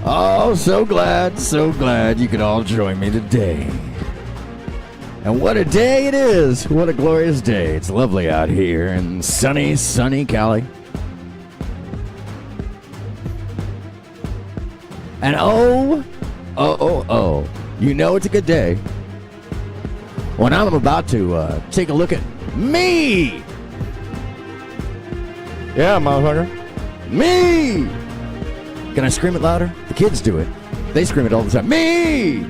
Oh, so glad you could all join me today. And what a day it is. What a glorious day. It's lovely out here in sunny Cali. And oh, you know it's a good day when I'm about to take a look at me. Yeah, motherfucker. Me! Can I scream it louder? The kids do it. They scream it all the time. Me!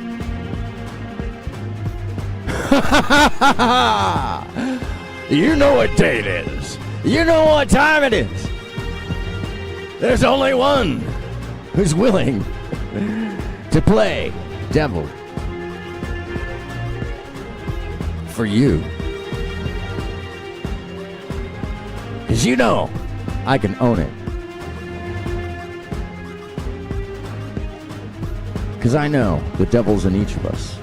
You know what day it is. You know what time it is. There's only one who's willing to play devil for you. Because you know I can own it. Because I know the devil's in each of us.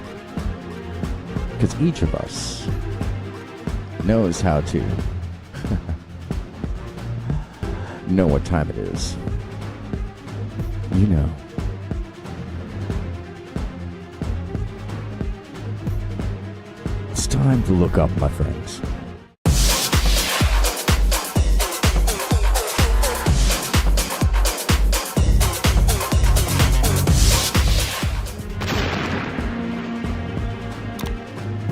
Because each of us knows how to know what time it is. You know. It's time to look up, my friends.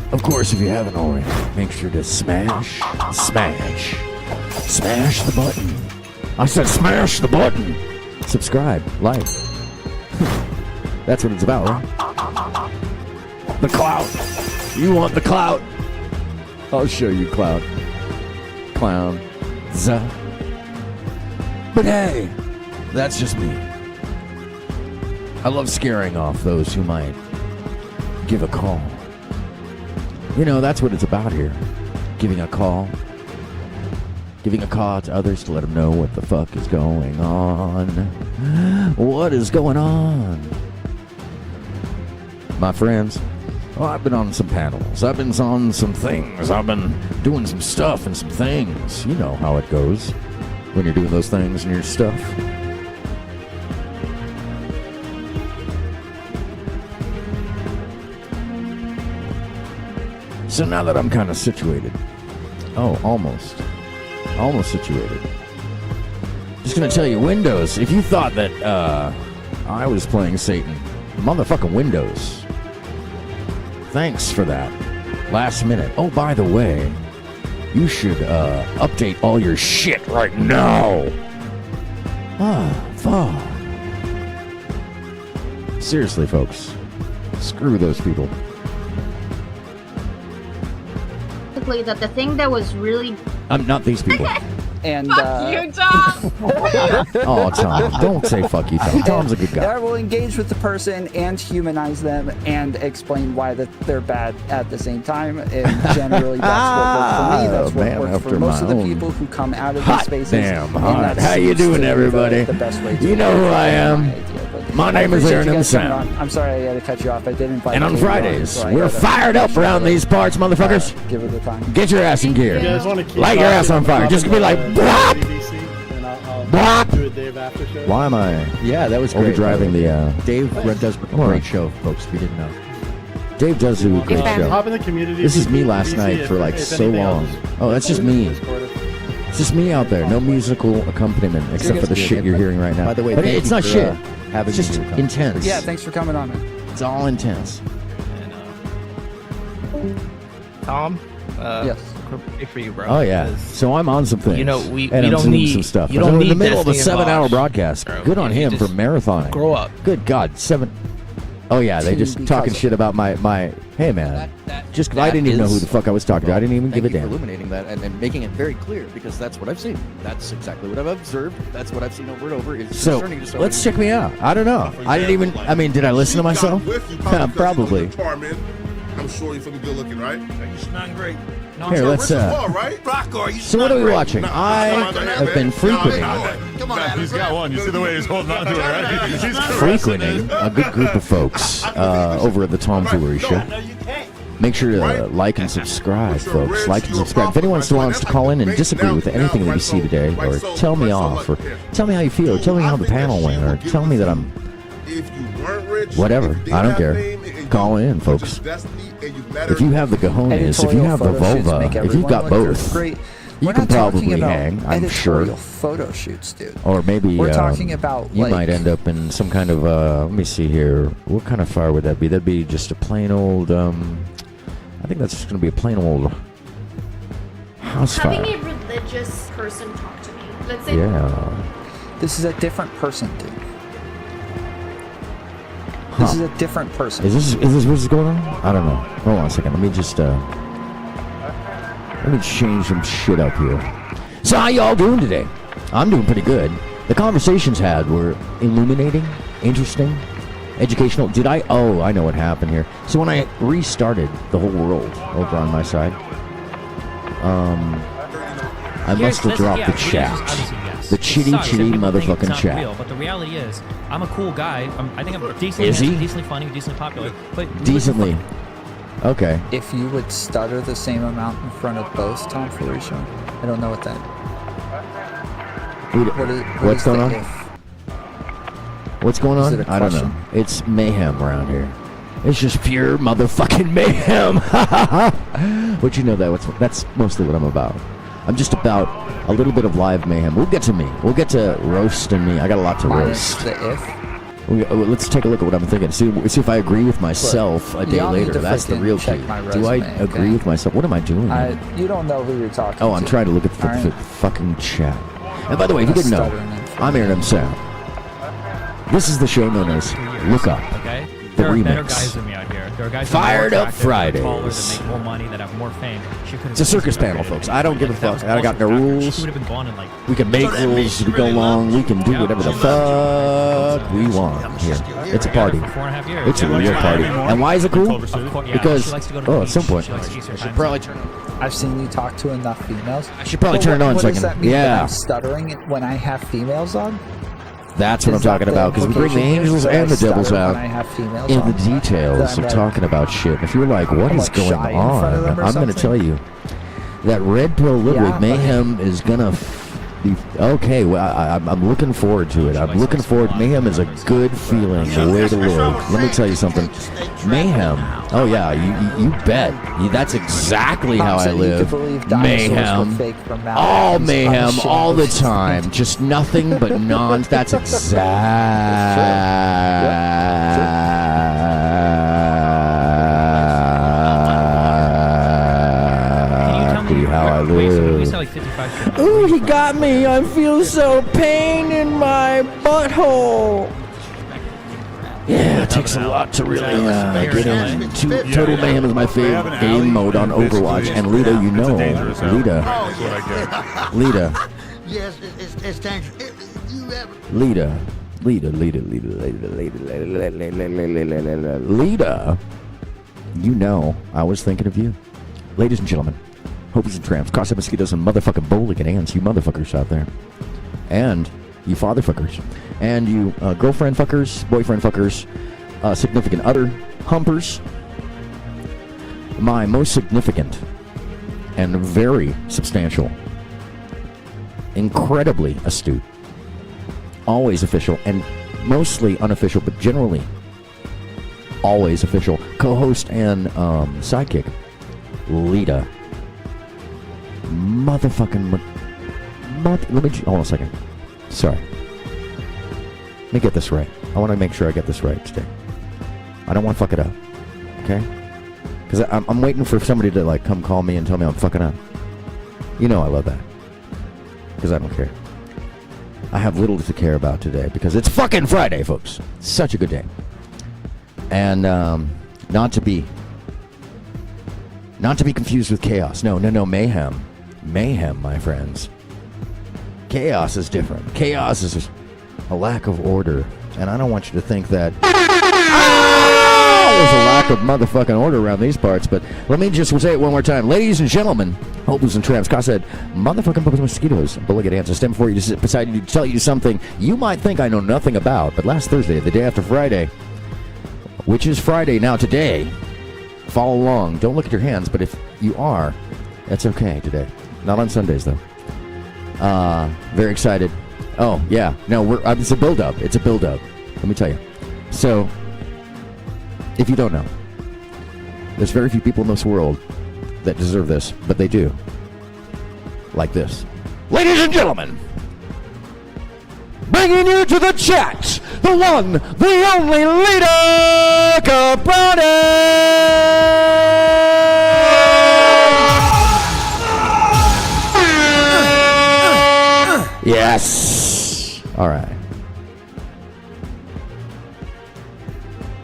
Of course, if you haven't already, make sure to smash the button. I said smash the button. Subscribe, like. That's what it's about, right? The clout. You want the clout? I'll show you clout. Clown. But hey, that's just me. I love scaring off those who might give a call. You know, that's what it's about here. Giving a call. Giving a call to others to let them know what the fuck is going on. What is going on? My friends, well, I've been on some panels. I've been on some things. I've been doing some stuff and some things. You know how it goes when you're doing those things and your stuff. So now that I'm kind of situated, almost situated, just going to tell you, Windows, if you thought that I was playing Satan, motherfucking Windows, thanks for that, last minute. Oh, by the way, you should update all your shit right now. Fuck. Seriously, folks, screw those people. That the thing that was really... I'm not these people. And fuck you, Tom! Oh, Tom. Don't say fuck you, Tom. Tom's a good guy. I will engage with the person and humanize them and explain why that they're bad at the same time. And generally, that's what worked for me. That's what worked for most of the people who come out of these spaces. Damn hot. How you doing, everybody? The best way to you know who I am. My name is AronMSound. I'm sorry I had to cut you off. I did invite you. And on Fridays, we're fired up around these parts, motherfuckers. Give it the time. Get your ass in gear. Light your ass on fire. Just be like, BWOP! BWOP! Why am I? Yeah, that was great. Overdriving the. Dave does a great show, folks, if you didn't know. Dave does do a great show. Hop in the community. This is me last night for like so long. Oh, that's just me. It's just me out there. No musical accompaniment except for the shit you're hearing right now. By the way, but it's not shit. It's just intense. Yeah, thanks for coming on, man. It's all intense. And, Tom? Yes. Pray for you, bro. Oh, yeah. So I'm on some things. You know, we and don't I'm need some stuff. You don't I'm need in the middle of a Destiny 7-hour Bosch, broadcast. bro. Good on him for marathoning. Grow up. Good God, 7. Oh, yeah, they just talking shit about my hey, man. Just I didn't even know who the fuck I was talking to. I didn't even give a damn. Thank you for illuminating that and making it very clear, because that's what I've seen. That's exactly what I've observed. That's what I've seen over and over. It's So, let's check me out. I don't know. I didn't even, I mean, did I listen to myself? Probably. I'm sure you're feeling good looking, right? You smell great. No, Here, let's, So what are we watching? I have been frequenting. Come on, he's got one. You see the way he's holding on to it, right? He's Frequenting a good group of folks over at the Tomfoolery Show. Make sure to like and subscribe, folks. Like and subscribe. If anyone still wants to call in and disagree with anything that you see today, or tell me off, or tell me how you feel, or tell me how the panel went, or tell me that I'm whatever. I don't care. Call in, folks. If you have the cojones, if you have the vulva, if you've got both, you can probably hang, I'm sure. Photo shoots, dude. Or maybe we're talking about you might end up in some kind of let me see here. What kind of fire would that be? That'd be just a plain old I think that's just gonna be a plain old house fire. Having a religious person talk to me. Let's say this is a different person, dude. This is a different person. Is this what's going on? I don't know. Hold on a second. Let me just let me change some shit up here. So how y'all doing today? I'm doing pretty good. The conversations had were illuminating, interesting, educational. Oh, I know what happened here. So when I restarted the whole world over on my side, I must have dropped the chat. The chitty motherfucking chat. Real, but the reality is, I'm a cool guy. I think I'm decently funny, decently popular. But decently. Okay. If you would stutter the same amount in front of both, Tom Felicia, I don't know what that. What's going on? What's going on? I don't know. It's mayhem around here. It's just pure motherfucking mayhem. But you know that's mostly what I'm about. I'm just about a little bit of live mayhem. We'll get to me. We'll get to roasting me. I got a lot to roast. Let's take a look at what I'm thinking. See if I agree with myself a day later. That's the real key. Do I agree with myself? What am I doing? You don't know who you're talking to. Oh, I'm trying to look at the fucking chat. And by the way, if you didn't know, I'm AronMSound. This is the show known as Lookup. Okay. The There are better remix. guys than me out here. There are guys Fired that are more Up attractive, that are taller, Fridays. that make more money, that have more fame. It's a circus panel, folks. I don't give a fuck. I got no rules. She would have been gone in like. We can make rules as we go along. We can do whatever the fuck we want here. It's a party. For 4.5 years. It's a real party. And why is it cool? Of course, yeah, Because, she likes to go to the at beach. some point, She likes to use her I should friends. probably turn it on. I've seen you talk to enough females. I should probably But turn it on what so I does can. that mean that Yeah. I'm stuttering when I have females on? That's what I'm Is that talking about, because we bring the implication angels that I and the devils stutter out when I have females in on? the details That of I'm like- talking about shit. If you're like, what I'm is like going shy in front of on? them or I'm going to something? tell you that Red Pill Ludwig Yeah, Mayhem is going to be okay. Well, I'm looking forward to it. I'm looking forward. Mayhem is a good feeling, the way to live. Let me tell you something. Mayhem. Oh yeah, you bet. That's exactly how I Thompson, you could live. believe dinosaurs were Mayhem. fake from now All on. He's mayhem, unashamed all the of his time. Just nothing but That's exactly how I live. Like 55 Ooh, he got me. I feel so pain in my butthole. Yeah, it takes a lot to really get into. Total Mayhem is my favorite game mode on Overwatch. And Lita, you know, Lita. Yes, it's dangerous. Lita, you know, I was thinking of you. Ladies and gentlemen, hopies and tramps, cross mosquitoes and motherfucking bowling ants, you motherfuckers out there. And you fatherfuckers. And you girlfriend fuckers, boyfriend fuckers, significant other humpers. My most significant and very substantial, incredibly astute, always official, and mostly unofficial, but generally always official, co-host and sidekick, Lita. Motherfucking... let me... hold on a second. Sorry. Let me get this right. I want to make sure I get this right today. I don't want to fuck it up. Okay? Because I'm waiting for somebody to, like, come call me and tell me I'm fucking up. You know I love that. Because I don't care. I have little to care about today because it's fucking Friday, folks. Such a good day. And not to be confused with chaos. No, mayhem. Mayhem, my friends. Chaos is different. Chaos is just a lack of order. And I don't want you to think that there's a lack of motherfucking order around these parts, but let me just say it one more time. Ladies and gentlemen, hopefuls and tramps, Ka said, motherfucking bugs, mosquitoes, bullet ants, stand before you to sit beside you to tell you something you might think I know nothing about. But last Thursday, the day after Friday, which is Friday now today, follow along. Don't look at your hands, but if you are, that's okay today. Not on Sundays, though. Very excited. Oh, yeah. No, it's a build-up. It's a build-up. Let me tell you. So, if you don't know, there's very few people in this world that deserve this, but they do. Like this. Ladies and gentlemen, bringing you to the chat, the one, the only leader, Cabrone! Yes. All right.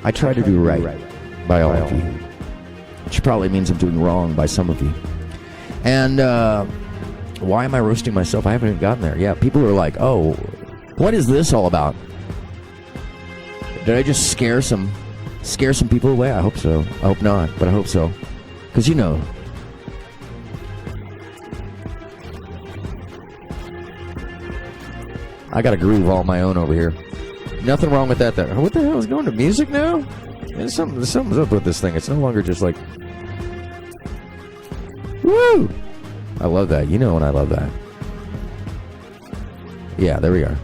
I try to do right by all of you, which probably means I'm doing wrong by some of you. And why am I roasting myself? I haven't even gotten there. Yeah, people are like, oh, what is this all about? Did I just scare some people away? I hope so. I hope not, but I hope so. Because you know. I got a groove all my own over here. Nothing wrong with that there. What the hell is going to music now? Something's up with this thing. It's no longer just like... Woo! I love that. You know when I love that. Yeah, there we are.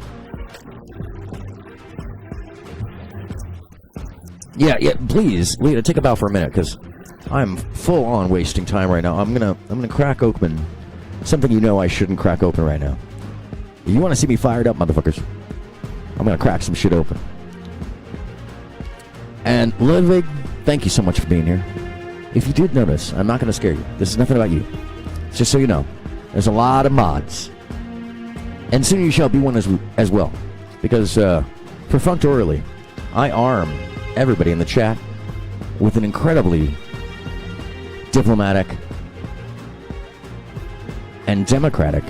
Yeah, please, Lita, take a bow for a minute, because I'm full on wasting time right now. I'm gonna crack open something you know I shouldn't crack open right now. You want to see me fired up, motherfuckers? I'm gonna crack some shit open. And Ludwig, thank you so much for being here. If you did notice, I'm not gonna scare you. This is nothing about you. Just so you know, there's a lot of mods, and soon you shall be one as well. Because perfunctorily, I arm everybody in the chat with an incredibly diplomatic and democratic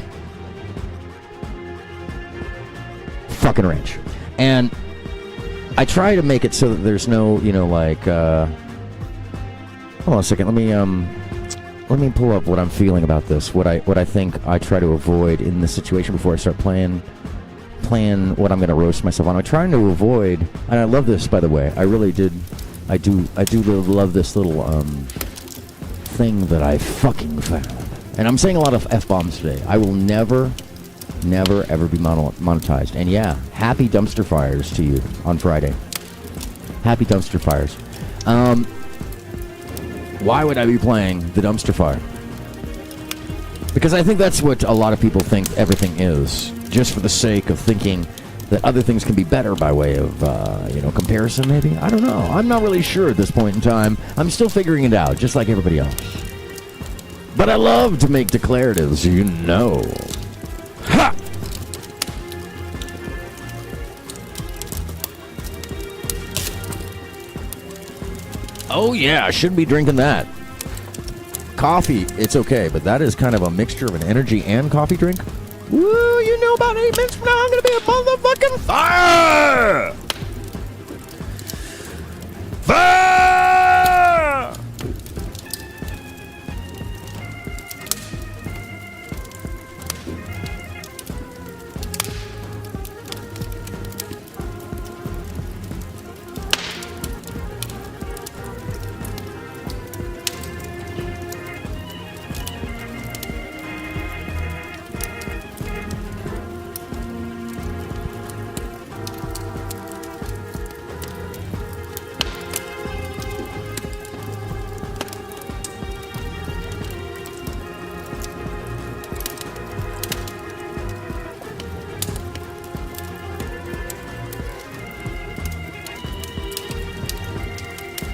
fucking range. And I try to make it so that there's no, like, hold on a second, let me pull up what I'm feeling about this, what I think I try to avoid in this situation before I start playing what I'm going to roast myself on. I'm trying to avoid, and I love this, by the way, I really did, I do love this little thing that I fucking found. And I'm saying a lot of F-bombs today. I will never, ever be monetized. And yeah, happy dumpster fires to you on Friday. Happy dumpster fires. Why would I be playing the dumpster fire? Because I think that's what a lot of people think everything is, just for the sake of thinking that other things can be better by way of, comparison maybe? I don't know. I'm not really sure at this point in time. I'm still figuring it out, just like everybody else. But I love to make declaratives, you know. Ha! Oh yeah, I shouldn't be drinking that. Coffee, it's okay, but that is kind of a mixture of an energy and coffee drink. Woo, you know about 8 minutes from now, I'm gonna be a motherfucking fire! Fire!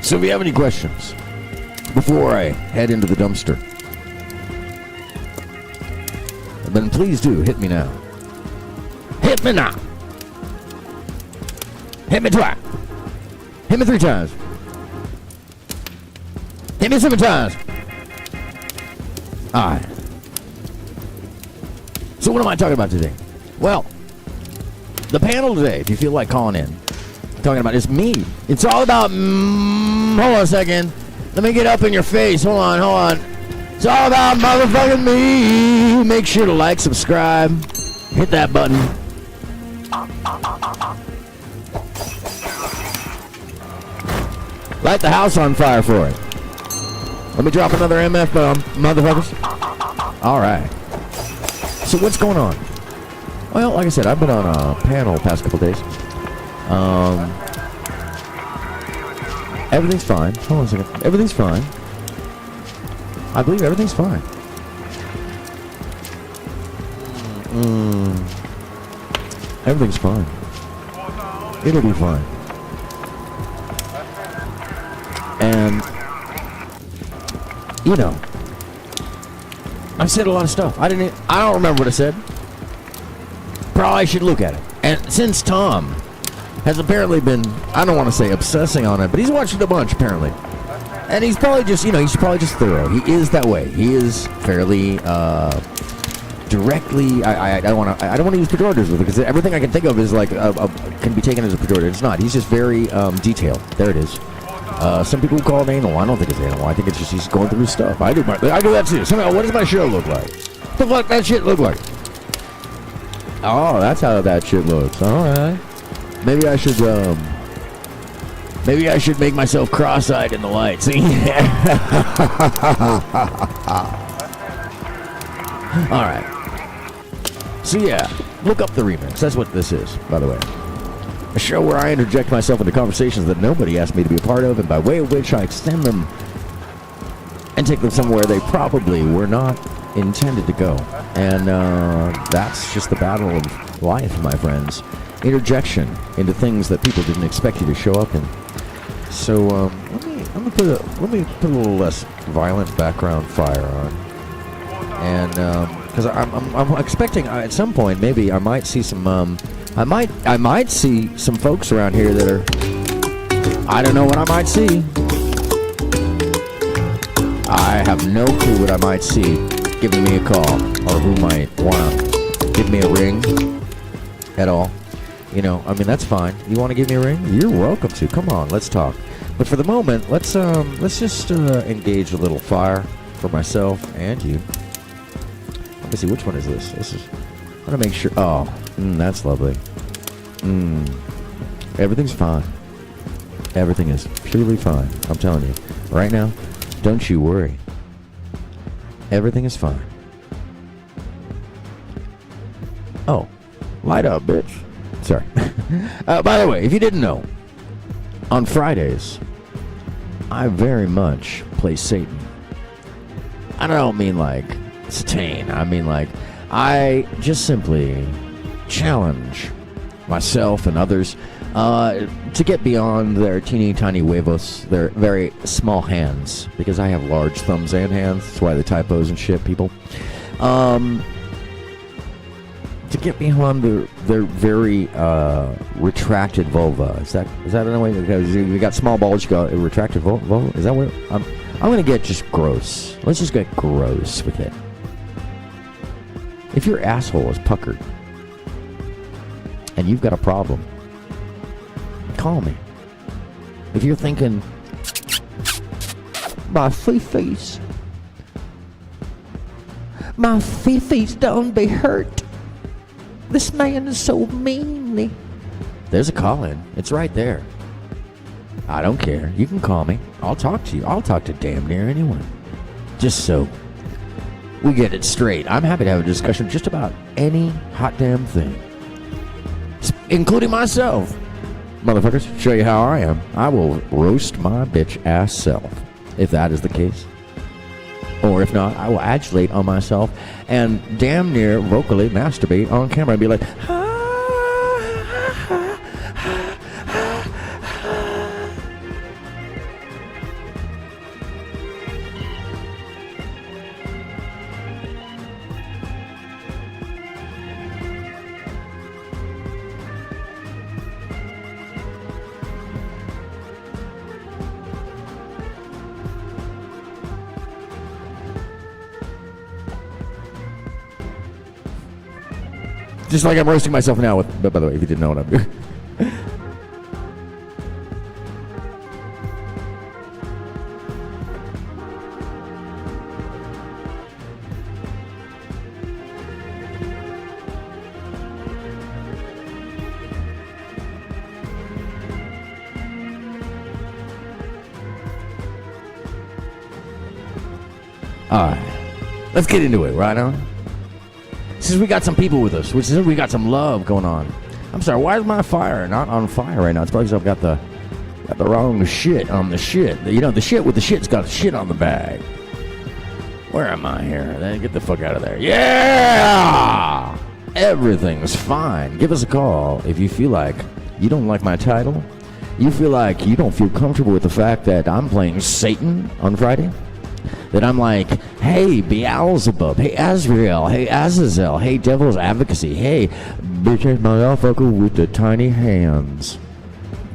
So if you have any questions before I head into the dumpster, then please do hit me now. Hit me now. Hit me twice. Hit me 3 times. Hit me 7 times. All right. So what am I talking about today? Well, the panel today, if you feel like calling in, talking about is me. It's all about hold on a second. Let me get up in your face. Hold on. It's all about motherfucking me. Make sure to like, subscribe, hit that button. Light the house on fire for it. Let me drop another MF bomb, motherfuckers. All right. So what's going on? Well, like I said, I've been on a panel the past couple days. Everything's fine. Hold on a second. Everything's fine. I believe everything's fine. Everything's fine. It'll be fine. And, you know, I've said a lot of stuff. I don't remember what I said. Probably should look at it. And since Tom has apparently been, I don't want to say obsessing on it, but he's watched it a bunch apparently. And he's probably just, he's probably just thorough. He is that way. He is fairly directly. I don't want to use pejoratives with it because everything I can think of is like can be taken as a pejorative. It's not. He's just very detailed. There it is. Some people call it anal. I don't think it's anal. I think it's just he's going through his stuff. I do that too. Somehow, what does my show look like? What the fuck that shit look like? Oh, that's how that shit looks. All right. Maybe I should make myself cross-eyed in the light. See? All right. So yeah, look up the remix. That's what this is, by the way. A show where I interject myself into conversations that nobody asked me to be a part of, and by way of which I extend them and take them somewhere they probably were not intended to go. And that's just the battle of life, my friends. Interjection into things that people didn't expect you to show up in. So let me put a little less violent background fire on, and because I'm expecting at some point maybe I might see some I might see some folks around here that are, I don't know what I might see. I have no clue what I might see giving me a call, or who might want to give me a ring at all. That's fine. You want to give me a ring? You're welcome to. Come on, let's talk. But for the moment, let's just engage a little fire for myself and you. Let me see, which one is this? I want to make sure. Oh, that's lovely. Everything's fine. Everything is purely fine. I'm telling you. Right now, don't you worry. Everything is fine. Oh, light up, bitch. Sorry. By the way, if you didn't know, on Fridays, I very much play Satan. I don't mean like Satan. I mean like I just simply challenge myself and others to get beyond their teeny tiny huevos, their very small hands, because I have large thumbs and hands. That's why the typos and shit, people. To get beyond their very retracted vulva. Is that in a way? Because you got small balls, you got a retracted vulva. Is that what I'm going to get? Just gross. Let's just get gross with it. If your asshole is puckered and you've got a problem, call me. If you're thinking, my feefees don't be hurt. This man is so meanly. There's a call-in. It's right there. I don't care. You can call me. I'll talk to you. I'll talk to damn near anyone. Just so we get it straight. I'm happy to have a discussion just about any hot damn thing. Including myself. Motherfuckers, show you how I am. I will roast my bitch ass self. If that is the case. Or if not, I will adulate on myself and damn near vocally masturbate on camera and be like, just like I'm roasting myself now with, but by the way, if you didn't know what I'm doing. All right, let's get into it, right on? Since we got some people with us, which is we got some love going on. I'm sorry, why is my fire not on fire right now? It's probably because I've got the wrong shit on the shit. You know, the shit with the shit's got shit on the bag. Where am I here? Get the fuck out of there. Yeah! Everything's fine. Give us a call if you feel like you don't like my title. You feel like you don't feel comfortable with the fact that I'm playing Satan on Friday. That I'm like, hey, Beelzebub. Hey, Azrael. Hey, Azazel. Hey, Devil's Advocacy. Hey, bitch, motherfucker with the tiny hands.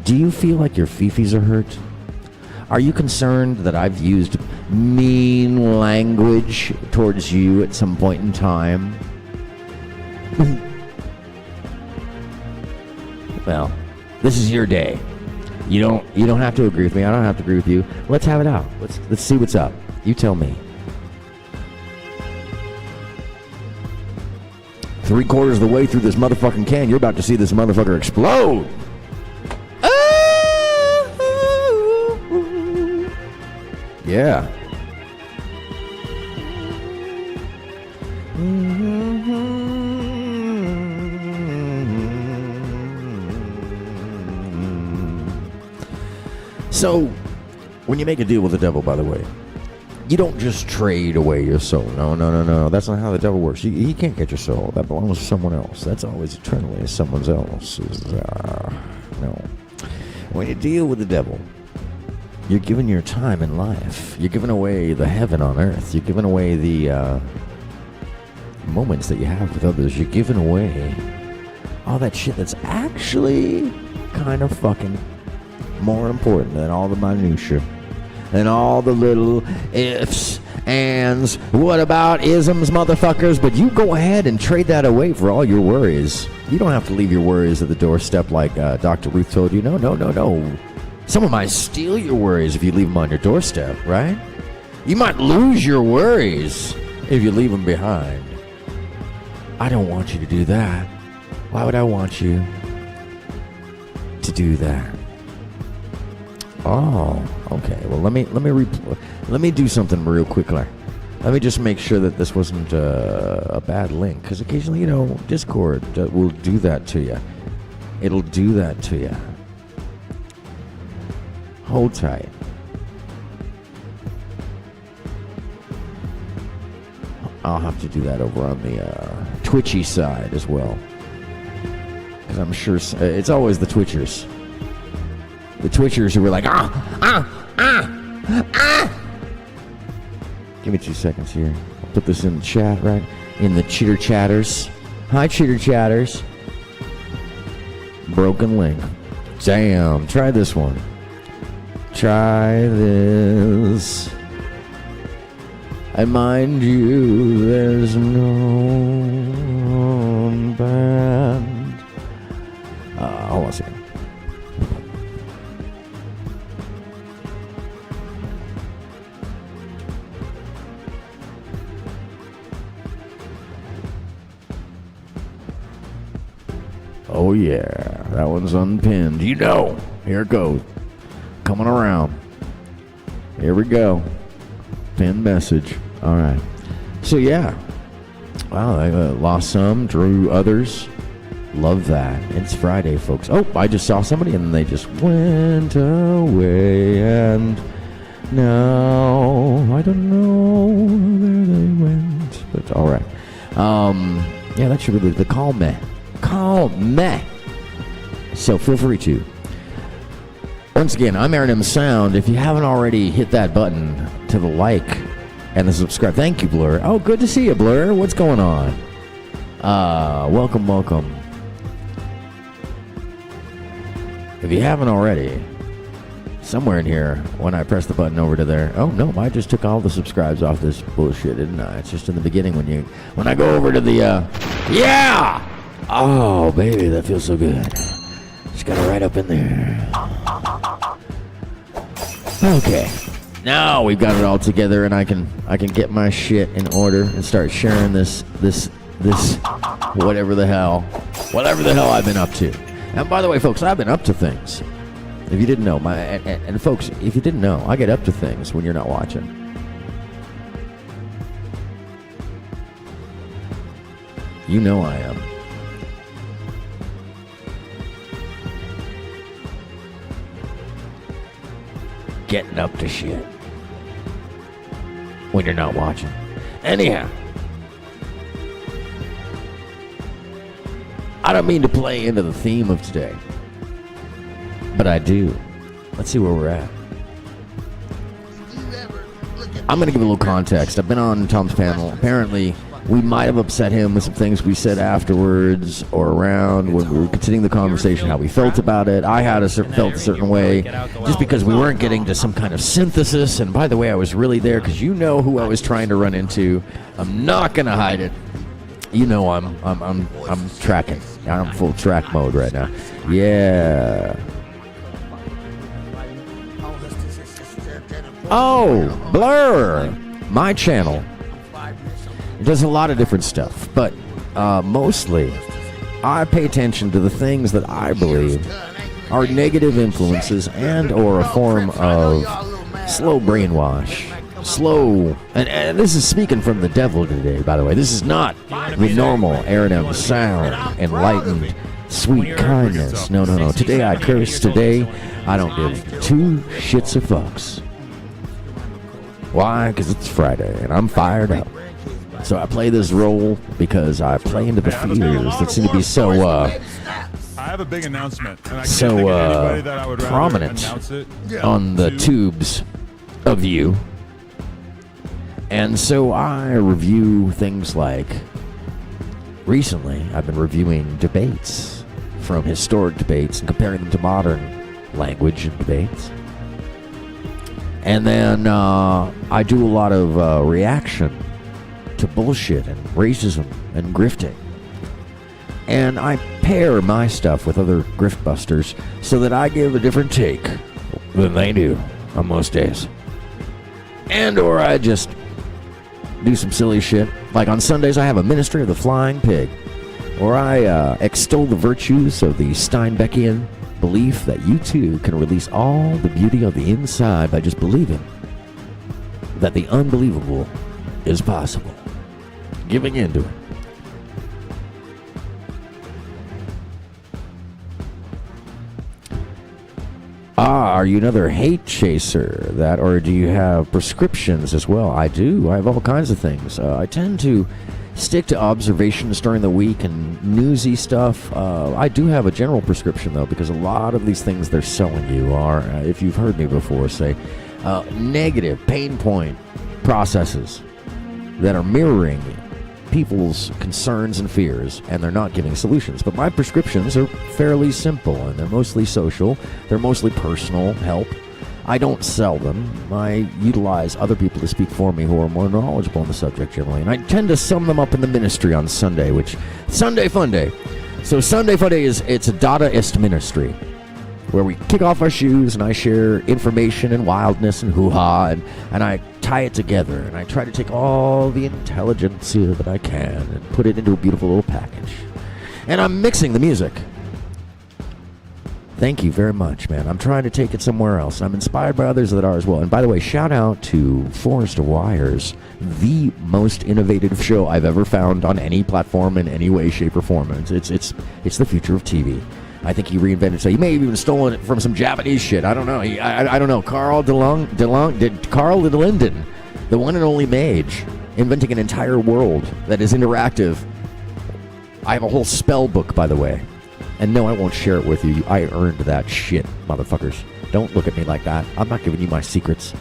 Do you feel like your feefees are hurt? Are you concerned that I've used mean language towards you at some point in time? Well, this is your day. You don't have to agree with me. I don't have to agree with you. Let's have it out. Let's see what's up. You tell me. 3/4 of the way through this motherfucking can, you're about to see this motherfucker explode. Yeah. So, when you make a deal with the devil, by the way, you don't just trade away your soul. No. That's not how the devil works. He can't get your soul. That belongs to someone else. That's always eternally someone else's. No. When you deal with the devil, you're giving your time in life. You're giving away the heaven on earth. You're giving away the moments that you have with others. You're giving away all that shit that's actually kind of fucking more important than all the minutia and all the little ifs, ands, what about isms, motherfuckers. But you go ahead and trade that away for all your worries. You don't have to leave your worries at the doorstep like Dr. Ruth told you. No. Someone might steal your worries if you leave them on your doorstep, right? You might lose your worries if you leave them behind. I don't want you to do that. Why would I want you to do that? Oh, okay. Well, let me do something real quickly. Let me just make sure that this wasn't a bad link, because occasionally, Discord will do that to you. It'll do that to you. Hold tight. I'll have to do that over on the Twitchy side as well, because I'm sure it's always the Twitchers. The Twitchers who were like, Give me 2 seconds here. I'll put this in the chat, right? In the Cheater Chatters. Hi, Cheater Chatters. Broken link. Damn. Try this one. Try this. And mind you, there's no band. Hold on a second. Oh yeah, that one's unpinned. Here it goes. Coming around. Here we go. Pinned message. All right. So yeah. Wow, I lost some, drew others. Love that. It's Friday, folks. Oh, I just saw somebody and they just went away, and now I don't know where they went. But all right. Yeah, that should be the call me. So feel free to. Once again, I'm AronMSound. If you haven't already hit that button to the like and the subscribe. Thank you, Blur. Oh, good to see you, Blur. What's going on? Welcome. If you haven't already, somewhere in here, when I press the button over to there, oh no, I just took all the subscribes off this bullshit, didn't I? It's just in the beginning when I go over to the yeah. Oh baby, that feels so good. Just got it right up in there. Okay, now we've got it all together, and I can get my shit in order and start sharing this whatever the hell I've been up to. And by the way, folks, I've been up to things. If you didn't know, and folks, if you didn't know, I get up to things when you're not watching. You know I am. Getting up to shit when you're not watching. Anyhow, I don't mean to play into the theme of today, but I do. Let's see where we're at. I'm going to give a little context. I've been on Tom's panel. Apparently, we might have upset him with some things we said afterwards or around when we were continuing the conversation, how we felt about it. I had felt a certain way just because we weren't getting to some kind of synthesis. And by the way, I was really there because you know who I was trying to run into. I'm not going to hide it. You know I'm tracking. I'm full track mode right now. Yeah. Oh, Blur, my channel. It does a lot of different stuff, but mostly I pay attention to the things that I believe are negative influences and or a form of slow brainwash. Slow, and this is speaking from the devil today, by the way. This is not the normal AronMSound, enlightened, sweet kindness. No. Today I curse. Today I don't give two shits or fucks. Why? Because it's Friday and I'm fired up. So I play this role because I play into the fears that seem to be so I have a big announcement. And I can't think of anybody that I would rather prominent announce it on the tubes of you. And so I review things like, recently I've been reviewing debates from historic debates and comparing them to modern language and debates. And then I do a lot of reaction to bullshit and racism and grifting. And I pair my stuff with other griftbusters so that I give a different take than they do on most days. And or I just do some silly shit. Like on Sundays I have a Ministry of the Flying Pig, or I extol the virtues of the Steinbeckian belief that you too can release all the beauty of the inside by just believing that the unbelievable is possible. Giving into it. Are you another hate chaser? Or do you have prescriptions as well? I do. I have all kinds of things. I tend to stick to observations during the week and newsy stuff. I do have a general prescription, though, because a lot of these things they're selling you are, if you've heard me before, say, negative pain point processes that are mirroring people's concerns and fears, and they're not giving solutions. But my prescriptions are fairly simple, and they're mostly social. They're mostly personal help. I don't sell them. I utilize other people to speak for me who are more knowledgeable on the subject generally, and I tend to sum them up in the ministry on Sunday, which Sunday Fun Day. So Sunday Fun Day it's a Dadaist ministry where we kick off our shoes and I share information and wildness and hoo-ha, and I tie it together, and I try to take all the intelligentsia that I can and put it into a beautiful little package. And I'm mixing the music. Thank you very much, man. I'm trying to take it somewhere else. I'm inspired by others that are as well. And by the way, shout out to Forrest Wires, the most innovative show I've ever found on any platform in any way, shape, or form. It's the future of TV. I think he reinvented. So he may have even stolen it from some Japanese shit. I don't know. I don't know. Carl de Linden, the one and only mage, inventing an entire world that is interactive. I have a whole spell book, by the way. And no, I won't share it with you. I earned that shit, motherfuckers. Don't look at me like that. I'm not giving you my secrets.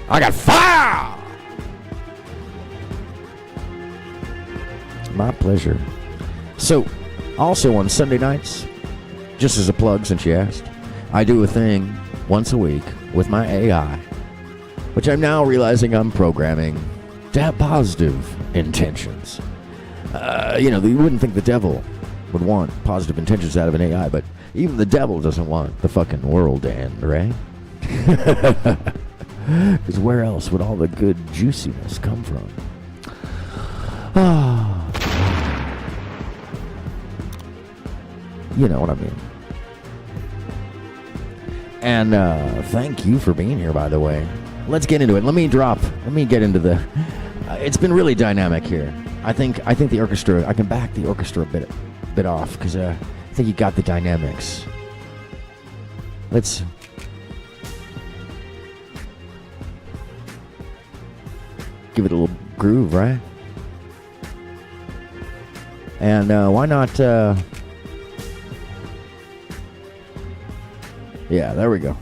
I got fire! My pleasure. So, also on Sunday nights, just as a plug since you asked, I do a thing once a week with my AI, which I'm now realizing I'm programming to have positive intentions. You wouldn't think the devil would want positive intentions out of an AI, but even the devil doesn't want the fucking world to end, right? Because where else would all the good juiciness come from? You know what I mean. And thank you for being here, by the way. Let's get into it. Let me get into the... it's been really dynamic here. I think the orchestra. I can back the orchestra a bit off because I think you got the dynamics. Let's. Give it a little groove, right? And why not? Yeah, there we go.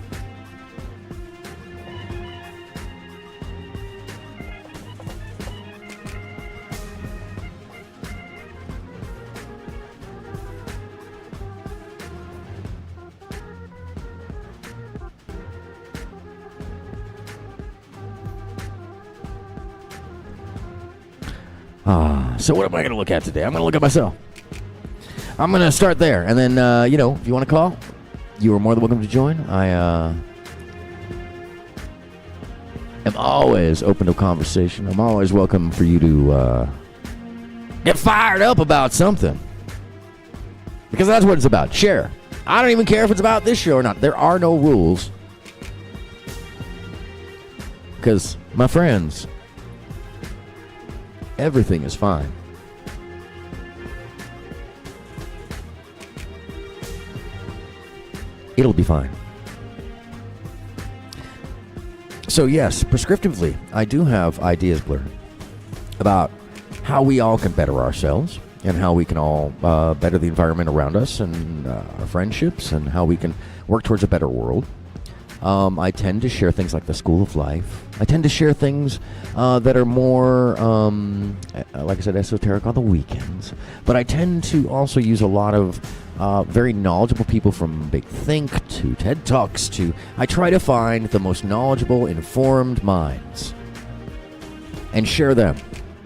So what am I going to look at today? I'm going to look at myself. I'm going to start there. And then, if you want to call, you are more than welcome to join. I am always open to conversation. I'm always welcome for you to get fired up about something. Because that's what it's about. Share. I don't even care if it's about this show or not. There are no rules. Because, my friends, everything is fine. It'll be fine. So yes, prescriptively, I do have ideas, Blur, about how we all can better ourselves and how we can all better the environment around us and our friendships and how we can work towards a better world. I tend to share things like the School of Life. I tend to share things that are more, like I said, esoteric on the weekends. But I tend to also use a lot of very knowledgeable people from Big Think to TED Talks to... I try to find the most knowledgeable, informed minds and share them.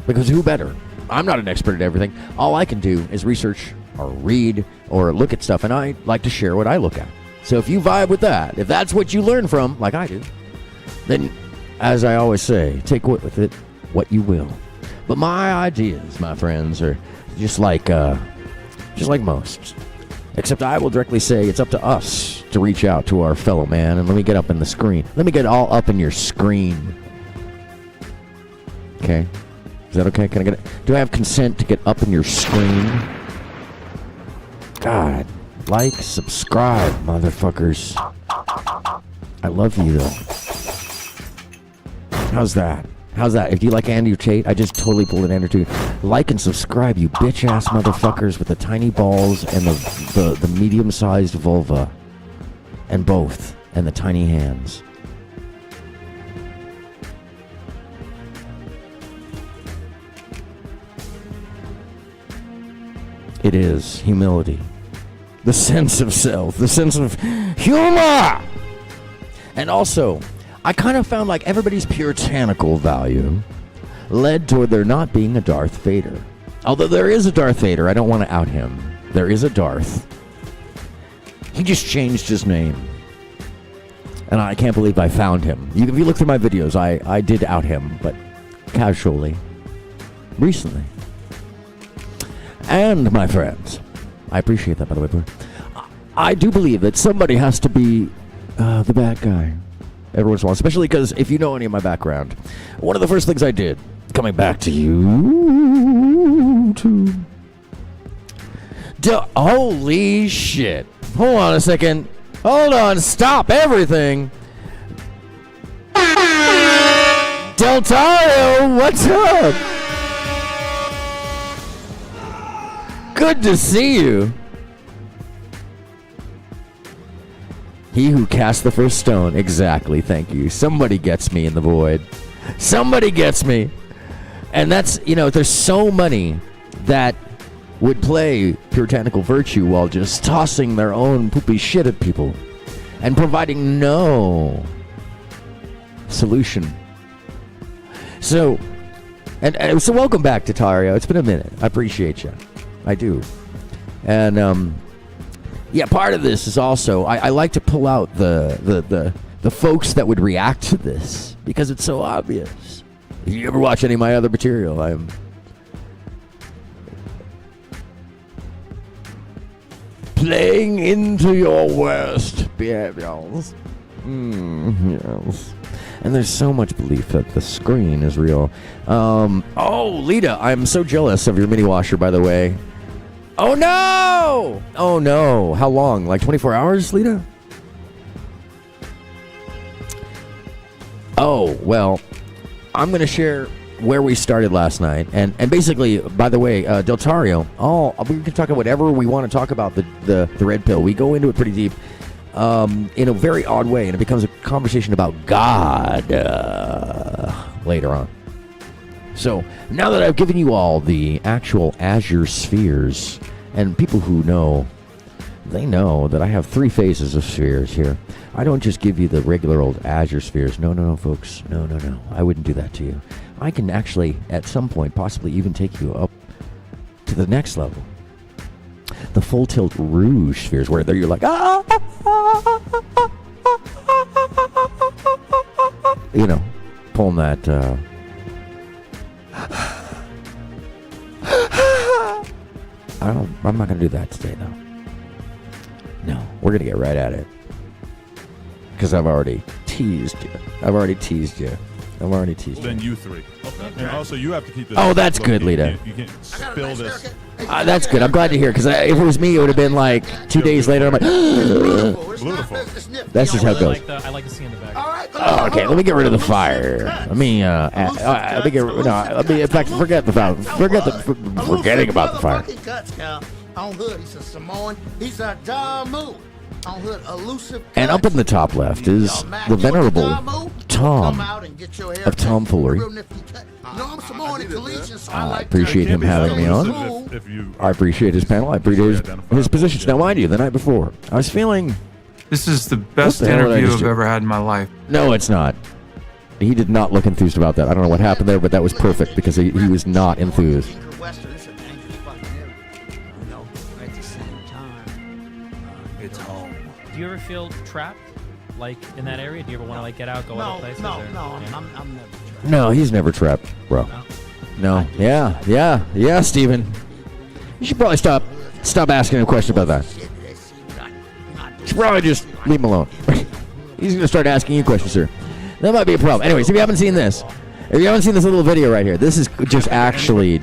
Because who better? I'm not an expert at everything. All I can do is research or read or look at stuff, and I like to share what I look at. So if you vibe with that, if that's what you learn from, like I do, then, as I always say, take with it what you will. But my ideas, my friends, are just like most. Except I will directly say it's up to us to reach out to our fellow man. And let me get up in the screen. Let me get all up in your screen. Okay? Is that okay? Can I get it? Do I have consent to get up in your screen? God. Like, subscribe, motherfuckers. I love you, though. How's that? How's that? If you like Andrew Tate, I just totally pulled an Andrew Tate. Like and subscribe, you bitch-ass motherfuckers with the tiny balls and the medium-sized vulva. And both. And the tiny hands. It is humility. The sense of self. The sense of humor! And also... I kind of found like everybody's puritanical value led toward there not being a Darth Vader. Although there is a Darth Vader, I don't want to out him. There is a Darth. He just changed his name. And I can't believe I found him. If you look through my videos, I did out him, but casually. Recently. And, my friends, I appreciate that, by the way, bro. I do believe that somebody has to be the bad guy. Every once in a while, especially because if you know any of my background, one of the first things I did, coming back to YouTube. Holy shit. Hold on a second. Hold on. Stop everything. Deltario, what's up? Good to see you. He who cast the first stone. Exactly, thank you. Somebody gets me in the void. Somebody gets me. And that's, there's so many that would play puritanical virtue while just tossing their own poopy shit at people and providing no solution. So, so welcome back to Tario. It's been a minute. I appreciate you. I do. And, yeah, part of this is also I like to pull out the folks that would react to this because it's so obvious. If you ever watch any of my other material, I'm playing into your worst behaviors. Yes. And there's so much belief that the screen is real. Oh, Lita, I'm so jealous of your mini washer, by the way. Oh, no! Oh, no. How long? Like 24 hours, Lita? Oh, well, I'm going to share where we started last night. And basically, by the way, Deltario, we can talk about whatever we want to talk about the red pill. We go into it pretty deep. In a very odd way, and it becomes a conversation about God later on. So, now that I've given you all the actual Azure spheres, and people who know, they know that I have 3 phases of spheres here. I don't just give you the regular old Azure spheres. No, folks. No. I wouldn't do that to you. I can actually, at some point, possibly even take you up to the next level. The full tilt rouge spheres, where you're like, you know, pulling that. I'm not gonna do that today, though. No, we're gonna get right at it because I've already teased you. Then you 3. And also, you have to keep this. Oh, that's good, Lita. You can't spill this. That's good. I'm glad to hear, because if it was me, it would have been like 2 days later. I'm like, Beautiful. that's just how it goes. I like to see in the back. Oh, okay, let me get rid of the fire. Let me in fact, forget the fire. Forgetting about the fire. On hood, he's a Samoan. He's a Damu. On hood, elusive. And up in the top left is the venerable Tom of Tomfoolery. I appreciate him having me on. I appreciate his panel. I appreciate his positions. Now, mind you, the night before, I was feeling... This is the best interview I've ever had in my life. No, it's not. He did not look enthused about that. I don't know what happened there, but that was perfect, because he was not enthused. Do you ever feel trapped, like in that area? Do you ever want to like get out, go other places? I'm never trapped. No, he's never trapped, bro. No. Yeah, Steven. You should probably stop asking him a question about that. You should probably just leave him alone. He's gonna start asking you questions, sir. That might be a problem. Anyways, if you haven't seen this little video right here, this is just absolutely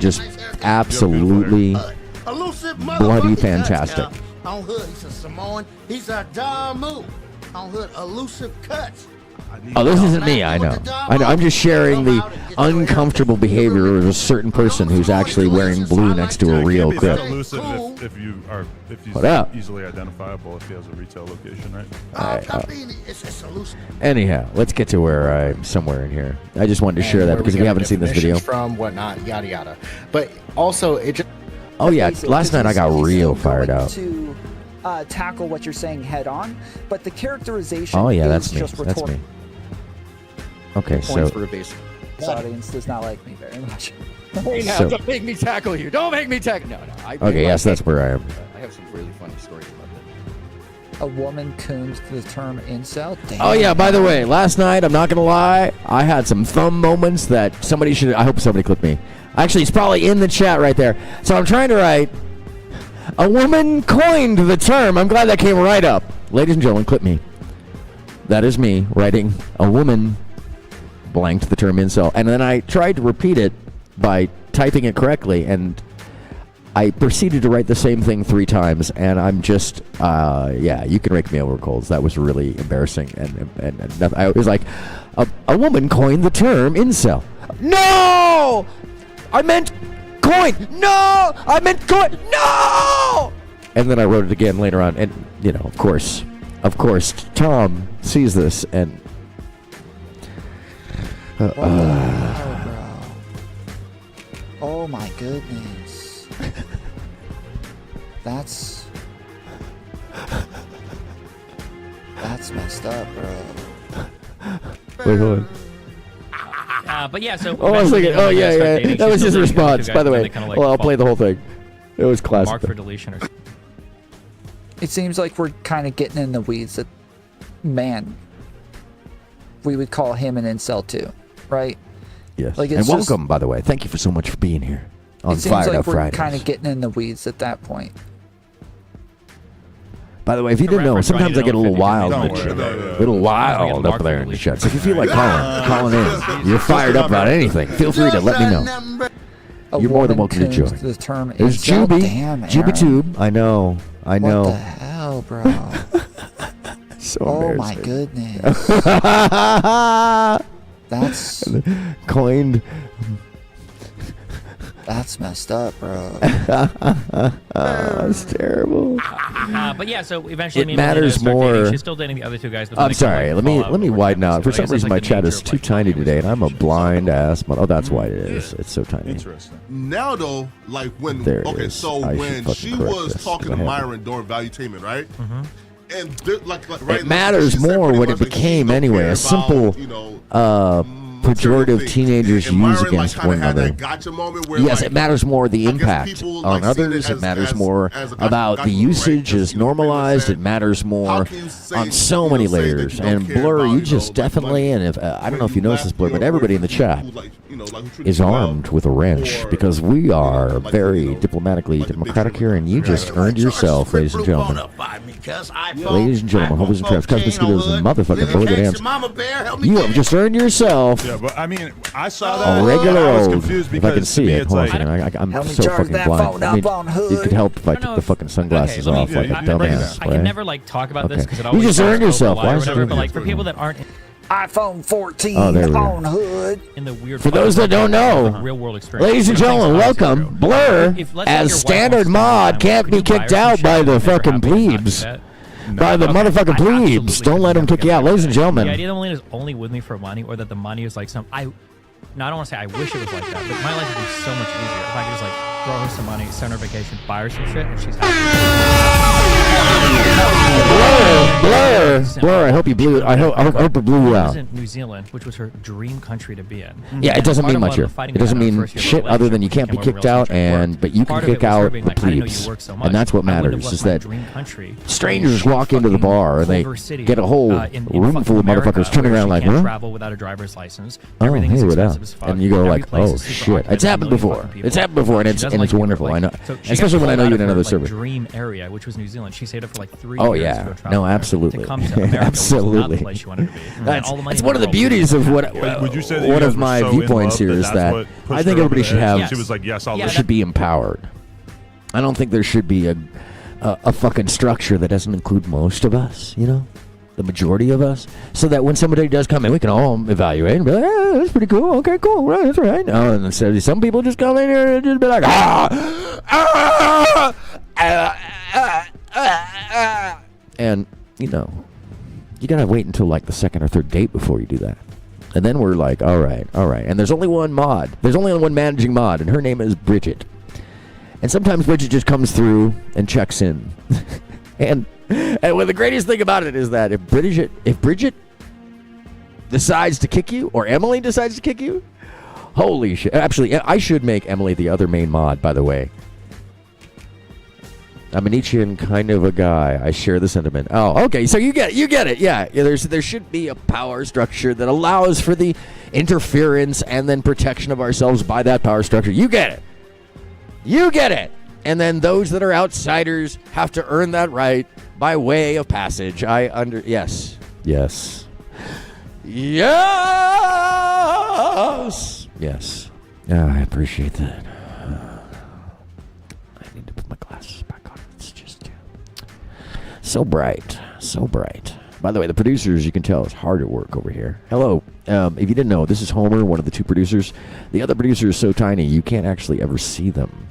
bloody fantastic. On hood, he's a Samoan. He's a Damu. On hood, elusive cuts. Oh, this isn't me. I know. I'm just sharing the uncomfortable behavior of a certain person who's actually wearing blue next to a real clip. If he's easily identifiable, if he has a retail location, right? Anyhow, let's get to where I'm somewhere in here. I just wanted to share that because if you haven't seen this video. From whatnot, yada yada. But also, it just. Oh yeah, last night I got real fired up. To tackle what you're saying head on, but the characterization. Oh yeah, is that's me. just That's me. Okay, so. For a base. This audience does not like me very much. Hey now, don't make me tackle you. Don't make me tackle. No. Okay, yes, that's where I am. I have some really funny stories about that. A woman coons the term incel. Damn. Oh yeah, by the way, last night, I'm not gonna lie, I had some thumb moments that somebody should. I hope somebody clipped me. Actually, it's probably in the chat right there. So I'm trying to write. A woman coined the term. I'm glad that came right up. Ladies and gentlemen, clip me. That is me writing. A woman blanked the term incel. And then I tried to repeat it by typing it correctly. And I proceeded to write the same thing 3 times. And I'm just, yeah, you can rake me over coals. That was really embarrassing. And I was like, a woman coined the term incel. No! I meant coin. No! I meant coin. No! And then I wrote it again later on. And, you know, of course, Tom sees this and... Oh my goodness. That's messed up, bro. Wait, hold on. But yeah, so. Oh, I was thinking, oh yeah. That was his response, by the way. Well, I'll play the whole thing. It was classic. Mark for deletion or. It seems like we're kind of getting in the weeds. That man, we would call him an incel too, right? Yes. Like, and welcome, by the way. Thank you so much for being here on It seems Fired like Up we're Fridays. kind of getting in the weeds at that point. By the way, if you didn't know, sometimes I get a little wild, up there in the chat. So if you feel like calling in, you're fired up about anything, feel free to let me know. You're more than welcome to join. The term There's Juby. Juby Tube. I know. What the hell, bro? So my goodness. That's coined. That's messed up, bro. That's terrible. But yeah, so eventually it matters more. She's still dating the other two guys. But I'm sorry. Let me widen out. For some reason, my chat is too tiny today, and I'm a blind ass. Oh, that's why it is. It's so tiny. Interesting. Now though, like when so I when she was talking to Myron during Valuetainment, right? And it matters more what it became anyway. A simple, pejorative teenagers use against one another. Yes, it matters more the impact on others. It matters more about the usage is normalized. It matters more on so many layers. And Blur, you just definitely, and if I don't know if you noticed this, Blur, but everybody in the chat is armed with a wrench because we are very diplomatically democratic here, and you just earned yourself, ladies and gentlemen. Ladies and gentlemen, Hobbes and Traps, Cosmic Mosquitoes, and motherfucking Bully Dams. You have just earned yourself. Yeah, but I mean, I saw that. A regular I was old. confused If I can see it, hold on a like, second. I'm so fucking blind. I mean, it could help if I took the fucking sunglasses off like a dumbass. I can never like talk about this because it always you just earned yourself. Why is it? But like for people that aren't iPhone 14 on hood. In the weird for those that don't know, real world experience. Ladies and gentlemen, welcome. Blur as standard mod can't be kicked out by the fucking plebes. By the motherfucking plebes. Don't let them kick you out, ladies and gentlemen. The idea that Melina's only with me for money, or that the money is like some. I don't want to say I wish it was like that, but my life would be so much easier if I could just like throw her some money, send her vacation, buy her some shit, and she's Blur. I hope you blew. I hope it blew you out. In New Zealand, which was her dream country to be in. Yeah, it doesn't mean much here. It doesn't mean shit other than you can't be kicked out, but you can kick out the plebes, and that's what matters. Is that strangers walk into the bar and they get a whole room full of motherfuckers turning around like, huh? Travel without a driver's license. Oh, hey, what up? And you go like, oh shit, it's happened before. It's happened before, and it's wonderful. I know, especially when I know you in another server. Dream area, which was New Zealand. She saved up for like 3 years. Oh yeah, no, absolutely, absolutely. That's one of the beauties of what one of my viewpoints here is that I think everybody should have. She was like, yes, I'll should be empowered. I don't think there should be a fucking structure that doesn't include most of us, you know, the majority of us, so that when somebody does come in, we can all evaluate and be like, yeah, that's pretty cool. Okay, cool, right, that's right. And so some people just come in here and just be like, and you know, you gotta wait until like the second or third date before you do that. And then we're like, all right. And there's only one mod. There's only one managing mod, and her name is Bridget. And sometimes Bridget just comes through and checks in. and well, the greatest thing about it is that if Bridget decides to kick you, or Emily decides to kick you, holy shit. Actually, I should make Emily the other main mod, by the way. I'm an Nietzschean kind of a guy. I share the sentiment. Oh, okay. So you get it. Yeah. There should be a power structure that allows for the interference and then protection of ourselves by that power structure. You get it. And then those that are outsiders have to earn that right by way of passage. Yes. Yes. Yeah, I appreciate that. I need to put my glasses back on. It's just so bright. By the way, the producers, you can tell, is hard at work over here. Hello. If you didn't know, this is Homer, one of the two producers. The other producer is so tiny, you can't actually ever see them.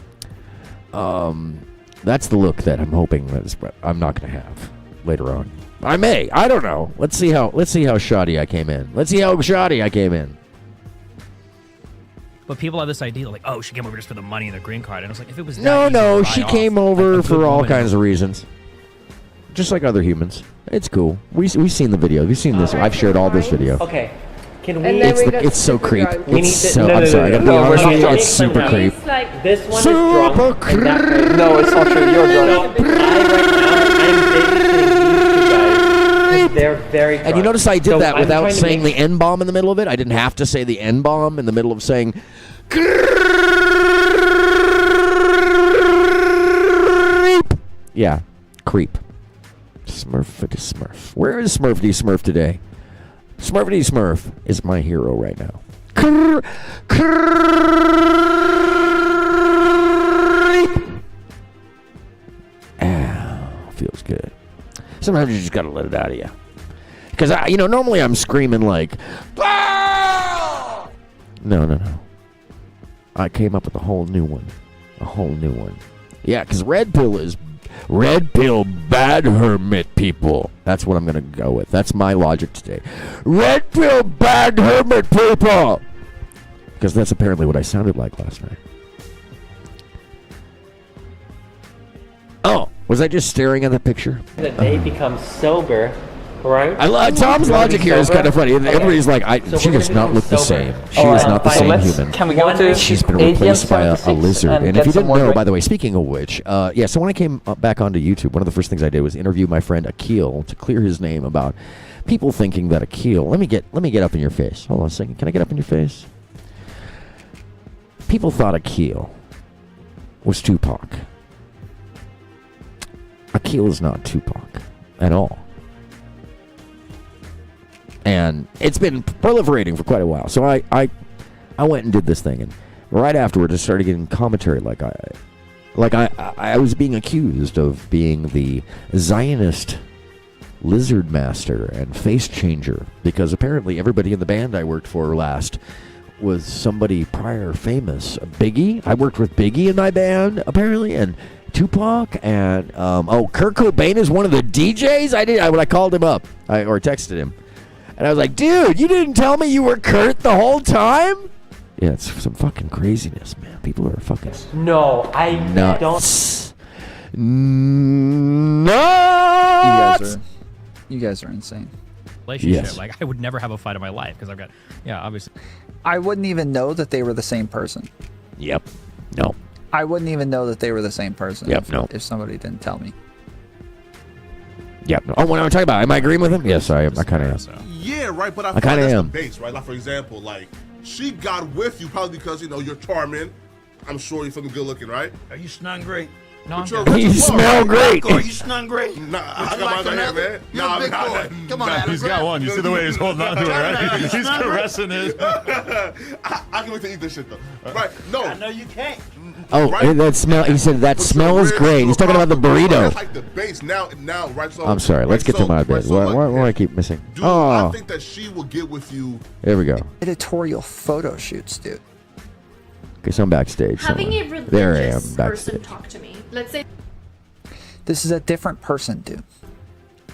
That's the look that I'm hoping that I'm not going to have later on. I may. I don't know. Let's see how shoddy I came in. But people have this idea like, oh, she came over just for the money and the green card. And I was like, if it was no, she came over for all kinds of reasons. Just like other humans. It's cool. We've seen the video. We've seen this. I've shared all this video. Okay. Can we? It's so creep. I'm sorry. I gotta be honest with you. It's super creep. Like this one super is drunk. No, it's not true. You're drunk. I'm babysitting they're very drunk. And you notice I did that without saying the N-bomb in the middle of it. I didn't have to say the N-bomb in the middle of saying. Creep. Yeah, creep. Smurfity Smurf. Where is Smurfity Smurf today? Smurfity Smurf is my hero right now. Feels good. Sometimes you just gotta let it out of you. Because normally I'm screaming like, ah! No. I came up with a whole new one. Yeah, because red pill bad hermit people. That's what I'm gonna go with. That's my logic today. Red pill bad hermit people. Because that's apparently what I sounded like last night. Oh, was I just staring at the picture? That they become sober, right? Tom's logic here is kind of funny. Everybody's like, she does not look the same. She is not the same human. Can we go to She's been replaced by a lizard. And if you didn't know, by the way, speaking of which, so when I came back onto YouTube, one of the first things I did was interview my friend Akil to clear his name about people thinking that Akil. Let me get up in your face. Hold on a second. Can I get up in your face? People thought Akil was Tupac. Akil is not Tupac at all. And it's been proliferating for quite a while. So I went and did this thing, and right afterwards I started getting commentary like I was being accused of being the Zionist lizard master and face changer, because apparently everybody in the band I worked for last was somebody prior famous. Biggie. I worked with Biggie in my band apparently, and Tupac, and Kurt Cobain is one of the DJs. I called him up or texted him, and I was like, dude, you didn't tell me you were Kurt the whole time? Yeah, it's some fucking craziness, man. People are fucking No, I nuts. Nuts. You guys are insane. Relationship. Yes. Like, I would never have a fight in my life because I've got, obviously. I wouldn't even know that they were the same person. Yep. No. I wouldn't even know that they were the same person if somebody didn't tell me. Yep. Oh, what am I talking about? Am I agreeing with him? Yes, I am. I kind of am. Yeah, right. But I kind of that's am. The base, right? Like, for example, like, she got with you probably because, you're charming. I'm sure you're feeling good looking, right? You smell great. No, I'm But good. You smell great. You smell great. Nah, I got my hand, man. You're a big boy. Come on, Adam. He's got one. You see the way he's holding on to it, right? He's caressing it. I can wait to eat this shit, though. Right? No. I know you can't. Oh, Right? that smell. He said that smells great. He's talking about the burrito. That's like the base. Now, right? So, I'm sorry. Let's get to my bed. What do I keep missing? Dude, Oh, I think that she will get with you. there we go. Editorial photo shoots, dude. Okay, so I'm backstage. Having somewhere. a There I am, religious person backstage. talk to me. Let's say This is a different person, dude.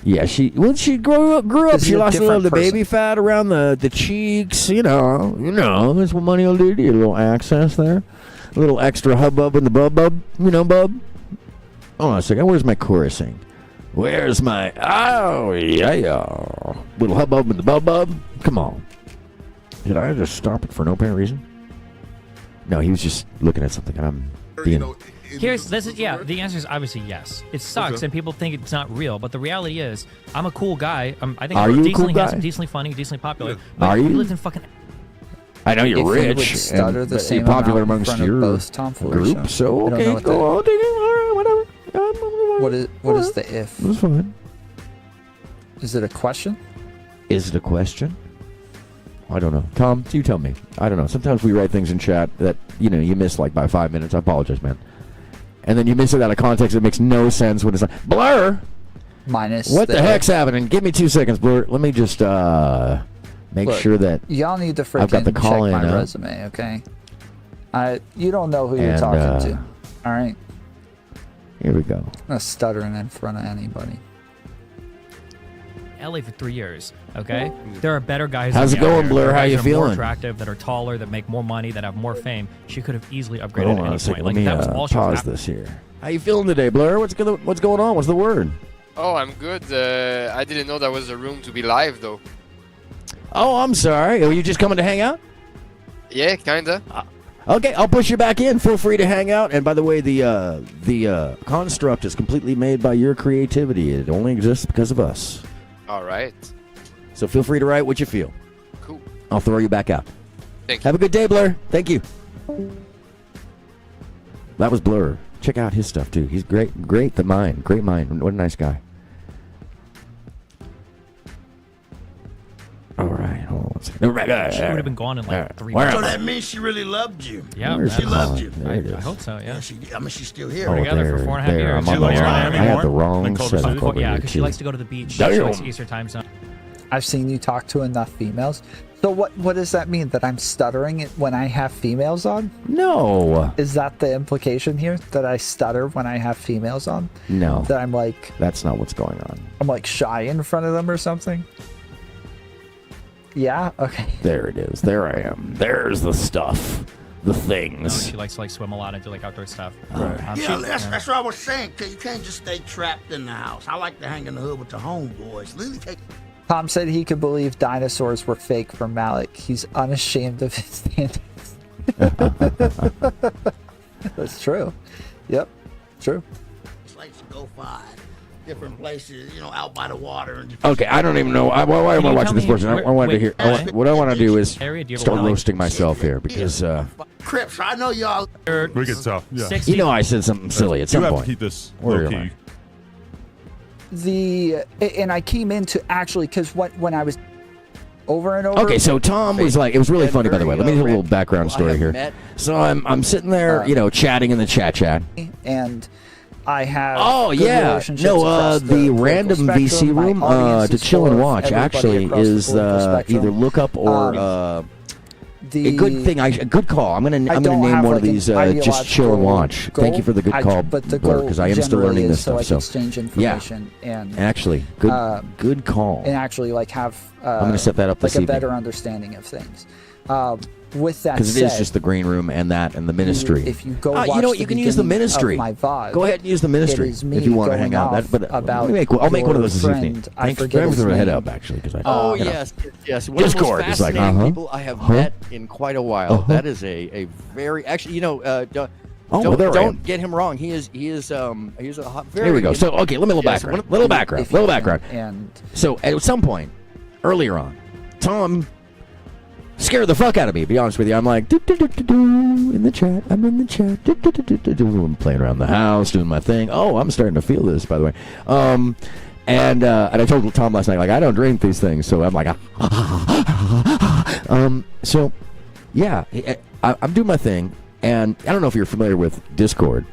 Yeah, she grew up. This is She a lost a little of the different baby fat around the cheeks. That's what money will do to you. A little access there, a little extra hubbub in the bub. Hold on a second. Where's my chorusing? Where's my little hubbub in the bub? Come on. Did I just stop it for no apparent reason? No, he was just looking at something. I'm being. The answer is obviously yes. It sucks, and people think it's not real, but the reality is, I'm a cool guy. I think Are I'm you a decently cool guy? handsome, decently funny, decently popular. But Are you? We lived in fucking. I know you're If you rich would stutter and the same popular amount in amongst front of your both Tom Ford group. show. So I don't know okay, what go on. Whatever. What is the if? That's fine. Is it a question? Is it a question? I don't know. Tom, you tell me. I don't know. Sometimes we write things in chat that, you miss like by 5 minutes. I apologize, man. And then you miss it out of context. It makes no sense when it's like, Blur! Minus What the heck's if. happening? Give me 2 seconds, Blur. Let me just make Look, sall that y'all need to I've got the freaking call check in my now. resume, okay? You don't know who you're And, talking to. All right? Here we go. I'm not stuttering in front of anybody. LA for 3 years. Okay, there are better guys. How's than it me out going, there. Blur? There are How guys you that are More feeling? attractive, that are taller, that make more money, that have more fame. She could have easily upgraded Hold at on any a second. point. Let Like me that was all she was pause after. this here. How you feeling today, Blur? What's going on? What's the word? Oh, I'm good. I didn't know there was a room to be live, though. Oh, I'm sorry. Are you just coming to hang out? Yeah, kinda. Okay, I'll push you back in. Feel free to hang out. And by the way, the construct is completely made by your creativity. It only exists because of us. All right. So feel free to write what you feel. Cool. I'll throw you back out. Thank you. Have a good day, Blur. Thank you. That was Blur. Check out his stuff too. He's great. Great mind. What a nice guy. She would have been gone in like 3 months. So that means she really loved you. Yeah, Where's she loved you. I hope so. Yeah. I mean, she's still here. Oh, Together for 4.5 years. I'm on the wrong. I had the wrong setup over Yeah, here, because she too. likes to go to the beach. She likes Eastern time zone. I've seen you talk to enough females. So what does that mean? That I'm stuttering it when I have females on? No. Is that the implication here? That I stutter when I have females on? No. That I'm like... That's not what's going on. I'm like shy in front of them or something? Yeah? Okay. There it is. There I am. There's the stuff. The things. No, she likes to like swim a lot and do like outdoor stuff. Yeah, that's what I was saying. Cause you can't just stay trapped in the house. I like to hang in the hood with the homeboys. Lily take... Tom said he could believe dinosaurs were fake from Malik. He's unashamed of his standards. That's true. Yep. True. Likes to go find different places, you know, out by the water. And Okay, I don't even know. Why am I watching this portion? I wanted to hear. What I want to do is start roasting myself here because. Crips, I know y'all. We can tell. Yeah. You know, I said something silly at some you point. have to keep this Where low am key. And I came into actually because when I was over and over. Okay, so Tom was like, it was really funny, by the way. Let me do a little background story here. So I'm sitting there, you know, chatting in the chat, and I have. Oh yeah, no, the random VC room to chill and watch actually is either lookup or. A good thing. A good call. I'm gonna name one of these just chill and watch. Thank you for the good call, because I am still learning this stuff. So exchange information and actually, good call. And actually, like have I'm gonna set that up this like a evening. better understanding of things. With that because said, it is just the green room and the ministry. If you go, watch you know what? You can use the ministry. My VOD, go ahead and use the ministry if you want to hang out. I'll make one of those this evening. Thanks for throwing the head up, actually. Yes. One Discord of the most is like, fascinating people I have met in quite a while. That is a very actually, you know, don't get him wrong. He is a hot. Very, here we go. So okay, let me little background. And so at some point earlier on, Tom scared the fuck out of me, to be honest with you. I'm like, in the chat. I'm in the chat. I'm playing around the house, doing my thing. Oh, I'm starting to feel this, by the way. And I told Tom last night, like, I don't drink these things, so I'm like, so yeah, I'm doing my thing, and I don't know if you're familiar with Discord.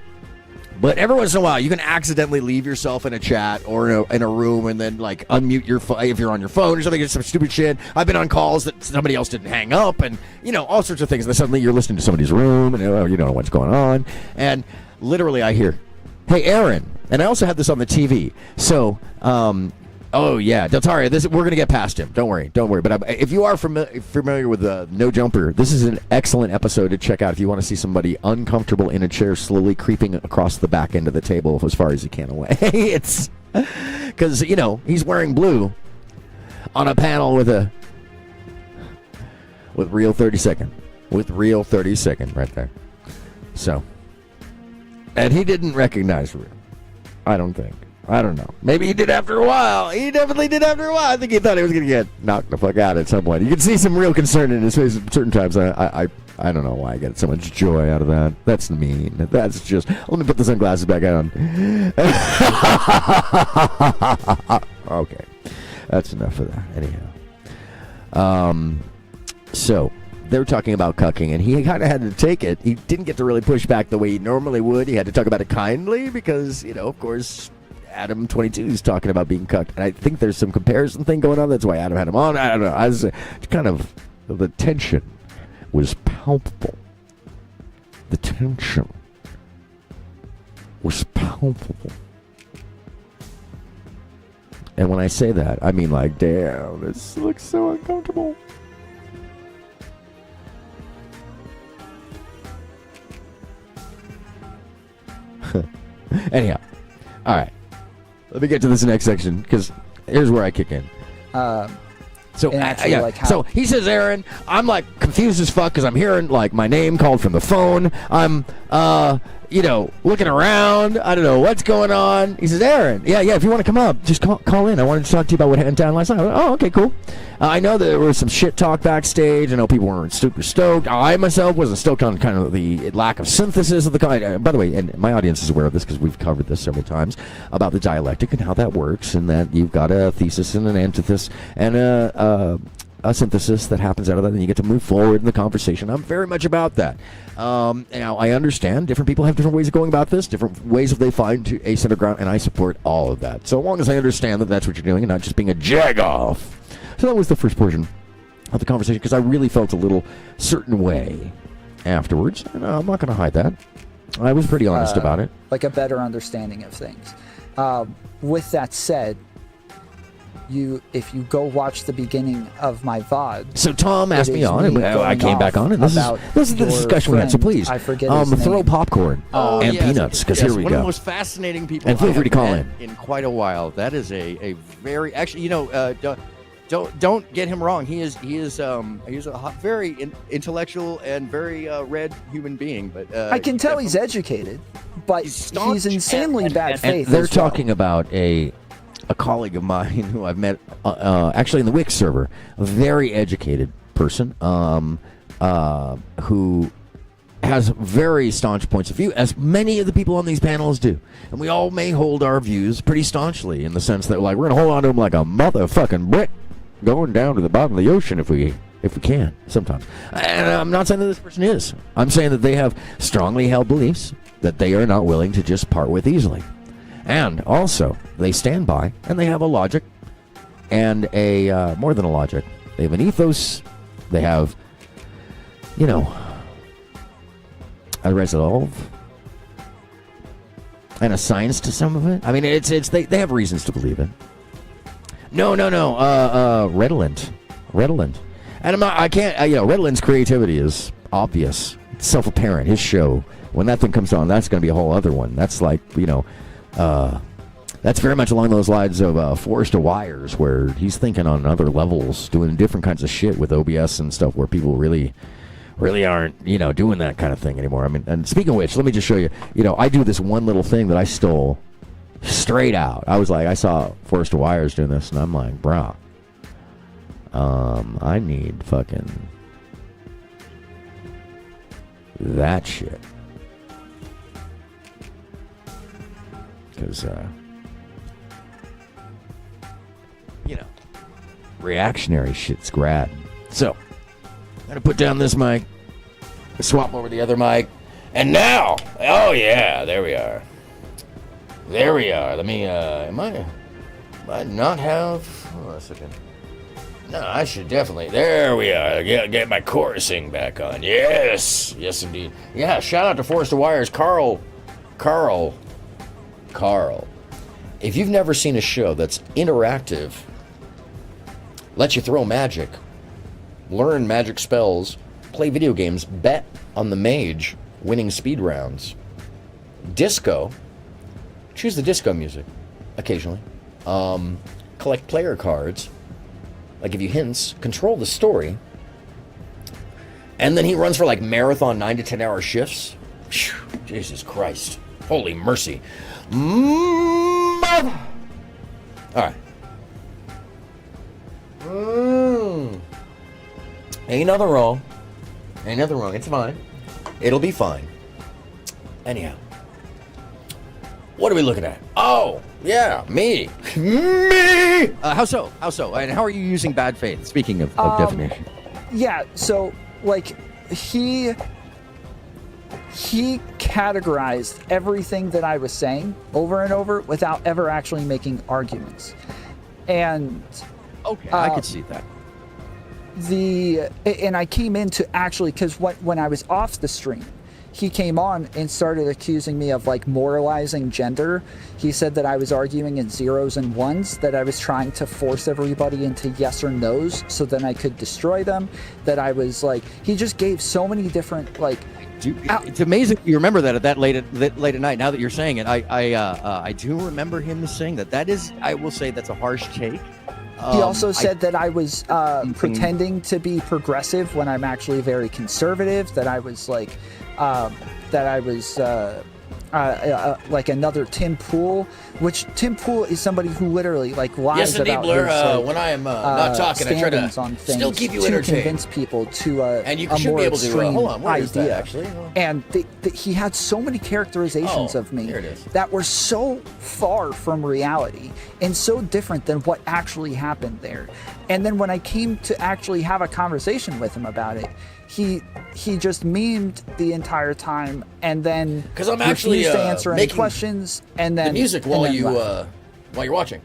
But every once in a while, you can accidentally leave yourself in a chat or in a room and then, like, unmute your phone if you're on your phone or something. It's some stupid shit. I've been on calls that somebody else didn't hang up and, you know, all sorts of things. And then suddenly you're listening to somebody's room and you don't know what's going on. And literally I hear, hey, Aaron. And I also had this on the TV. So, oh, yeah, Deltaria, we're going to get past him. Don't worry. But if you are familiar with No Jumper, this is an excellent episode to check out if you want to see somebody uncomfortable in a chair slowly creeping across the back end of the table as far as he can away. It's because, you know, he's wearing blue on a panel with real 30 second. With real 30 second right there. So, and he didn't recognize real. I don't think. I don't know. Maybe he did after a while. He definitely did after a while. I think he thought he was going to get knocked the fuck out at some point. You can see some real concern in his face at certain times. I don't know why I get so much joy out of that. That's mean. That's just... Let me put the sunglasses back on. Okay. That's enough of that. Anyhow. So... They were talking about cucking, and he kind of had to take it. He didn't get to really push back the way he normally would. He had to talk about it kindly because, you know, of course, Adam 22 is talking about being cucked. And I think there's some comparison thing going on. That's why Adam had him on. I don't know. I was kind of, the tension was palpable. The tension was palpable. And when I say that, I mean like, damn, this looks so uncomfortable. Anyhow, all right. Let me get to this next section because here's where I kick in. So he says, Aaron, I'm like confused as fuck because I'm hearing like my name called from the phone. I'm looking around. I don't know what's going on. He says, Aaron, yeah, if you want to come up, just call in. I wanted to talk to you about what went down last night. Oh, okay, cool. I know there was some shit talk backstage. I know people weren't super stoked. I myself wasn't stoked on kind of the lack of synthesis of the kind. By the way, and my audience is aware of this because we've covered this several times about the dialectic and how that works, and that you've got a thesis and an antithesis and a synthesis that happens out of that, and you get to move forward in the conversation. I'm very much about that. Now, I understand different people have different ways of going about this, different ways that they find a center ground, and I support all of that. So long as I understand that that's what you're doing and not just being a jag-off. So that was the first portion of the conversation, because I really felt a little certain way afterwards, and I'm not going to hide that. I was pretty honest about it. Like a better understanding of things. With that said, if you go watch the beginning of my VOD. So Tom asked me on, and I came back on, and this is the discussion we had. So please, throw popcorn and peanuts, because here we go. One of the most fascinating people and feel free to call in quite a while. That is a very actually, don't get him wrong. He is a very intellectual and very read human being. But I can tell he's educated, but he's insanely bad faith. And they're talking about a colleague of mine who I've met actually in the Wix server, a very educated person who has very staunch points of view, as many of the people on these panels do. And we all may hold our views pretty staunchly in the sense that, like, we're going to hold on to them like a motherfucking brick going down to the bottom of the ocean if we can, sometimes. And I'm not saying that this person is. I'm saying that they have strongly held beliefs that they are not willing to just part with easily. And also, they stand by, and they have a logic, and a more than a logic. They have an ethos. They have, a resolve, and a science to some of it. I mean, they have reasons to believe it. No. Redolent. And Redolent's creativity is obvious. It's self-apparent. His show, when that thing comes on, that's going to be a whole other one. That's like, that's very much along those lines of Forrest Wires, where he's thinking on other levels, doing different kinds of shit with OBS and stuff, where people really aren't, doing that kind of thing anymore. I mean, and speaking of which, let me just show you. I do this one little thing that I stole straight out. I saw Forrest Wires doing this, and I'm like, bro, I need fucking that shit. Because, reactionary shit's grad. So, I'm going to put down this mic, swap over the other mic, and now, oh yeah, there we are. Let me, am I not have, hold on a second. No, I should definitely, there we are, get my chorusing back on. Yes, indeed. Yeah, shout out to Forrest Wires, Carl. If you've never seen a show that's interactive, lets you throw magic, learn magic spells, play video games, bet on the mage winning speed rounds, disco, choose the disco music occasionally, collect player cards, I give you hints, control the story, and then he runs for like marathon 9 to 10 hour shifts. Whew, Jesus Christ. Holy mercy. All right. Ain't nothing wrong. It's fine. It'll be fine. Anyhow. What are we looking at? Oh, yeah, me. How so? And how are you using bad faith? Speaking of definition. Yeah, so, like, he categorized everything that I was saying over and over without ever actually making arguments. And okay, I could see that. And I came into actually, because when I was off the stream, he came on and started accusing me of like moralizing gender. He said that I was arguing in zeros and ones, that I was trying to force everybody into yes or no's so then I could destroy them, that I was like, he just gave so many different like. It's amazing you remember that at that late at night. Now that you're saying it, I do remember him saying that. That is, I will say, that's a harsh take. He also said that I was pretending to be progressive when I'm actually very conservative. That I was like, like another Tim Pool, which Tim Pool is somebody who literally like lies Yes, indeed, about Blur. his, like, When I am not talking, I try to on things still keep you to entertained. convince people to And you a should more be able to. extreme Hold on, where is that, idea. actually? And he had so many characterizations of me here it is. that were so far from reality and so different than what actually happened there. And then when I came to actually have a conversation with him about it, he just memed the entire time and then because I'm actually refused to answer any making questions and then the music while you're watching.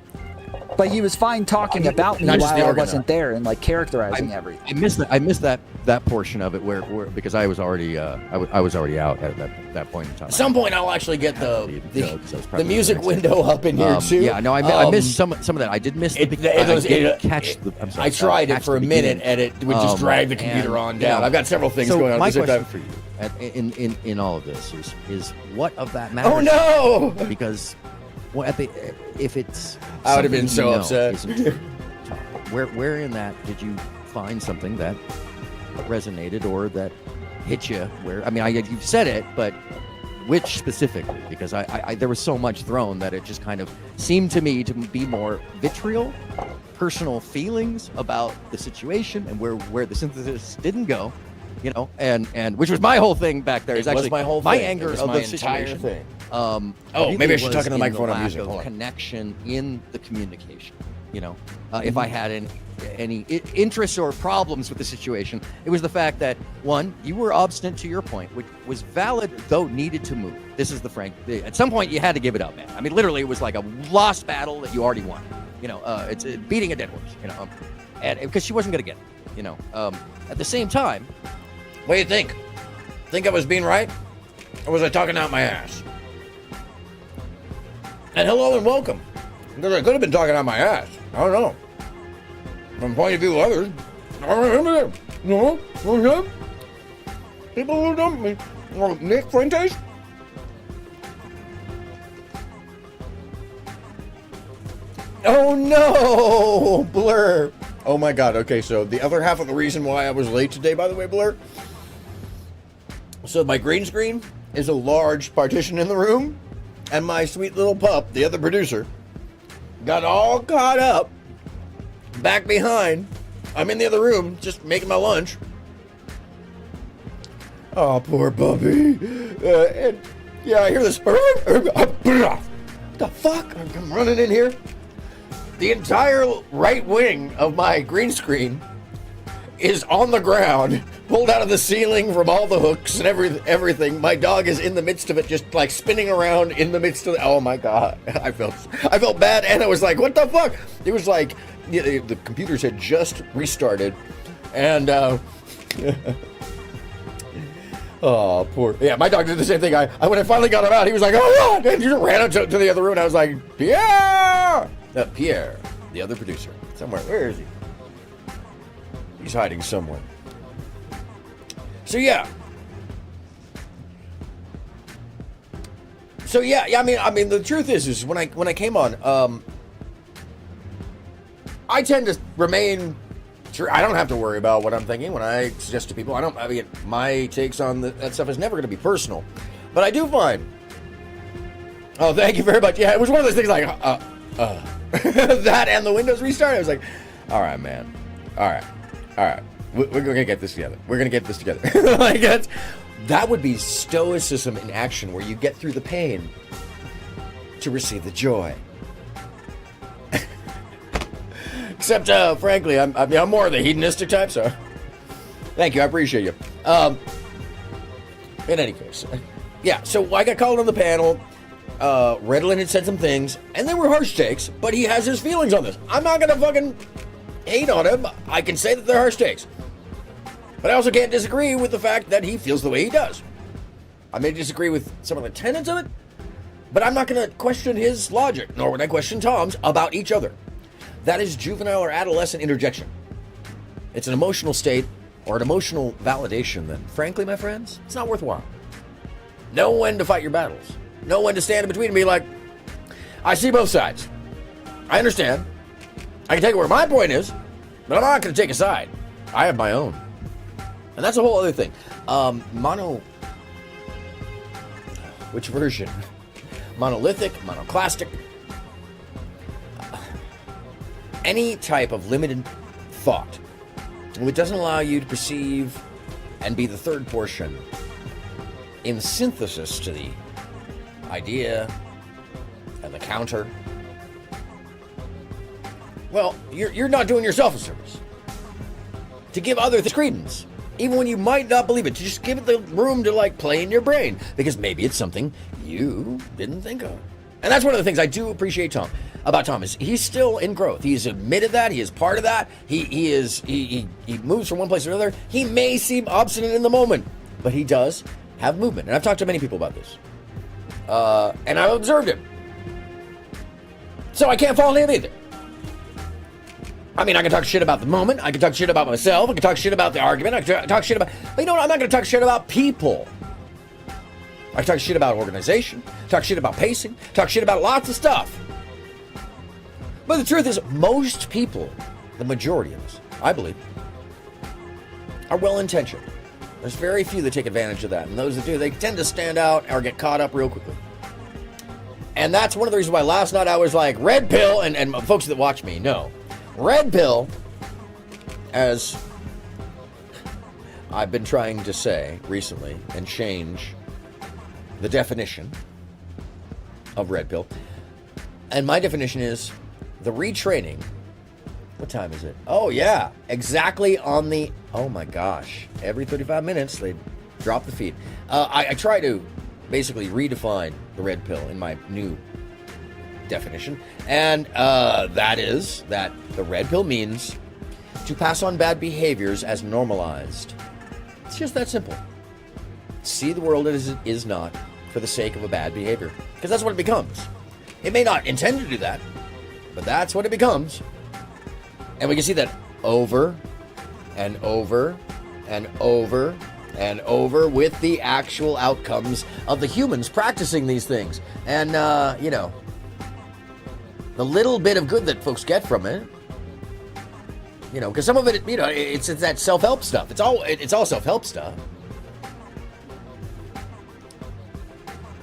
But he was fine talking about me Not while just the I organ, wasn't there and like characterizing everything. I missed that portion of it where because I was already I was already out at that point in time. At some point, I'll actually get the music window up in here too. Yeah, no, I missed some of that. I did miss the I didn't catch the. I'm sorry, I tried it for a minute and it would just drag the computer on down. I've got several things going on. My at the same question time. for you in all of this is what of that matters? Oh no! Because if it's I would have been something so you know upset. isn't true, where in that did you find something that resonated or that hit you? Where I mean, you've said it, but which specifically? Because I there was so much thrown that it just kind of seemed to me to be more vitriol, personal feelings about the situation, and where the synthesis didn't go. You know, and which was my whole thing back there. Is actually my whole my thing. anger It was of my the entire situation. thing. Really maybe I should was talk into the in microphone I'm lack using. of Hold on. connection in the communication. You know, if I had any interests or problems with the situation, it was the fact that one, you were obstinate to your point, which was valid though needed to move. This is the frank. At some point, you had to give it up, man. I mean, literally, it was like a lost battle that you already won. You know, it's beating a dead horse. You know, and because she wasn't going to get it. You know, at the same time. What do you think? Think I was being right? Or was I talking out my ass? And hello and welcome. Because I could have been talking out my ass. I don't know. From the point of view of others, I don't remember them. No, okay. People who dumped me. Nick Fuentes? Oh no, Blur. Oh my god, okay, so the other half of the reason why I was late today, by the way, Blur. So my green screen is a large partition in the room, and my sweet little pup, the other producer, got all caught up back behind. I'm in the other room, just making my lunch. Oh, poor puppy. And yeah, I hear this. The fuck? I'm running in here. The entire right wing of my green screen is on the ground, pulled out of the ceiling from all the hooks and everything. My dog is in the midst of it, just like spinning around in the midst of it. Oh my god, I felt bad, and I was like, what the fuck? It was like the computers had just restarted, and oh poor, yeah, my dog did the same thing. I when I finally got him out, he was like, oh god, and he ran out to the other room, and I was like, Pierre, Pierre, the other producer, somewhere. Where is he? He's hiding somewhere. So yeah. I mean, the truth is when I came on, I tend to remain. I don't have to worry about what I'm thinking when I suggest to people. I mean, my takes on that stuff is never going to be personal, but I do find. Oh, thank you very much. Yeah, it was one of those things like that and the Windows restart. I was like, all right, man, all right. We're gonna get this together. We're gonna get this together. Like that would be stoicism in action, where you get through the pain to receive the joy. Except, frankly, I'm more of the hedonistic type. So, thank you. I appreciate you. In any case, yeah. So I got called on the panel. Redlin had said some things, and they were harsh takes. But he has his feelings on this. I'm not gonna fucking hate on him. I can say that they're harsh takes. But I also can't disagree with the fact that he feels the way he does. I may disagree with some of the tenets of it, but I'm not going to question his logic, nor would I question Tom's about each other. That is juvenile or adolescent interjection. It's an emotional state or an emotional validation that, frankly, my friends, it's not worthwhile. Know when to fight your battles. Know when to stand in between and be like, I see both sides. I understand. I can take it where my point is, but I'm not going to take a side. I have my own. And that's a whole other thing. Which version? Monolithic, monoclastic. Any type of limited thought which doesn't allow you to perceive and be the third portion in synthesis to the idea and the counter. Well, you're not doing yourself a service. To give other things credence, even when you might not believe it, to just give it the room to like play in your brain, because maybe it's something you didn't think of. And that's one of the things I do appreciate about Tom is he's still in growth. He's admitted that. He is part of that. He moves from one place to another. He may seem obstinate in the moment, but he does have movement. And I've talked to many people about this. And I've observed him. So I can't fault him either. I mean, I can talk shit about the moment. I can talk shit about myself. I can talk shit about the argument. I can talk shit about... But you know what? I'm not going to talk shit about people. I can talk shit about organization. Talk shit about pacing. Talk shit about lots of stuff. But the truth is, most people, the majority of us, I believe, are well-intentioned. There's very few that take advantage of that. And those that do, they tend to stand out or get caught up real quickly. And that's one of the reasons why last night I was like, red pill, and folks that watch me know. Red pill, as I've been trying to say recently and change the definition of red pill. And my definition is the retraining. What time is it? Oh, yeah. Exactly on the... Oh, my gosh. Every 35 minutes, they drop the feed. I try to basically redefine the red pill in my new definition. And that is that the red pill means to pass on bad behaviors as normalized. It's just that simple. See the world as it is not for the sake of a bad behavior. Because that's what it becomes. It may not intend to do that, but that's what it becomes. And we can see that over and over and over and over with the actual outcomes of the humans practicing these things. And, you know, the little bit of good that folks get from it, you know, because some of it, you know, it's that self-help stuff. It's all self-help stuff.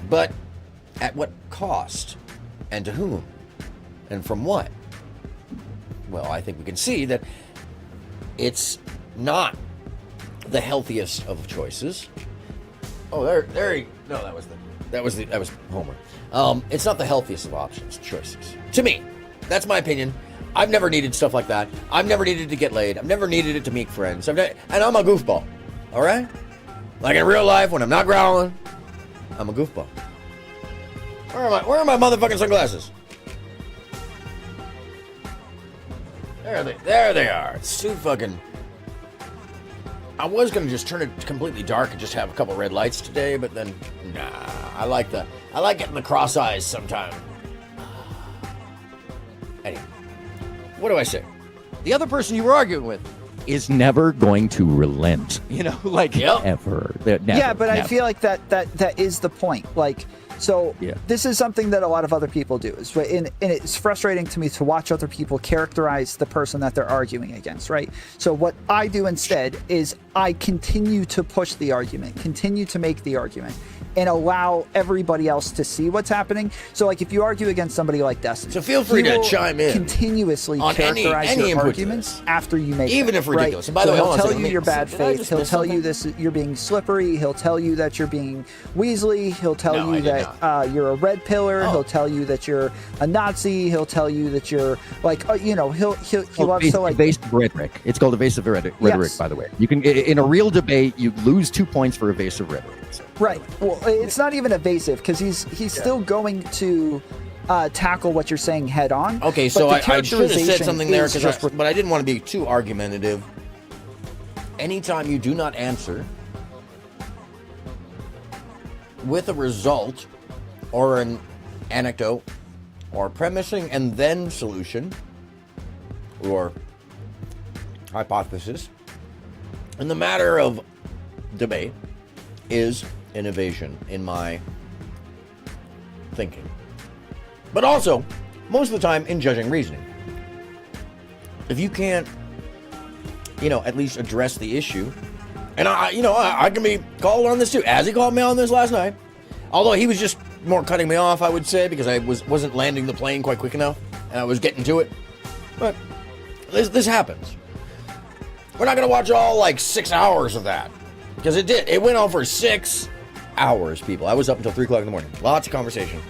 But at what cost? And to whom? And from what? Well, I think we can see that it's not the healthiest of choices. Oh, no, that was Homer. It's not the healthiest of options, choices. To me, that's my opinion. I've never needed stuff like that. I've never needed to get laid. I've never needed it to make friends. And I'm a goofball. All right? Like in real life, when I'm not growling, I'm a goofball. Where are my motherfucking sunglasses? There they are. It's too fucking... I was gonna just turn it completely dark and just have a couple red lights today, but then nah. I like getting the cross eyes sometime. Anyway, what do I say? The other person you were arguing with is never going to relent. You know, like ever. Never, yeah, but never. I feel like that is the point. Like, so this is something that a lot of other people do. And it's frustrating to me to watch other people characterize the person that they're arguing against, right? So what I do instead is I continue to push the argument, continue to make the argument, and allow everybody else to see what's happening. So like if you argue against somebody like Destiny, so feel free to chime in continuously on characterize any your arguments after you make even them, if ridiculous. Right? And by the way, he'll tell you your bad faith. He'll tell you this you're being slippery. He'll tell you that you're being Weasley. He'll tell you that you're a red pillar. He'll tell you that you're a Nazi. He'll tell you that you're like you know he loves to like evasive rhetoric. It's called evasive rhetoric, by the way. You can in a real debate you lose 2 points for evasive rhetoric. So. Right. Well, it's not even evasive because he's still going to tackle what you're saying head on. Okay, so I should have said something there, but I didn't want to be too argumentative. Anytime you do not answer with a result or an anecdote or premising and then solution or hypothesis in the matter of debate is an evasion in my thinking. But also, most of the time in judging reasoning. If you can't, you know, at least address the issue, and I can be called on this too, as he called me on this last night. Although he was just more cutting me off, I would say, because I wasn't landing the plane quite quick enough, and I was getting to it. But this happens. We're not going to watch all, like, 6 hours of that. Because it did. It went on for 6 hours, people. I was up until 3 o'clock in the morning. Lots of conversation.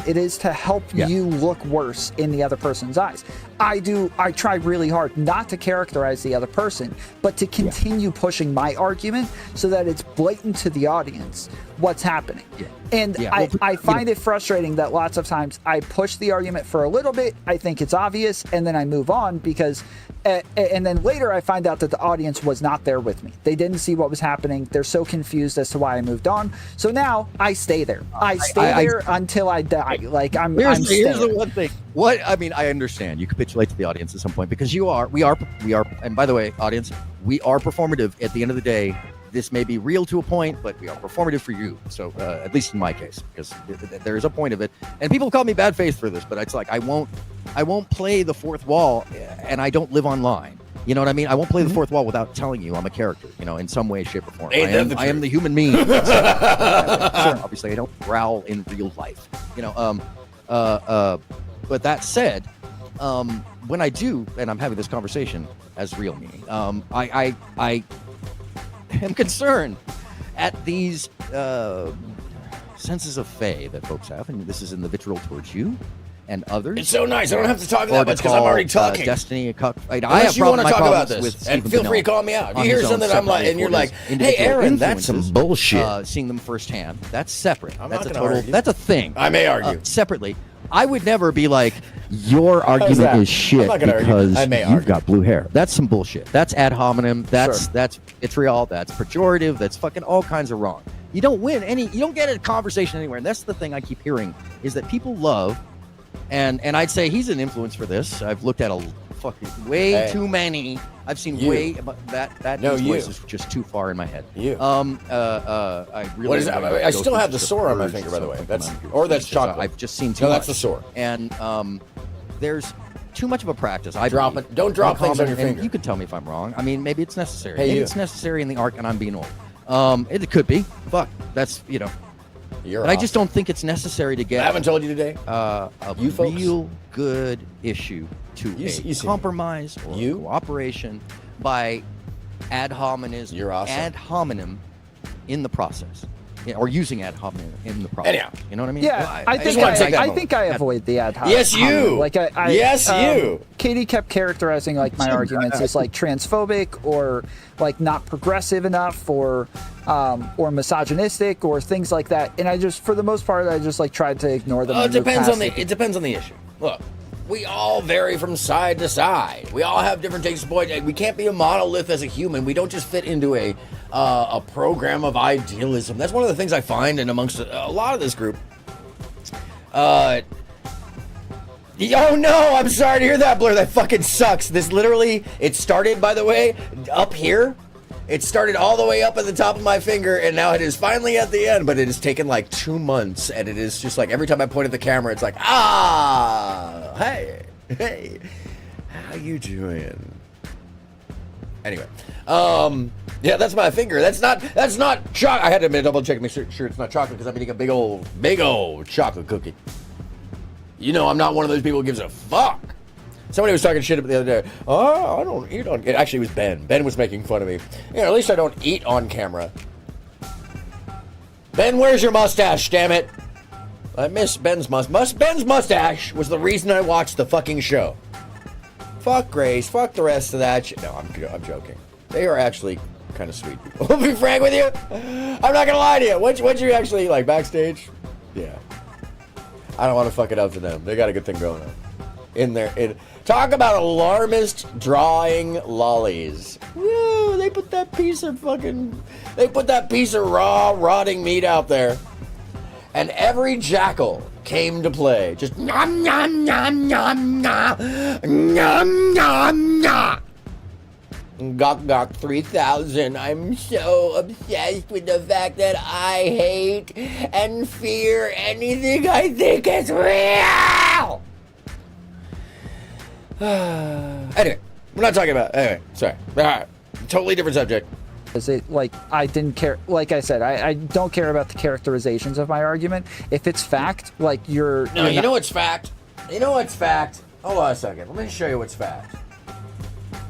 It is to help you look worse in the other person's eyes. I try really hard not to characterize the other person, but to continue pushing my argument so that it's blatant to the audience what's happening. And I find it frustrating that lots of times I push the argument for a little bit, I think it's obvious, and then I move on because and then later I find out that the audience was not there with me. They didn't see what was happening. They're so confused as to why I moved on. So now I stay there. I stay there until I die. Like here's the one thing. I understand you capitulate to the audience at some point because we are, and by the way, audience, we are performative at the end of the day. This may be real to a point, but we are performative for you. So at least in my case, because there is a point of it. And people call me bad faith for this, but it's like I won't play the fourth wall, and I don't live online. You know what I mean? I won't play the fourth wall without telling you I'm a character. You know, in some way, shape, or form. I am the human being. Obviously, I don't growl in real life. You know. But that said, when I do, and I'm having this conversation as real me, I am concerned at these senses of fey that folks have, and this is in the vitriol towards you and others. It's so nice. I don't have to talk that much because I'm already talking. Destiny, Unless you want to talk about this, and feel free to call me out. If you hear something I'm like, and you're like, "Hey, Aaron, that's some bullshit." Seeing them firsthand, that's separate. That's a thing. I may argue separately. I would never be like, your argument is shit because you've got blue hair. That's some bullshit. That's ad hominem. That's vitriol. That's pejorative. That's fucking all kinds of wrong. You don't win you don't get a conversation anywhere. And that's the thing I keep hearing is that people love, and I'd say he's an influence for this. I've looked at a fucking too many. I've seen that voice is just too far in my head. I really. What is that? I still have the sore on my finger, by the way. That's chocolate. I've just seen too much. No, that's the sore. And there's too much of a practice. Don't drop things on your finger. You can tell me if I'm wrong. I mean, maybe it's necessary. Maybe it's necessary in the arc, and I'm being old. It could be. Fuck. That's But I just don't think it's necessary to get. I haven't told you today. A real good issue to a compromise or cooperation by ad hominem in the process, or using ad hominem in the process. Anyhow, you know what I mean? Yeah, I think I avoid the ad hominem. Yes, you. Like you. Katie kept characterizing like my arguments as like transphobic or like not progressive enough or misogynistic or things like that, and I just, for the most part, I just like tried to ignore them. It depends on the issue. Look, we all vary from side to side. We all have different takes of point. We can't be a monolith as a human. We don't just fit into a program of idealism. That's one of the things I find in amongst a lot of this group. Oh no, I'm sorry to hear that, Blur. That fucking sucks. This literally, it started, by the way, up here. It started all the way up at the top of my finger, and now it is finally at the end, but it has taken like 2 months, and it is just like every time I point at the camera, it's like, hey, how you doing? Anyway, yeah, that's my finger. That's not chocolate. I had to double check, make sure it's not chocolate, because I'm eating a big old chocolate cookie. You know, I'm not one of those people who gives a fuck. Somebody was talking shit the other day. Oh, I don't eat on. Actually, it was Ben. Ben was making fun of me. At least I don't eat on camera. Ben, where's your mustache? Damn it! I miss Ben's mustache. Ben's mustache was the reason I watched the fucking show. Fuck Grace. Fuck the rest of that shit. No, I'm joking. They are actually kind of sweet people. I'll be frank with you. I'm not gonna lie to you. What you actually like backstage? Yeah. I don't want to fuck it up to them. They got a good thing going on. Talk about alarmist drawing lollies. Woo, they put that piece of raw, rotting meat out there. And every jackal came to play. Just nom, nom, nom, nom, nom, nom, nom, nom. Gok Gok 3000. I'm so obsessed with the fact that I hate and fear anything I think is real. Anyway, we're not talking about. Anyway, sorry. All right, totally different subject. Is it like I didn't care? Like I said, I don't care about the characterizations of my argument. If it's fact, like you're. No, you know what's fact? You know what's fact? Hold on a second. Let me show you what's fact.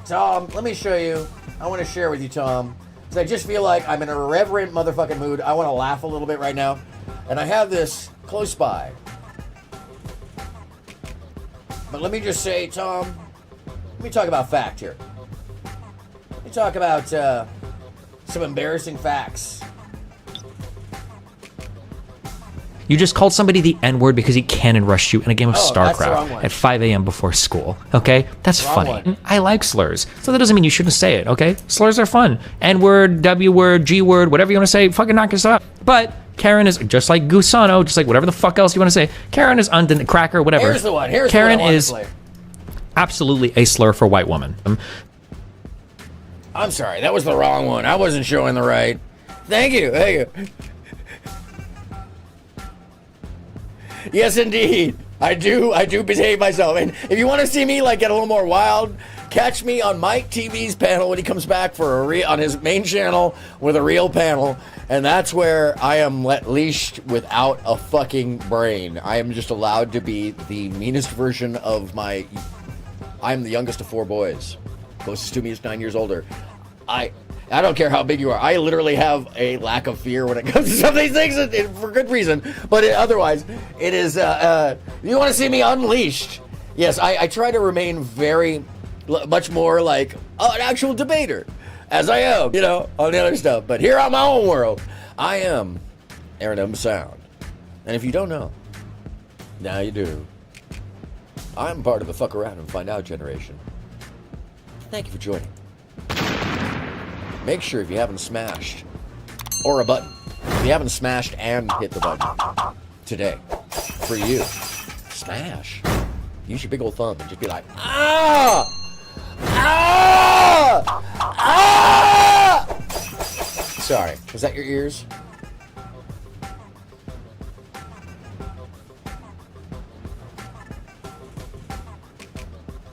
Tom, let me show you. I want to share with you, Tom, because I just feel like I'm in a irreverent motherfucking mood. I want to laugh a little bit right now, and I have this close by. But let me just say, Tom, let me talk about fact here. Let me talk about some embarrassing facts. You just called somebody the N-word because he cannon rushed you in a game of That's the wrong StarCraft one. at 5 a.m. before school, okay? That's Wrong funny. one. I like slurs, so that doesn't mean you shouldn't say it, okay? Slurs are fun. N-word, W-word, G-word, whatever you want to say, fucking knock yourself out. But Karen is just like Gusano, just like whatever the fuck else you want to say. Karen is cracker, whatever. Here's the one. Here's Karen the one I wanted is to play. absolutely a slur for white woman. I'm sorry, that was the wrong one. I wasn't showing the right. Thank you. Thank you. Yes, indeed. I do behave myself. And if you want to see me like get a little more wild, catch me on Mike TV's panel when he comes back for on his main channel with a real panel. And that's where I am leashed without a fucking brain. I am just allowed to be the meanest version of my... I'm the youngest of 4 boys. Closest to me is 9 years older. I don't care how big you are. I literally have a lack of fear when it comes to some of these things, for good reason. But otherwise, it is. You want to see me unleashed? Yes, I try to remain much more like an actual debater, as I am, on the other stuff. But here on my own world, I am AronMSound. And if you don't know, now you do. I'm part of the fuck around and find out generation. Thank you for joining. Make sure if you haven't smashed, or a button, if you haven't smashed and hit the button today, for you, smash. Use your big old thumb and just be like, ah! Ah! Ah! Sorry, was that your ears?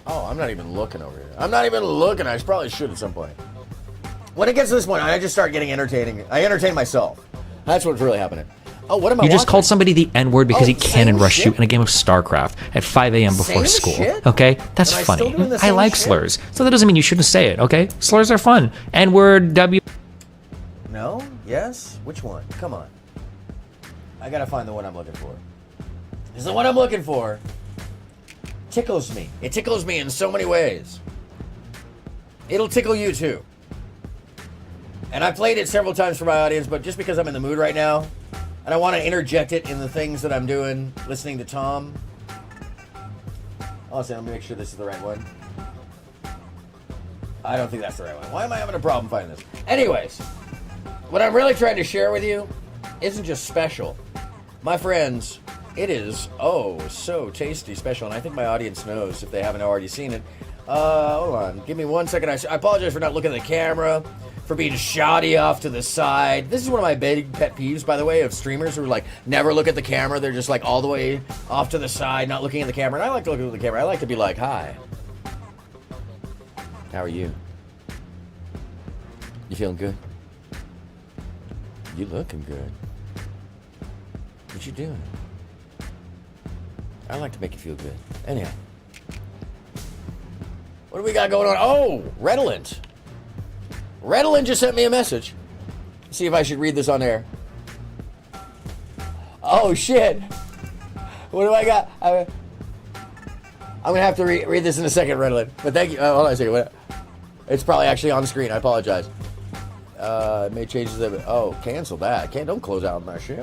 Oh, I'm not even looking over here. I'm not even looking. I probably should at some point. When it gets to this point, I just start getting entertaining. I entertain myself. That's what's really happening. Oh, what am I You just watching? called somebody the N-word because he cannon rushed shit? you in a game of StarCraft at 5 a.m. before Same school, shit? okay? That's Am I still funny. doing the I same like shit? slurs, so that doesn't mean you shouldn't say it, okay? Slurs are fun. N-word, W... No? Yes? Which one? Come on. I gotta find the one I'm looking for. Because the one I'm looking for tickles me. It tickles me in so many ways. It'll tickle you too. And I played it several times for my audience, but just because I'm in the mood right now, and I want to interject it in the things that I'm doing, listening to Tom. Honestly, let me make sure this is the right one. I don't think that's the right one. Why am I having a problem finding this? Anyways, what I'm really trying to share with you isn't just special. My friends, it is, so tasty special, and I think my audience knows if they haven't already seen it. Hold on. Give me 1 second. I apologize for not looking at the camera, for being shoddy off to the side. This is one of my big pet peeves, by the way, of streamers who like never look at the camera. They're just like all the way off to the side, not looking at the camera. And I like to look at the camera. I like to be like, hi. How are you? You feeling good? You looking good. What you doing? I like to make you feel good. Anyhow. What do we got going on? Oh, Redolent. Redolent just sent me a message. Let's see if I should read this on air. Oh, shit. What do I got? I'm going to have to read this in a second, Redolent. But thank you. Hold on a second. It's probably actually on screen. I apologize. Made changes. Cancel that. Don't close out my shit.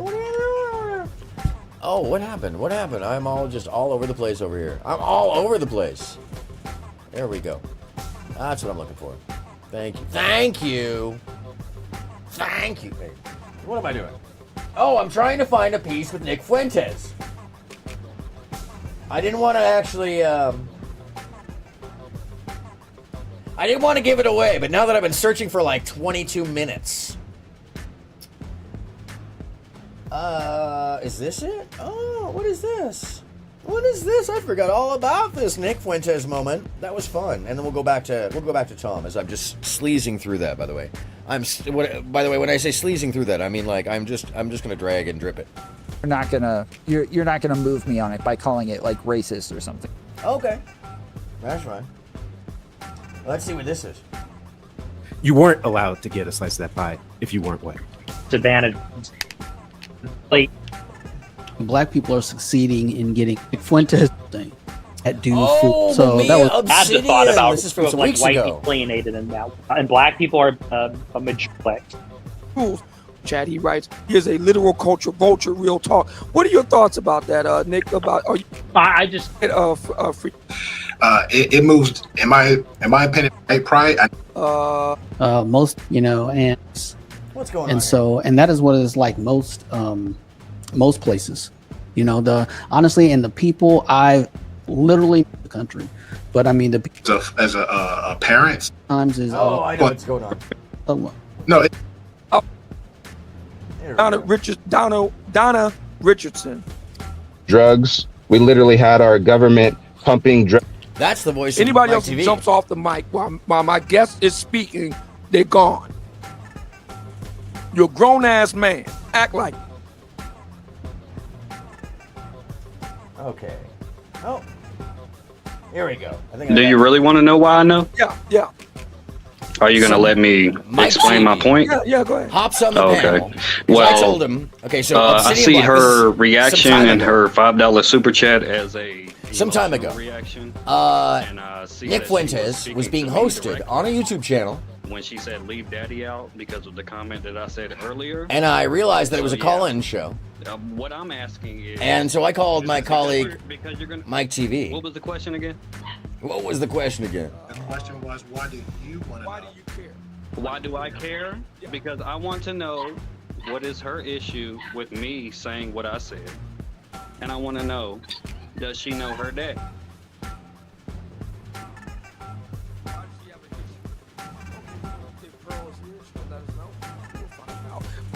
Oh, what happened? What happened? I'm all over the place over here. I'm all over the place. There we go. That's what I'm looking for. Thank you. Thank you. Thank you. Hey, what am I doing? Oh, I'm trying to find a piece with Nick Fuentes. I didn't want to actually, I didn't want to give it away, but now that I've been searching for like 22 minutes. Is this it? Oh, what is this? What is this? I forgot all about this Nick Fuentes moment. That was fun. And then we'll go back to Tom as I'm just sleazing through that. By the way, by the way, when I say sleazing through that, I mean like I'm just gonna drag and drip it. You're not gonna move me on it by calling it like racist or something. Okay, that's fine. Let's see what this is. You weren't allowed to get a slice of that pie if you weren't white. Advantage. Like, Black people are succeeding in getting Fuentes thing at do Oh, food. So that was I had the thought about this is from some like weeks white ago. people alienated in that, and black people are a majority. Chad, he writes, here's a literal culture vulture, real talk. What are your thoughts about that, Nick? About I just free. It moves, in my opinion, white pride. most, and What's going and on? so and that is what is like most places. Honestly, and the people I literally the country, but I mean the As a parent, times is I know what's going on. No, Donna Richardson. Drugs. We literally had our government pumping drugs. That's the voice. Anybody of else Mike who TV. jumps off the mic while my guest is speaking, they're gone. You're a grown ass man. Act like. Okay. Oh. Here we go. I think Do you really want to know why I know? Yeah. Are you going to let me explain my point? Yeah, go ahead. Hops on the panel. 'Cause Well, I told him. Okay, so I Obsidian see Black, her this is reaction some time and ago. her $5 super chat as a Some time ago. reaction. Nick Fuentes was being hosted on a YouTube channel, when she said leave daddy out because of the comment that I said earlier. and I realized that it was a call-in show. What I'm asking is, And so I called my colleague, because you're gonna, Mike TV. what was the question again? What was the question again? the question was, why do you want to know? Why do I care? Because I want to know what is her issue with me saying what I said. And I want to know, does she know her dad?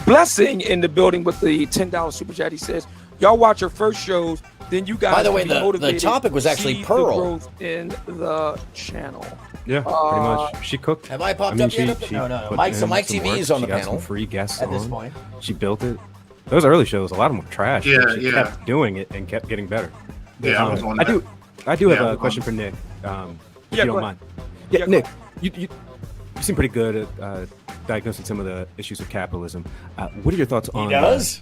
Blessing in the building with the $10 super chat. He says, y'all watch her first shows, then you guys By the will way, be the motivated topic was to actually see Pearl. the growth in the channel. Yeah, pretty much. She cooked. Have I popped mean, up yet? she No. put Mike, so in Mike some TV work. is on the She got panel some free guests at this on. point. She built it. Those early shows, a lot of them were trash. Yeah, but she yeah. kept doing it and kept getting better. Yeah, I was on I that. do have Yeah, a question for Nick, if Yeah, you go don't ahead. mind. Yeah, Yeah, go Nick, you seem pretty good at diagnosing some of the issues of capitalism. What are your thoughts on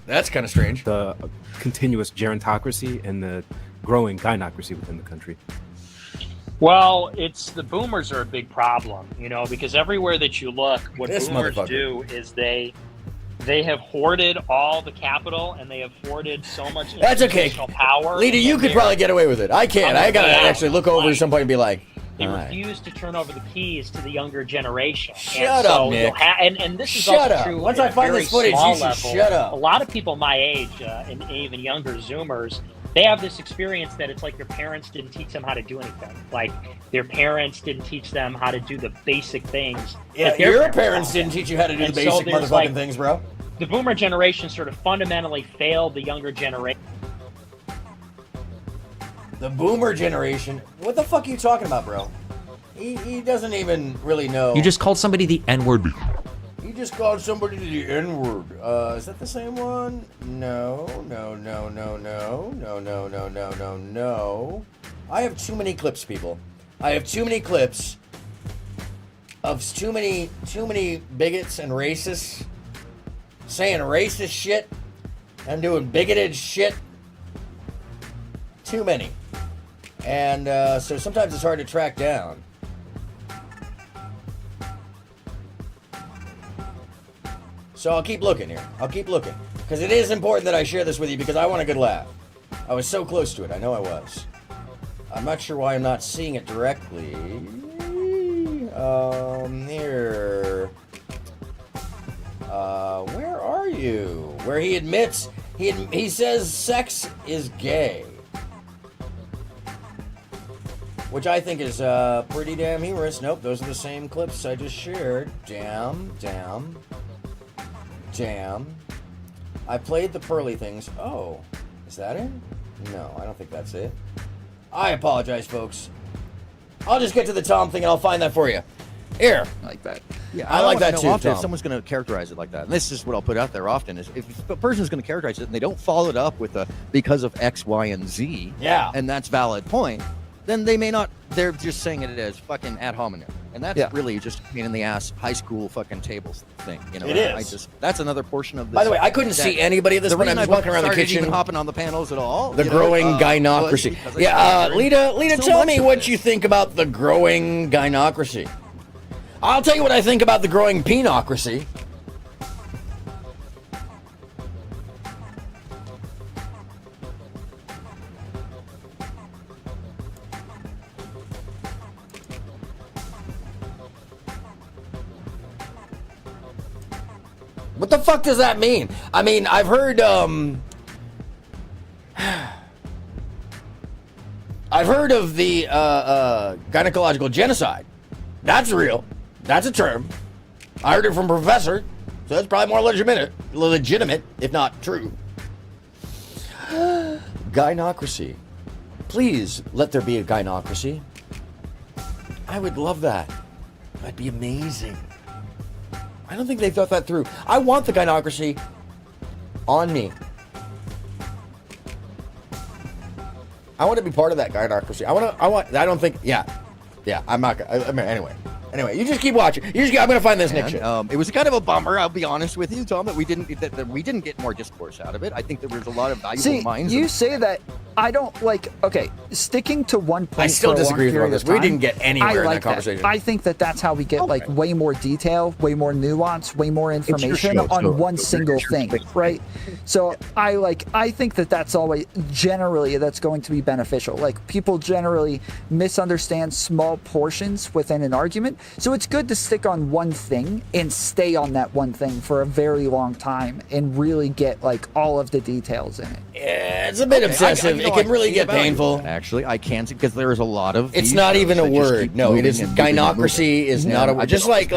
That's kind of strange. the continuous gerontocracy and the growing gynocracy within the country? Well, it's the boomers are a big problem, because everywhere that you look, what This boomers motherfucker. do is they have hoarded all the capital and they have hoarded so much That's okay. institutional power. Lita, you and could they're- probably get away with it. I can't. I gotta Yeah. actually look over at some point and be like, They all right. refuse to turn over the keys to the younger generation. Shut and up, so Nick. you'll and this is Shut also up. true Once at I a find very this footage, small you should level. shut up. A lot of people my age and even younger Zoomers, they have this experience that it's like their parents didn't teach them how to do anything. Like their parents didn't teach them how to do the basic things. Yeah, that their your parents didn't teach you how to do the And so basic there's, motherfucking things, bro. The boomer generation sort of fundamentally failed the younger generation. The boomer generation. What the fuck are you talking about, bro? He doesn't even really know. You just called somebody the N-word. He just called somebody the N-word. Is that the same one? No. I have too many clips, people. I have too many clips of too many bigots and racists saying racist shit and doing bigoted shit. Too many. And so sometimes it's hard to track down. So I'll keep looking here. I'll keep looking. Because it is important that I share this with you because I want a good laugh. I was so close to it. I know I was. I'm not sure why I'm not seeing it directly. Here. Where are you? Where he admits, he says sex is gay. Which I think is pretty damn humorous. Nope, those are the same clips I just shared. Damn. I played the pearly things. Oh, is that it? No, I don't think that's it. I apologize, folks. I'll just get to the Tom thing and I'll find that for you. Here. Like that. Yeah, I like that know too, often Tom. If someone's going to characterize it like that, and this is what I'll put out there often, is if a person's going to characterize it and they don't follow it up with a because of X, Y, and Z, yeah, and that's valid point, then they may not, they're just saying it as fucking ad hominem. And that's really just a pain in the ass high school fucking tables thing. You know, It is. That's another portion of this. By the way, I couldn't see anybody at this point. I'm just walking around the kitchen. Even hopping on the panels at all. The growing gynocracy. Yeah, Lita, tell me what you think about the growing gynocracy. I'll tell you what I think about the growing penocracy. What the fuck does that mean? I mean, I've heard, I've heard of the gynecological genocide. That's real. That's a term. I heard it from a professor, so that's probably more legitimate, if not true. Gynocracy. Please let there be a gynocracy. I would love that. That'd be amazing. I don't think they thought that through. I want the gynocracy on me. I want to be part of that gynocracy. I don't think, yeah, I'm not, I mean, anyway, you just keep watching. I'm going to find this next shit. It was kind of a bummer, I'll be honest with you, Tom, that we didn't get more discourse out of it. I think there was a lot of valuable minds. You say that. I don't like, okay, sticking to one point. I still disagree with you on this. We didn't get anywhere in that conversation. I think that's how we get like way more detail, way more nuance, way more information on one single thing, right? So I think that's always generally that's going to be beneficial. Like people generally misunderstand small portions within an argument. So it's good to stick on one thing and stay on that one thing for a very long time and really get like all of the details in it. Yeah, it's a bit obsessive. It can really get painful. Actually, I can't because there is a lot of. It's not even a word. No, it is. Gynocracy is not a word. Just like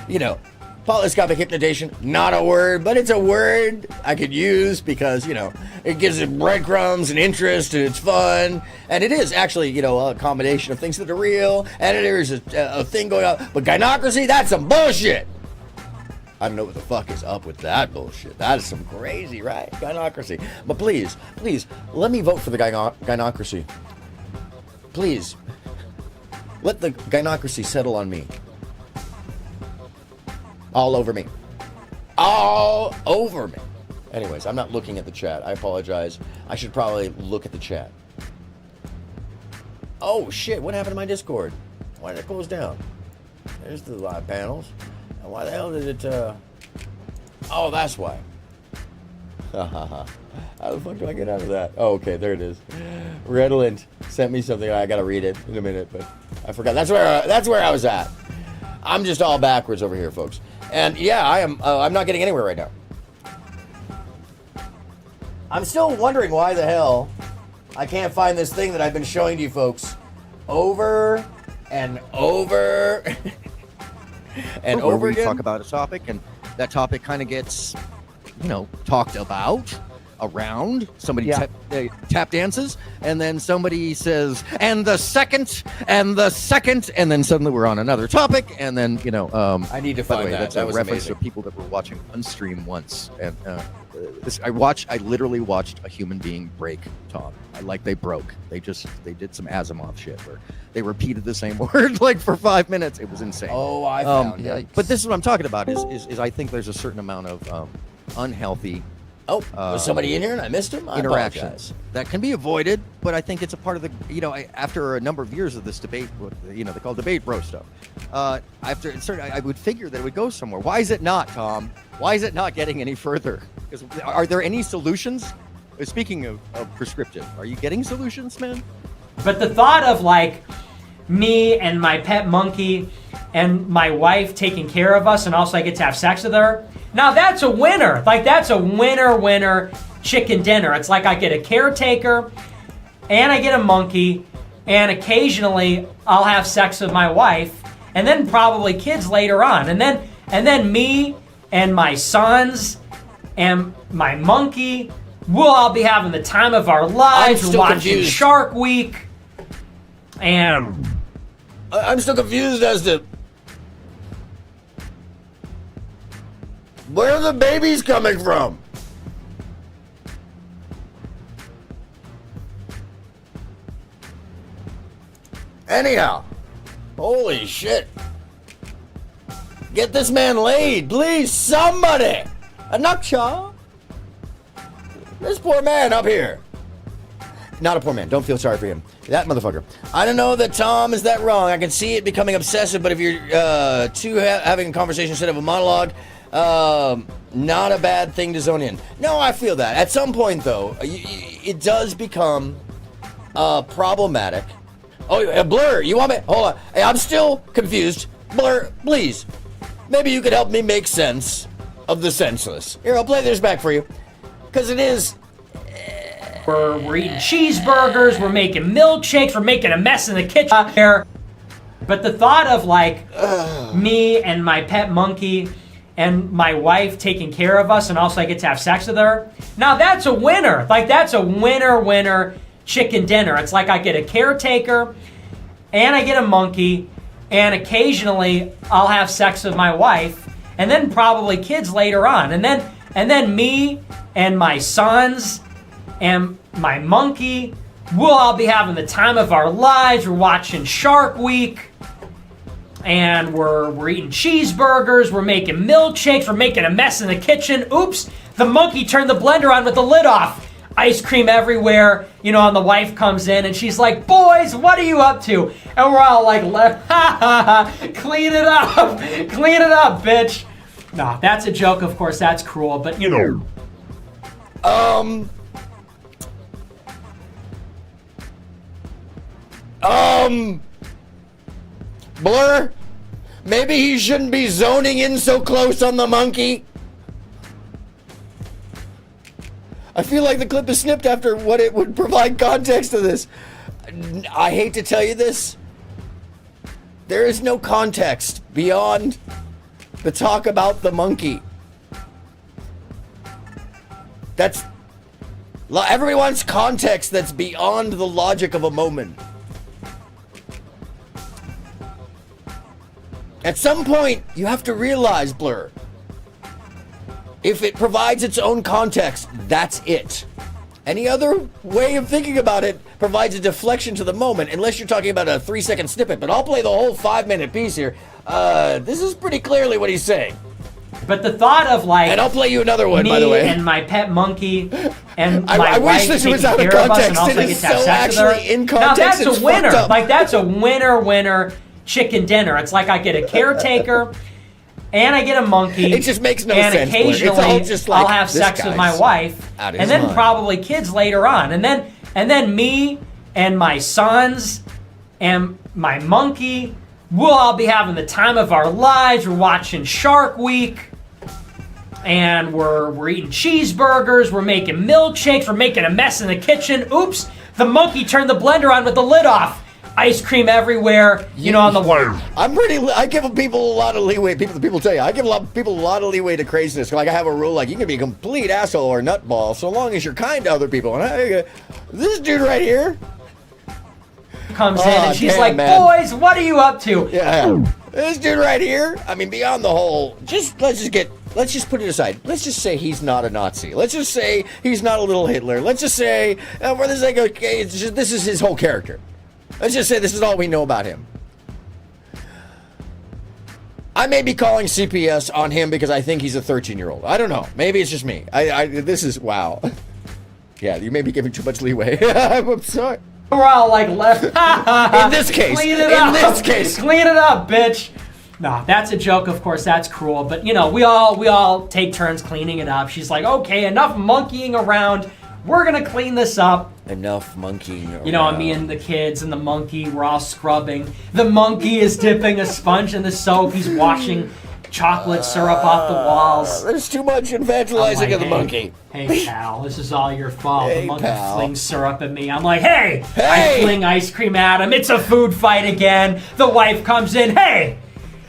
you know, polyscopic hypnotation, not a word, but it's a word I could use because it gives it breadcrumbs and interest and it's fun, and it is actually a combination of things that are real, and there's a thing going on. But gynocracy, that's some bullshit. I don't know what the fuck is up with that bullshit. That is some crazy, right? Gynocracy. But please, let me vote for the gynocracy. Please, let the gynocracy settle on me. All over me. All over me. Anyways, I'm not looking at the chat. I apologize. I should probably look at the chat. Oh, shit. What happened to my Discord? Why did it close down? There's the live panels. Why the hell did it, Oh, that's why. How the fuck do I get out of that? Oh, okay, there it is. Redland sent me something. I gotta read it in a minute, but I forgot. That's where I was at. I'm just all backwards over here, folks. And yeah, I am. I'm not getting anywhere right now. I'm still wondering why the hell I can't find this thing that I've been showing to you folks over and over. And over again. We talk about a topic, and that topic kind of gets, talked about around. Somebody tap dances, and then somebody says, and the second, and then suddenly we're on another topic, and then I need to find that. That's that a was reference amazing. to people that were watching Unstream once, and I literally watched a human being break, Tom. They broke. They did some Asimov shit where they repeated the same word like for 5 minutes. It was insane. Oh, I found it. But this is what I'm talking about is I think there's a certain amount of unhealthy was somebody in here and I missed him? I interactions that can be avoided, but I think it's a part of the, after a number of years of this debate, they call debate bro stuff, I would figure that it would go somewhere. Why is it not, Tom? Why is it not getting any further? Because are there any solutions? Speaking of prescriptive, are you getting solutions, man? But the thought of me and my pet monkey and my wife taking care of us, and also I get to have sex with her. Now that's a winner. That's a winner chicken dinner. It's like I get a caretaker and I get a monkey, and occasionally I'll have sex with my wife, and then probably kids later on. And then me and my sons and my monkey we'll all be having the time of our lives. We're watching confused. Shark Week. And I'm still confused as to where are the babies coming from? Anyhow, holy shit. Get this man laid, please, somebody. A nutshell. This poor man up here. Not a poor man. Don't feel sorry for him. That motherfucker. I don't know that Tom is that wrong. I can see it becoming obsessive, but if you're having a conversation instead of a monologue, not a bad thing to zone in. No, I feel that. At some point, though, it does become problematic. Oh, Blur, you want me? Hold on. Hey, I'm still confused. Blur, please. Maybe you could help me make sense of the senseless. Here, I'll play this back for you. Because it is... We're eating cheeseburgers, we're making milkshakes, we're making a mess in the kitchen here. But the thought of like me and my pet monkey and my wife taking care of us and also I get to have sex with her, now that's a winner. Like that's a winner chicken dinner. It's like I get a caretaker and I get a monkey and occasionally I'll have sex with my wife and then probably kids later on. And then me and my sons and my monkey, we'll all be having the time of our lives. We're watching Shark Week, and we're eating cheeseburgers, we're making milkshakes, we're making a mess in the kitchen. Oops, the monkey turned the blender on with the lid off. Ice cream everywhere, you know, and the wife comes in, and she's like, boys, what are you up to? And we're all like, clean it up, bitch. No, that's a joke, of course, that's cruel, but you know. Blur, maybe he shouldn't be zoning in so close on the monkey. I feel like the clip is snipped after what it would provide context to this. I hate to tell you this. There is no context beyond the talk about the monkey. Everybody wants context that's beyond the logic of a moment. At some point, you have to realize, Blur, if it provides its own context, that's it. Any other way of thinking about it provides a deflection to the moment, unless you're talking about a 3-second snippet. But I'll play the whole 5-minute piece here. This is pretty clearly what he's saying. But the thought of like, and I'll play you another one, by the way. And my pet monkey, and my I wish wife this was taking out of care of us, and context. also It I is get to have so sex with her. actually in Now context. that's It's a winner. fucked up. Like that's a winner chicken dinner. It's like I get a caretaker, and I get a monkey. It just makes no and sense. Blur. occasionally It's all just like, I'll have this sex with my guy's wife, out of and his then mind. probably kids later on, and then me and my sons and my monkey, we'll all be having the time of our lives. We're watching Shark Week. And we're eating cheeseburgers, we're making milkshakes, we're making a mess in the kitchen. Oops, the monkey turned the blender on with the lid off. Ice cream everywhere, you know, on the wall. I give people a lot of leeway. People tell you, I give people a lot of leeway to craziness. Like I have a rule, like you can be a complete asshole or nutball so long as you're kind to other people. And this dude right here comes in and she's like, man. Boys, what are you up to? Yeah. This dude right here, I mean, beyond the whole, let's just put it aside. Let's just say he's not a Nazi. Let's just say he's not a little Hitler. Let's just say, for the sake of, okay, this is his whole character. Let's just say this is all we know about him. I may be calling CPS on him because I think he's a 13-year-old. I don't know. Maybe it's just me. This is, wow. Yeah, you may be giving too much leeway. I'm sorry. We're all like left. In this case. Clean it up, bitch. No, that's a joke, of course, that's cruel. But, you know, we all take turns cleaning it up. She's like, okay, enough monkeying around. We're going to clean this up. Enough monkeying around. You know, me and the kids and the monkey, we're all scrubbing. The monkey is dipping a sponge in the soap. He's washing chocolate syrup off the walls. There's too much evangelizing of the monkey. Hey, pal, this is all your fault. Hey, the monkey pal. flings syrup at me. I'm like, hey! I fling ice cream at him. It's a food fight again. The wife comes in. Hey!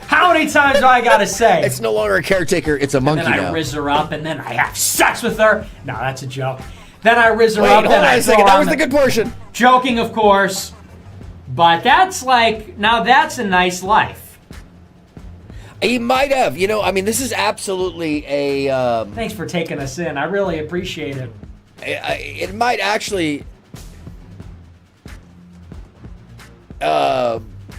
How many times do I gotta say? It's no longer a caretaker, it's a monkey And then now. I riz her up, and then I have sex with her. No, that's a joke. Then I riz her Wait, up. hold Then on I a second. throw That on was the good portion. Joking, of course. But that's like, now that's a nice life. He might have. You know, I mean, this is absolutely a... Thanks for taking us in. I really appreciate it. It might actually...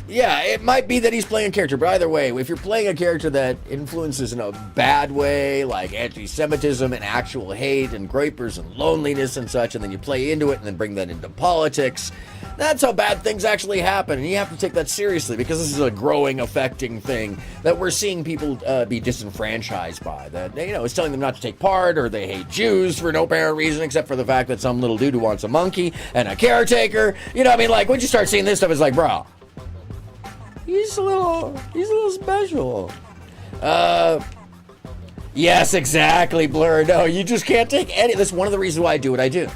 yeah, it might be that he's playing a character, but either way, if you're playing a character that influences in a bad way, like anti-Semitism and actual hate and gripers and loneliness and such, and then you play into it and then bring that into politics, that's how bad things actually happen, and you have to take that seriously, because this is a growing, affecting thing that we're seeing people be disenfranchised by, that, you know, it's telling them not to take part, or they hate Jews for no apparent reason, except for the fact that some little dude who wants a monkey and a caretaker, you know, I mean, like, once you start seeing this stuff, it's like, bro, he's a little special. Yes, exactly, Blur. No, you just can't take any. That's one of the reasons why I do what I do.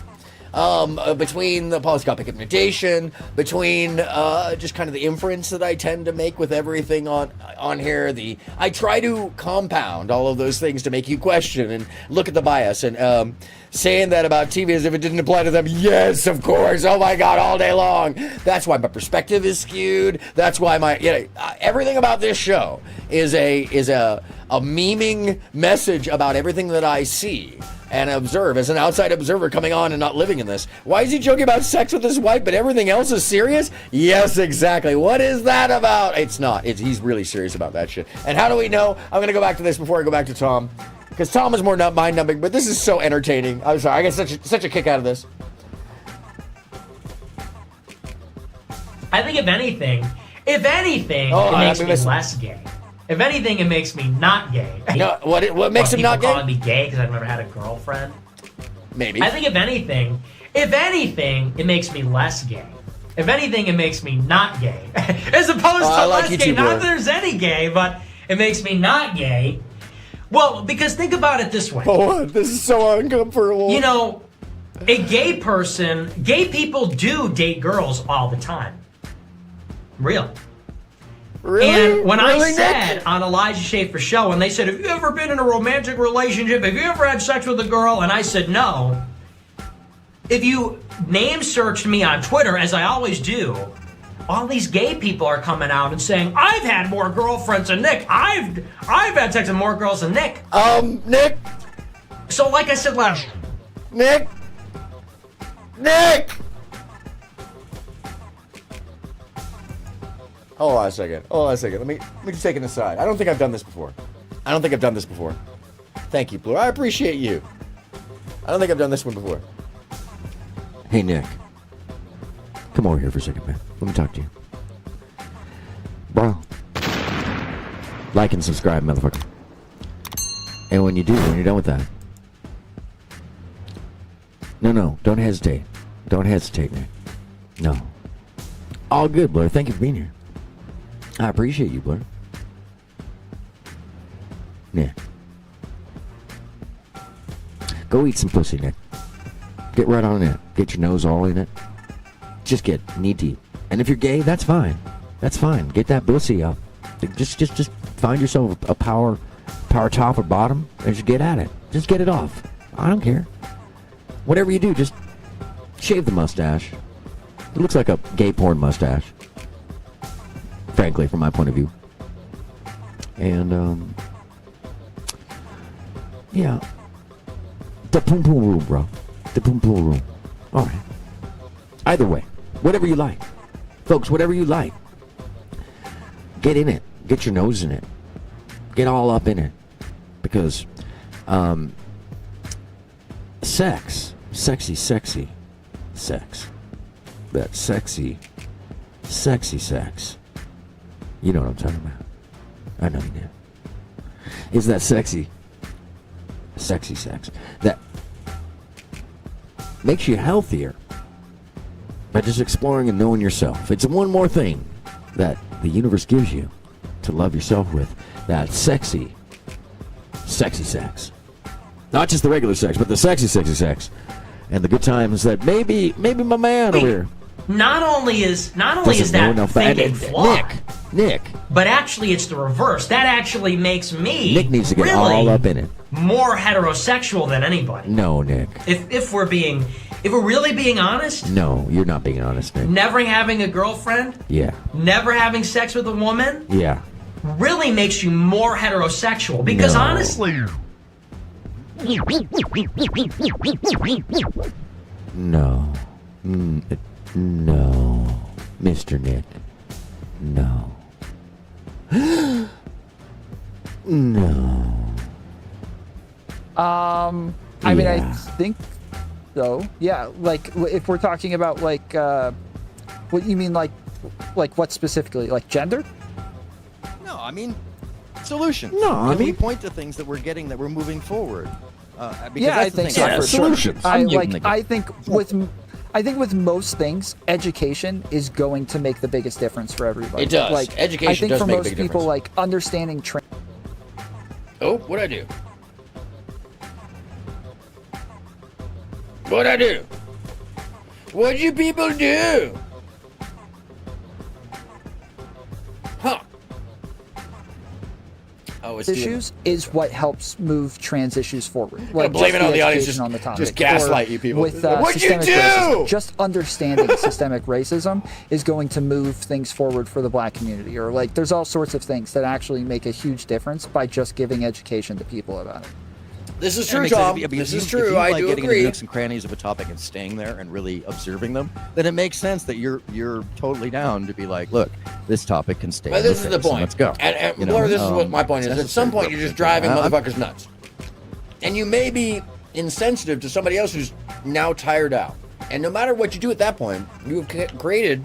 Between the polyscopic hypnotization, between just kind of the inference that I tend to make with everything on here, I try to compound all of those things to make you question and look at the bias, and saying that about TV as if it didn't apply to them. Yes, of course. Oh my God, all day long. That's why my perspective is skewed. That's why everything about this show is a memeing message about everything that I see and observe as an outside observer coming on and not living in this. Why is he joking about sex with his wife, but everything else is serious? Yes, exactly. What is that about? It's not. He's really serious about that shit. And how do we know? I'm going to go back to this before I go back to Tom, because Tom is more mind-numbing, but this is so entertaining. I'm sorry. I get such a kick out of this. I think if anything, it makes me less gay. If anything, it makes me not gay. No, what makes him not gay? Calling me gay because I've never had a girlfriend. Maybe. I think if anything, it makes me less gay. If anything, it makes me not gay, as opposed to less gay. Not that there's any gay, but it makes me not gay. Well, because think about it this way. Oh, this is so uncomfortable. You know, gay people do date girls all the time. Real. Really? And when really, I said on Elijah Schaefer's show, and they said, have you ever been in a romantic relationship? Have you ever had sex with a girl? And I said, no. If you name searched me on Twitter, as I always do, all these gay people are coming out and saying, I've had more girlfriends than Nick. I've had sex with more girls than Nick. Nick. So like I said last... Nick. Hold on a second. Let me just take an aside. I don't think I've done this before. Thank you, Blue. I appreciate you. I don't think I've done this one before. Hey, Nick. Come over here for a second, man. Let me talk to you. Bro. Like and subscribe, motherfucker. And when you're done with that. No. Don't hesitate. Nick. No. All good, Blur. Thank you for being here. I appreciate you, Blur. Nick. Go eat some pussy, Nick. Get right on it. Get your nose all in it. Just get knee deep. And if you're gay, that's fine. Get that pussy up. Just find yourself a power top or bottom and just get at it. Just get it off. I don't care. Whatever you do, just shave the mustache. It looks like a gay porn mustache. Frankly, from my point of view. And, yeah. The poom poom room, bro. The poom poom room. All right. Either way, whatever you like. Folks, whatever you like. Get in it. Get your nose in it. Get all up in it. Because, sex. Sexy sex. That sexy sex. You know what I'm talking about. I know you do. Is that sexy sex that makes you healthier by just exploring and knowing yourself. It's one more thing that the universe gives you to love yourself with. That sexy sex. Not just the regular sex, but the sexy sex. And the good times that maybe my man over here. Not only is that thinking flawed. Nick. But actually, it's the reverse. That actually makes me Nick needs to get really all up in it. more heterosexual than anybody. No, Nick. If we're really being honest, No, you're not being honest, Nick. never having a girlfriend, Yeah. never having sex with a woman, Yeah. really makes you more heterosexual. Because No. honestly, No. No. Mr. Nick. No. No. I mean, I Yeah. think so. Yeah, like if we're talking about like, what you mean, like what specifically, like gender? No, I mean solutions. No, I Can we mean- point to things that we're getting that we're moving forward. Because Yeah, I that's the think thing. so. Yeah, For solutions. Sure. I'm giving the- I think with most things, education is going to make the biggest difference for everybody. It does. Like, Education I think does for make a most big people, difference. like understanding Oh, what'd I do? What'd I do? What'd you people do? Huh. Oh, it's issues is what helps move trans issues forward. Blame just it on the audience, education on the topic. just gaslight Or you people. With What'd you systemic do? racism. Just understanding systemic racism is going to move things forward for the black community. Or like, there's all sorts of things that actually make a huge difference by just giving education to people about it. This is That true, makes sense. Tom. If This you- is if true. you I like do getting agree. into nooks and crannies of a topic and staying there and really observing them, then it makes sense that you're totally down to be like, look, this topic can stay. But in this is the face, and point. Let's go. And You know, Laura, this is what my point is. it's At some point, you're just driving necessary. motherfuckers nuts. And you may be insensitive to somebody else who's now tired out. And no matter what you do at that point, you have created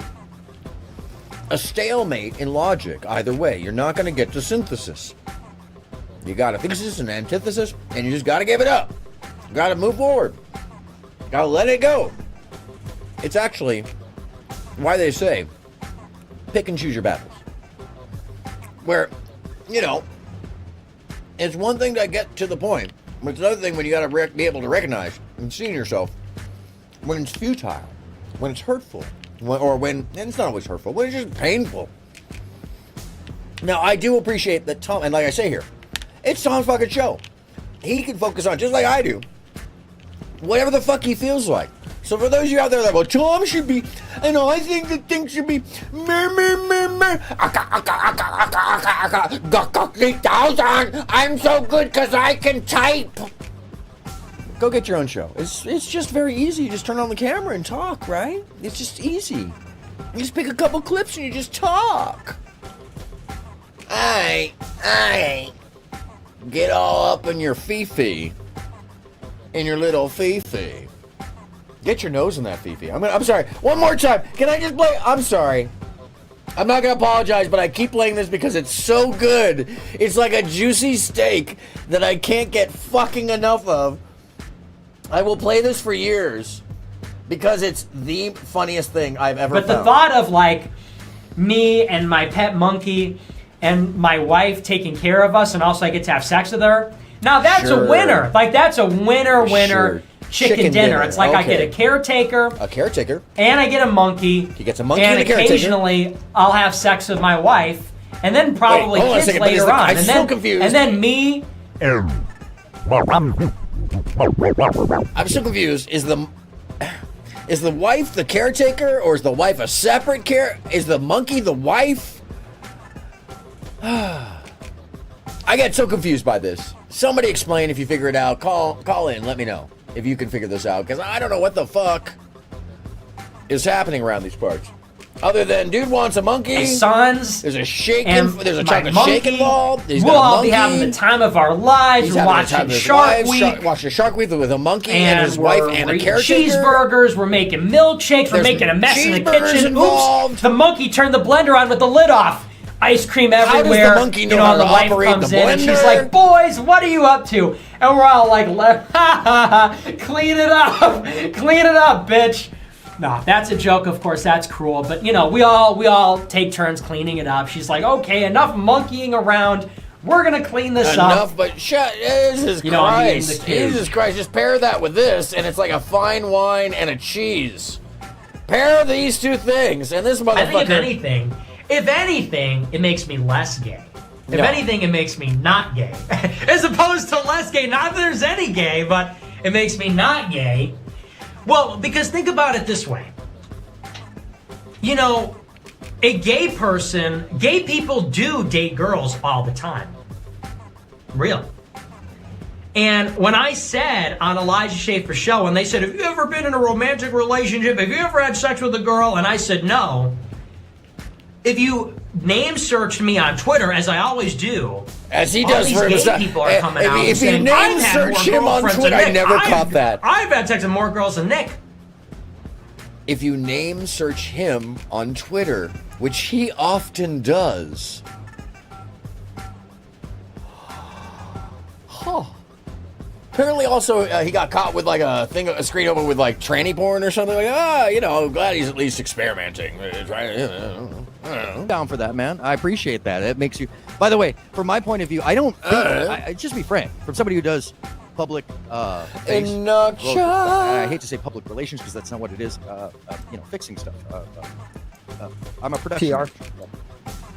a stalemate in logic either way. You're not going to get to synthesis. You got a thesis and antithesis, and you just got to give it up. You got to move forward. Got to let it go. It's actually why they say pick and choose your battles. Where, you know, it's one thing to get to the point, but it's another thing when you got to be able to recognize and see in yourself when it's futile, when it's hurtful, or when, and it's not always hurtful, when it's just painful. Now, I do appreciate that Tom, and like I say here, it's Tom's fucking show. He can focus on, just like I do, whatever the fuck he feels like. So for those of you out there that, well, Tom should be, I know, I think that things should be, I'm so good because I can type. Go get your own show. It's just very easy. You just turn on the camera and talk, right? It's just easy. You just pick a couple clips and you just talk. Alright. Get all up in your feefee. In your little feefee. Get your nose in that feefee. I'm sorry. One more time. Can I just play? I'm sorry. I'm not going to apologize, but I keep playing this because it's so good. It's like a juicy steak that I can't get fucking enough of. I will play this for years because it's the funniest thing I've ever but found. the thought of like me and my pet monkey and my wife taking care of us, and also I get to have sex with her. Now that's Sure. a winner. Like that's a winner Sure. chicken dinner. It's like I Okay. get a caretaker. A caretaker. And I get a monkey. He gets a monkey and and a caretaker. occasionally I'll have sex with my wife, and then probably Wait, hold on a kids second, but is later the- on. I'm and so then, confused. And then me. I'm so confused. Is the wife the caretaker, or is the wife a separate care? Is the monkey the wife? I get so confused by this. Somebody explain if you figure it out. Call in. Let me know if you can figure this out, because I don't know what the fuck is happening around these parts. Other than dude wants a monkey. My sons. There's a shaking. and There's a my chocolate monkey. shake involved. He's We'll got a all monkey. be having the time of our lives. He's We're having the time watching of his Shark life, Week. watching Shark Week with a monkey and his wife and a we're caretaker. eating cheeseburgers. We're making milkshakes. We're There's making a mess in the cheeseburgers kitchen. involved. Oops! The monkey turned the blender on with the lid off. Ice cream How does the everywhere. monkey know you know, how and the to wife operate comes the in and she's blender? like, "Boys, what are you up to?" And we're all like, "Clean it up, clean it up, bitch." No, that's a joke. Of course, that's cruel. But you know, we all take turns cleaning it up. She's like, "Okay, enough monkeying around. We're gonna clean this up." Enough, but Jesus You know, I'm eating Christ. the cake. Jesus Christ, just pair that with this, and it's like a fine wine and a cheese. Pair these two things, and this I think if motherfucker. anything, If anything, it makes me less gay. If No. anything, it makes me not gay. As opposed to less gay. Not that there's any gay, but it makes me not gay. Well, because think about it this way. You know, a gay person, gay people do date girls all the time. Real. And when I said on Elijah Schaefer's show, when they said, have you ever been in a romantic relationship? Have you ever had sex with a girl? And I said, no. If you name searched me on Twitter, as I always do, as he all does these for gay himself. people are coming out and If you saying, name I've had search more him on girlfriends Twitter, than I Nick. never caught that. I've had sex with more girls than Nick. If you name search him on Twitter, which he often does. Huh. Apparently, also he got caught with like a screen open with like tranny porn or something. Like, you know, glad he's at least experimenting. Down for that, man. I appreciate that. It makes you. By the way, from my point of view, I don't think. Just be frank. From somebody who does public I hate to say public relations because that's not what it is. You know, fixing stuff. I'm a production. PR.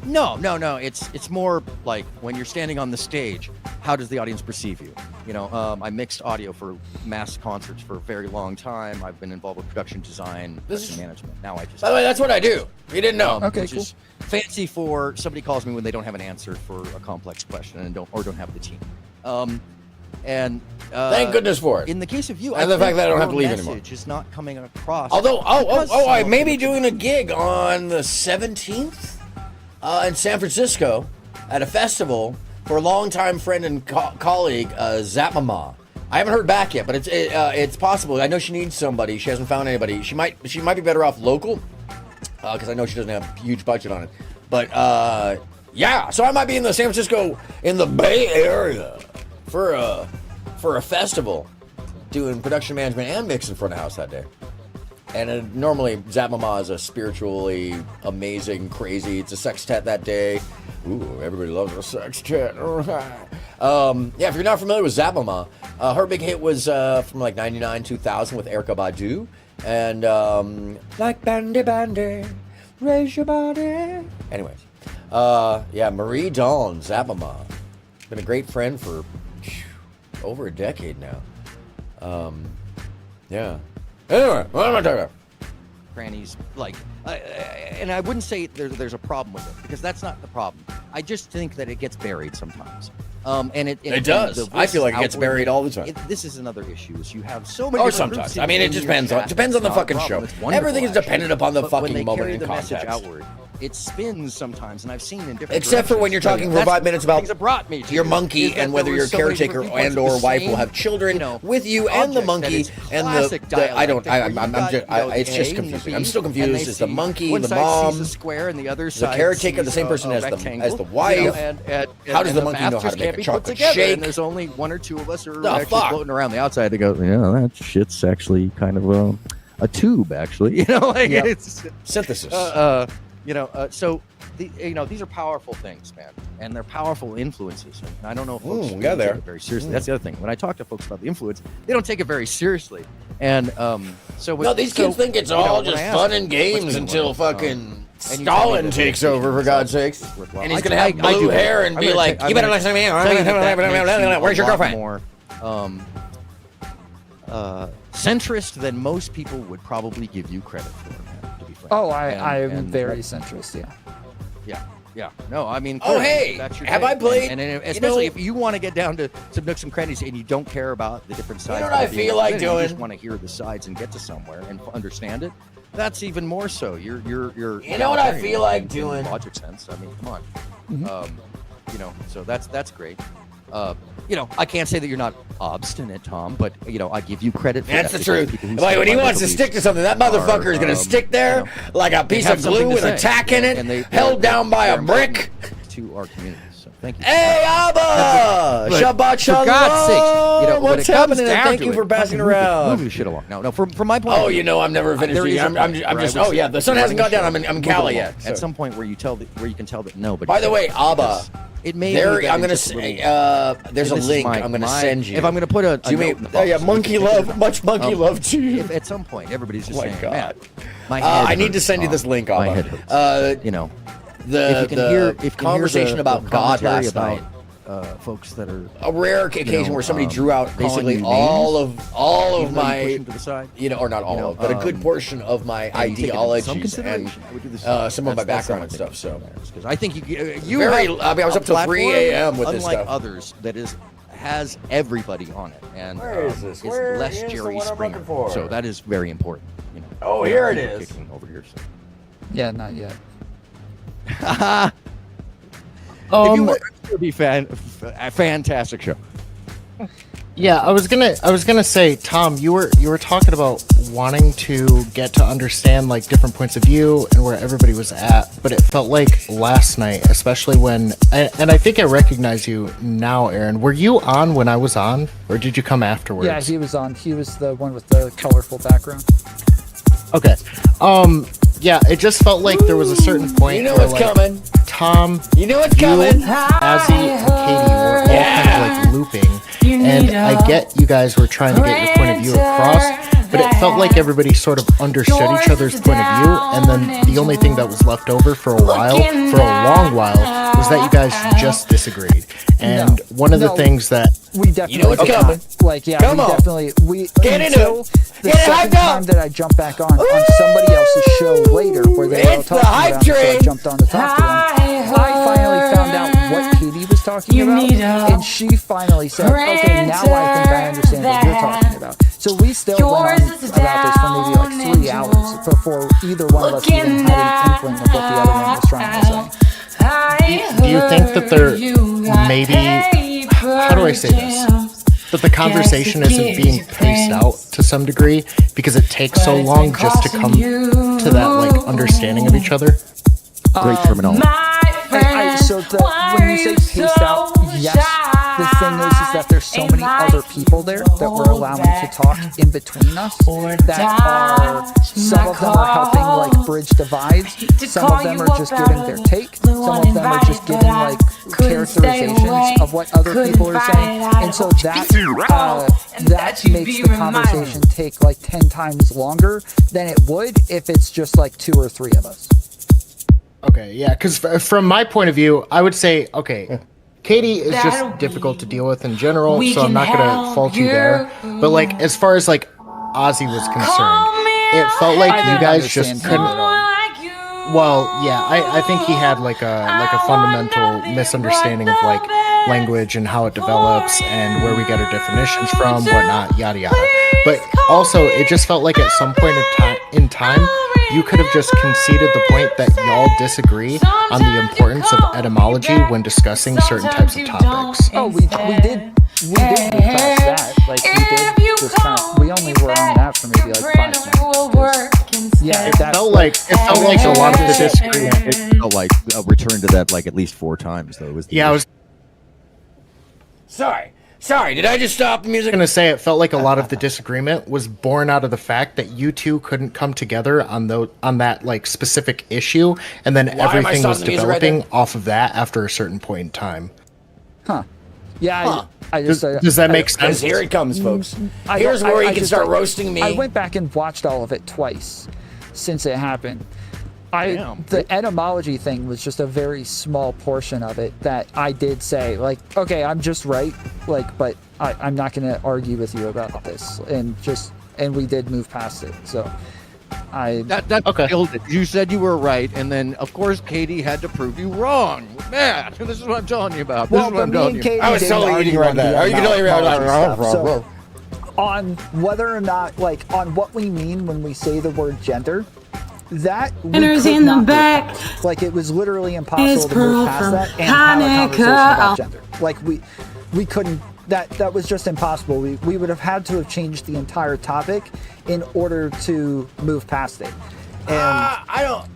No. It's more like when you're standing on the stage, how does the audience perceive you? You know, I mixed audio for mass concerts for a very long time. I've been involved with production design, production management. Now I just. By the way, that's what I do. You didn't know. Okay, which cool. is fancy for somebody calls me when they don't have an answer for a complex question and don't have the team. Thank goodness for it. In the case of you, and the fact that I don't have to leave your anymore. message is not coming across. Although, I may be doing a gig on the 17th in San Francisco at a festival for a longtime friend and colleague, Zapmama. I haven't heard back yet, but it's possible. I know she needs somebody. She hasn't found anybody. She might be better off local because I know she doesn't have a huge budget on it. But yeah, so I might be in the San Francisco in the Bay Area for a festival, doing production management and mixing front of house that day. And normally, Zapmama is a spiritually amazing, crazy. It's a sextet that day. Ooh, everybody loves a sextet. Yeah, if you're not familiar with Zapmama, her big hit was from like 99, 2000 with Erykah Badu. And like Bandy Bandy, raise your body. Anyways, yeah, Marie Dawn, Zapmama. Been a great friend for over a decade now. Yeah. Anyway, what am I talking about? Grannies, like, and I wouldn't say there's a problem with it because that's not the problem. I just think that it gets buried sometimes. And it does. I feel like it gets buried all the time. This is another issue: is you have so many. Or sometimes. I mean, it depends on the fucking show. Everything is dependent upon the fucking moment and context. Outward, it spins sometimes, and I've seen in different. Except for when you're talking for 5 minutes about brought me to your monkey and whether your caretaker and or wife will have children with you and the monkey and it's just confusing. I'm still confused. It's the monkey, the mom, the caretaker, the same person as the wife. How does the monkey know how to make a chocolate shake? And there's only one or two of us are actually floating around the outside to go, yeah, that shit's actually kind of a tube, actually. You know, like it's synthesis. So these are powerful things, man, and they're powerful influences. And I don't know if folks take it very seriously. That's the other thing. When I talk to folks about the influence, they don't take it very seriously. And these kids think it's all just fun and games until fucking Stalin takes over, for God's sakes. And he's going to have blue hair and be like, you better listen to me. Where's your girlfriend? More centrist than most people would probably give you credit for, man, to be frank. Oh, I'm very centrist, Yeah. No, I mean, oh, hey, have I played? And especially if you want to get down to some nooks and crannies and you don't care about the different sides. You know what I feel like doing? You just want to hear the sides and get to somewhere and understand it. That's even more so. You're. You know what I feel like doing? Logic sense. I mean, come on. Mm-hmm. So that's great. I can't say that you're not obstinate, Tom, but I give you credit for that's that. The truth. Like when he wants to stick to something, that motherfucker is going to stick there like a piece of glue with a tack in it, held down by a brick. To our community. So thank you. Hey, Abba! Shabbat shalom! For God's sake, what's happening? Thank you for passing around. Move shit along. No. From my point. Oh, I'm never finished. I'm just. Oh yeah, the sun hasn't gone down. I'm in Cali yet. At some point where you can tell that no. But by the way, Abba. It may I'm going to say, there's a link I'm going to send you. If I'm going to put a monkey love, much monkey love to you. At some point, everybody's just saying, God. man, my head I need to send you this link, Abba. My head hurts. the conversation about God last night. Folks that are a rare occasion where somebody drew out basically all of my, to the side, or not all of, but a good portion of my ideologies and some of my background and stuff. So, because I think you I was up till 3 a.m. with this stuff. Unlike others, that has everybody on it, and where is this? It's less Jerry Springer. So that is very important. Oh, here it is. Kicking over here. So. Yeah, not yet. It would be a fantastic show. Yeah, I was gonna say, Tom, you were talking about wanting to get to understand like different points of view and where everybody was at, but it felt like last night, especially when, and I think I recognize you now, Aaron. Were you on when I was on, or did you come afterwards? Yeah, he was on. He was the one with the colorful background. Okay. Yeah, it just felt like there was a certain point. You know where, what's coming. Tom, you know what's coming. Azzy and Katie were all kind of like looping, and I get you guys were trying to get your point of view across, but it felt like everybody sort of understood each other's point of view, and then the only thing that was left over for a long while, was that you guys just disagreed. And one of the things that we definitely, you know what's coming. Like, yeah, Come we on. definitely get into it. The second time that I jumped back on somebody else's show later, where they were all talking about it, so I jumped on to talk to them. I finally found out what Katie was talking about, and she finally said, "Okay, now I think I understand what you're talking about." So we still went on about this for maybe like 3 hours before either one of us even had an inkling of what the other one was trying to say. Do you think that there maybe, how do I say this? That the conversation isn't being paced out to some degree because it takes so long just to come to that like understanding of each other? Great terminology. So when you say paced out, yes. The thing is that there's so many other people there that we're allowing to talk in between us that are, some of them are helping like bridge divides, some of them are just giving their take, some of them are just giving like characterizations of what other people are saying, and so that makes the conversation take like 10 times longer than it would if it's just like 2 or 3 of us. Okay, yeah, because from my point of view, I would say, okay, Katie is just difficult to deal with in general, so I'm not going to fault you there. But like, as far as like Ozzy was concerned, it felt like you guys just couldn't. Well, yeah, I think he had like a fundamental misunderstanding of like language and how it develops and where we get our definitions from, whatnot, yada yada. But also, it just felt like at some point in time, you could have just conceded the point that y'all disagree on the importance of etymology when discussing certain types of topics. Oh, we did move past that. Like, we did just kind of, we only were on that for maybe like 5 minutes. Yeah, it felt like a lot of the disagreement. It felt like a return to that like at least 4 times though. I was. Sorry, did I just stop the music? I was going to say it felt like a lot of the disagreement was born out of the fact that you two couldn't come together on that like specific issue, and then everything was developing off of that after a certain point in time. Huh. Yeah, I just... Does that make sense? Here it comes, folks. Here's where he can start roasting me. I went back and watched all of it twice since it happened. The etymology thing was just a very small portion of it that I did say, like, okay, I'm just right, like, but I'm not going to argue with you about this, and we did move past it. So that killed it. You said you were right, and then of course Katie had to prove you wrong. Man, this is what I'm telling you about. Well, but me and Katie I was totally eating right there. You can totally so, on whether or not, like, on what we mean when we say the word gender. That Enters in the back. Like, it was literally impossible to move past that and have a conversation about gender. Like, we couldn't. That was just impossible. We would have had to have changed the entire topic in order to move past it. And I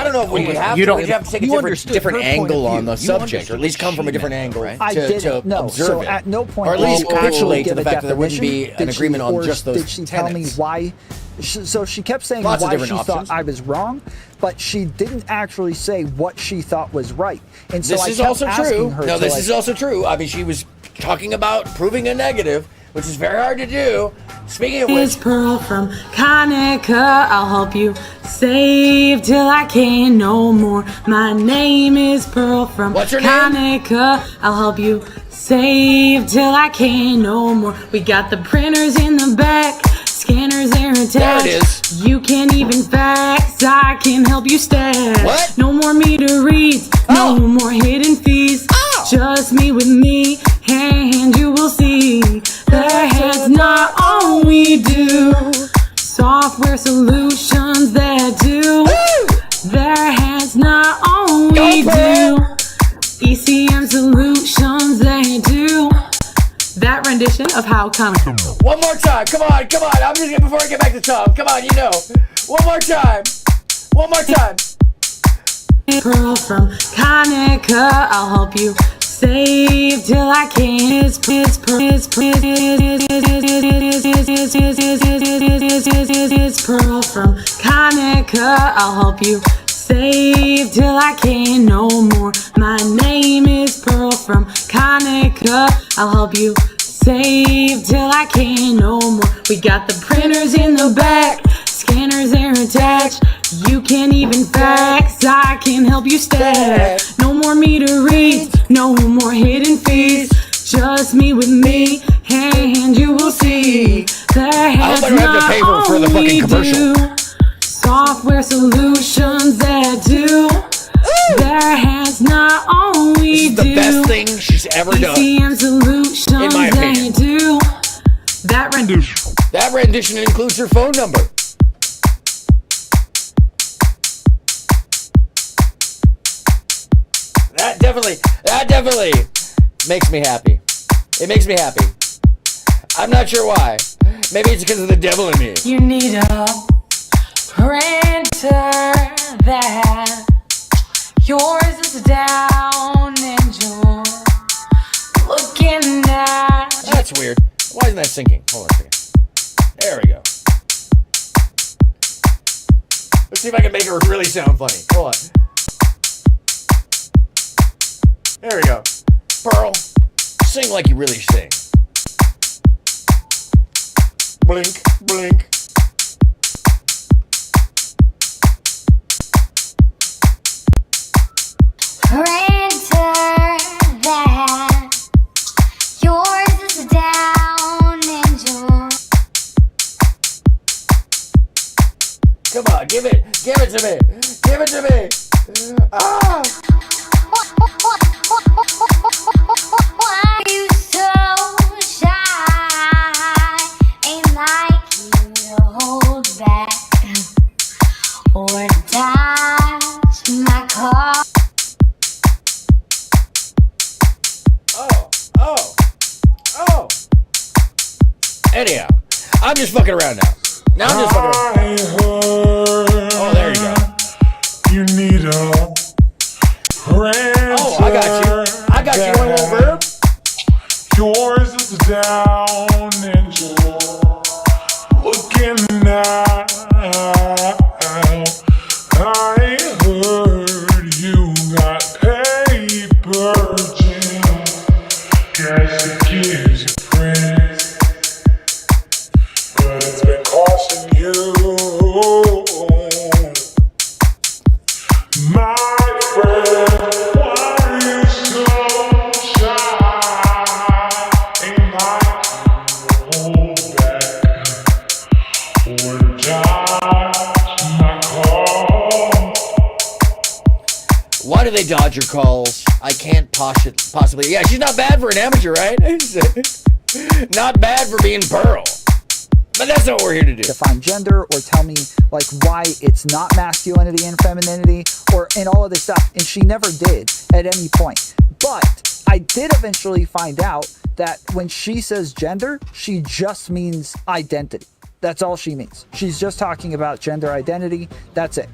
don't know if we would have to. We'd have to take a different angle on the subject, or at least come from a different angle to observe it. At no point, or at least capitulate to the fact that there wouldn't be an agreement on just those tenets. Did she tell me why? So she kept saying why she thought I was wrong, but she didn't actually say what she thought was right. And so this is also true. No, this is also true. I mean, she was talking about proving a negative, which is very hard to do. Speaking of It's which, Pearl from Hanukkah. I'll help you save till I can no more. My name is Pearl from What's your name? Hanukkah. I'll help you save till I can no more. We got the printers in the back, scanners are attached. There it is. You can't even fax, I can help you stash. What? No more meter reads, no more hidden fees. Just me with me, and you will see that's not all we do. Software solutions that do. That's not all we do. ECM solutions that do. That rendition of how comical. one more time. Come on. I'm just gonna, before I get back to Tom. Come on, One more time. Pearl from Hanukkah, I'll help you save till I can. It's Pearl from Hanukkah, I'll help you save till I can no more. My name is Pearl from Hanukkah, I'll help you save till I can no more. We got the printers in the back, scanners are attached. You can't even fax, I can help you stash. No more meter reads, no more hidden fees. Just me with me, and you will see I hope I don't have to pay for the fucking commercial. Software solutions that do. That's not all we This is do. the best thing she's ever done. ECM solutions In my opinion. that do. That rendition includes her phone number. That definitely makes me happy. It makes me happy. I'm not sure why. Maybe it's because of the devil in me. You need a printer that yours is down and you're looking at. That's weird. Why isn't that syncing? Hold on a second. There we go. Let's see if I can make her really sound funny. Hold on. There we go. Pearl, sing like you really sing. Blink, blink. Printer that yours is down and yours. Come on, give it to me. Give it to me. Ah! Why you so shy? Ain't like you to hold back or dodge my call. Oh. Anyhow, I'm just fucking around now. I'm just fucking around. Oh, there you go. You need a printer. Oh, I got you. You want a little verb? Yours is down and you're looking now. I heard you got paper jam. Guess it gives you praise, but it's been costing you. My friend, why are you so shy? Ain't like you hold back or dodge my call. Why do they dodge your calls? I can't possibly. Yeah, she's not bad for an amateur, right? Not bad for being Pearl. But that's not what we're here to do. Define gender or tell me like why it's not masculinity and femininity or and all of this stuff. And she never did at any point. But I did eventually find out that when she says gender, she just means identity. That's all she means. She's just talking about gender identity. That's it.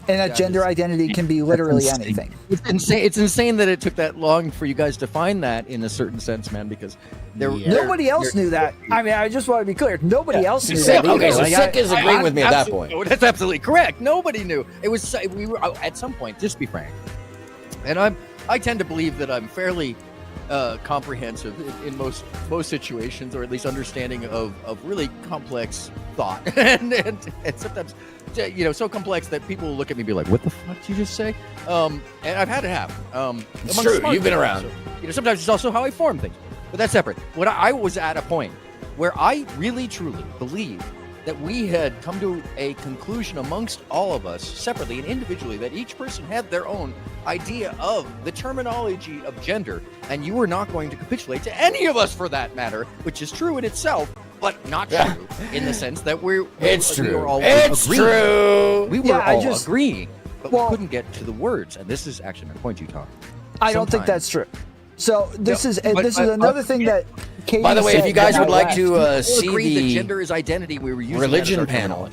And that gender identity can be literally anything. It's insane that it took that long for you guys to find that in a certain sense, man, because nobody else knew that. I mean, I just want to be clear. Nobody else knew that. Okay, so Sick is agreeing with me at that point. That's absolutely correct. Nobody knew. It was we were at some point. Just to be frank, and I tend to believe that I'm fairly comprehensive in most situations, or at least understanding of really complex thought, and sometimes, so complex that people will look at me and be like, "What the fuck did you just say?" And I've had it happen. It's true. You've been around. So, sometimes it's also how I form things, but that's separate. When I was at a point where I really truly believed that we had come to a conclusion amongst all of us, separately and individually, that each person had their own idea of the terminology of gender, and you were not going to capitulate to any of us for that matter, which is true in itself, but not true in the sense that we were all agreeing. We were all agreeing, but we couldn't get to the words, and this is actually my point, Tom. I don't think that's true. So this is another thing that Katie By the way, if you guys would like to see the gender is identity, we were using religion panel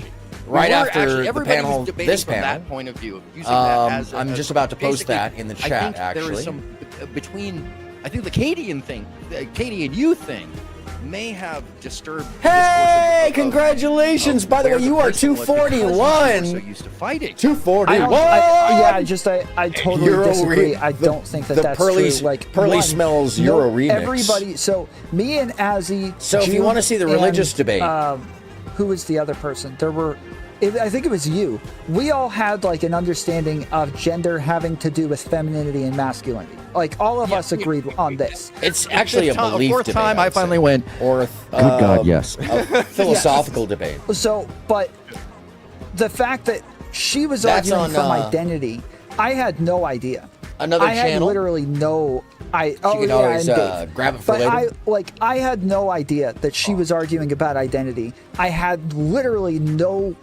right after the panel, this panel, that point of view, using that as I'm just about to post that in the chat. I think actually, there is some between. I think the Cadian thing, the Cadian you thing, may have disturbed. Hey, congratulations! By the way, you are 241. So used to fighting. 241. I totally disagree. I don't think that's true. Like Pearly Smells Euro remix. Everybody. So me and Azzy. So if you want to see the religious debate, who was the other person? There were. I think it was you. We all had like an understanding of gender having to do with femininity and masculinity. Like all of us agreed on this. It's actually a belief fourth debate. Time I finally went. Or good God, yes, a philosophical debate. So, but the fact that she was arguing from identity, I had no idea. Another I channel. had literally no. She can always grab it for later. I had no idea that she was arguing about identity. I had literally no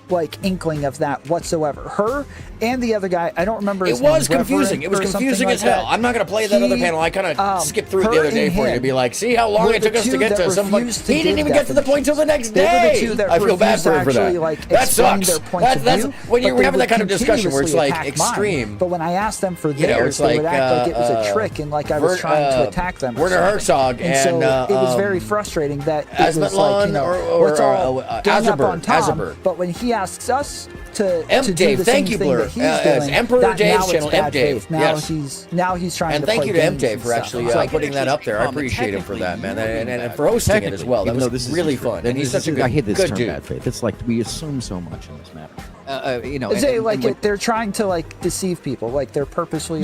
inkling of that whatsoever. Her and the other guy, I don't remember his name. It was confusing. It was confusing as hell. I'm not going to play that other panel. I kind of skipped through it the other day for you to be like, see how long it took us to get to somebody. He didn't even get to the point till the next day. I feel bad for her for that. That sucks. That's when you're having that kind of discussion where it's like extreme. But when I asked them for theirs, they would act like it was a trick and like I was trying to attack them. Werner Herzog and so it was very frustrating that it was like, let's all gang up on Tom. But when he asks us to do the same thing that he's doing, Emperor Dave's channel, bad Dave. faith. Now he's trying and to thank play you to games Dave for actually putting that up there. I appreciate him for that, man, and for hosting it as well. That was really fun. And he's such a good dude. I hate this term, bad faith. It's like we assume so much in this matter. They're trying to deceive people. Like they're purposely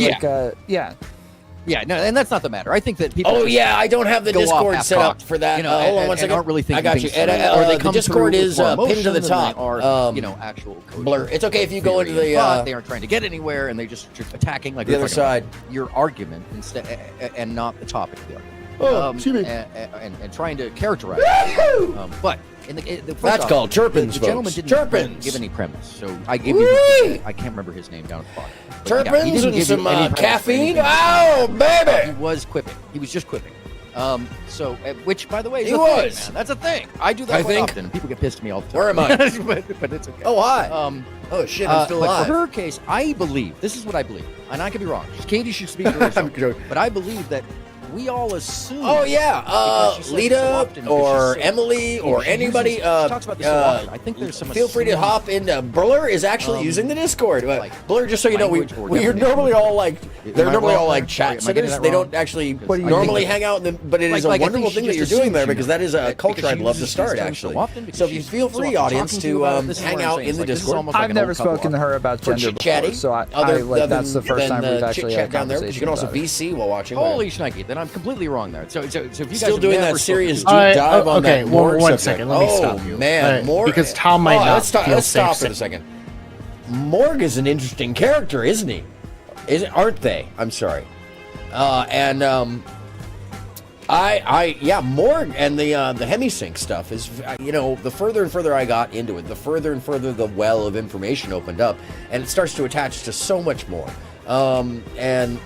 Yeah, no, and that's not the matter. I think that people. Oh yeah, I don't have the Discord set up for that. Hold on one second. Aren't really thinking. I got you. And, the Discord is pinned to the top. Actual Blur. It's okay if you go into the. They aren't trying to get anywhere, and they're just attacking like the other side. Your argument instead, and not the topic of the argument. And trying to characterize. But. That's called chirpins, the gentleman didn't give any premise, so I gave you. I can't remember his name down at the bottom. Chirpins and some caffeine. Oh, baby! He was quipping. He was just quipping. Which, by the way, is he was. Thing, man. That's a thing. I do that quite often. People get pissed at me all the time. Where am I? but it's okay. Oh, hi. Oh shit, I'm still alive. For her case, I believe this is what I believe, and I could be wrong. Katie should speak for herself. But I believe that. We all assume. Oh yeah, Lita or Emily or anybody. Talks about this so often. I think there's some. Feel free to hop into. Blur is actually using the Discord. Blur, just so you know, we're normally all they're normally all chat sitters. They don't actually normally hang out. But it is a wonderful thing that you're doing there because that is a culture I'd love to start actually. So if you feel free, audience, to hang out in the Discord. I've never spoken to her about gender before, so that's the first time we've actually had a conversation. You can also VC while watching. Holy shnikey! Then I'm completely wrong there. So if you guys still doing that serious deep dive on that Morg one second, let me stop you. Man, Morg, because Tom might not. Let's stop for a second. Morg is an interesting character, isn't he? Aren't they? I'm sorry. Morg and the hemisync stuff is, the further and further I got into it, the further and further the well of information opened up, and it starts to attach to so much more. And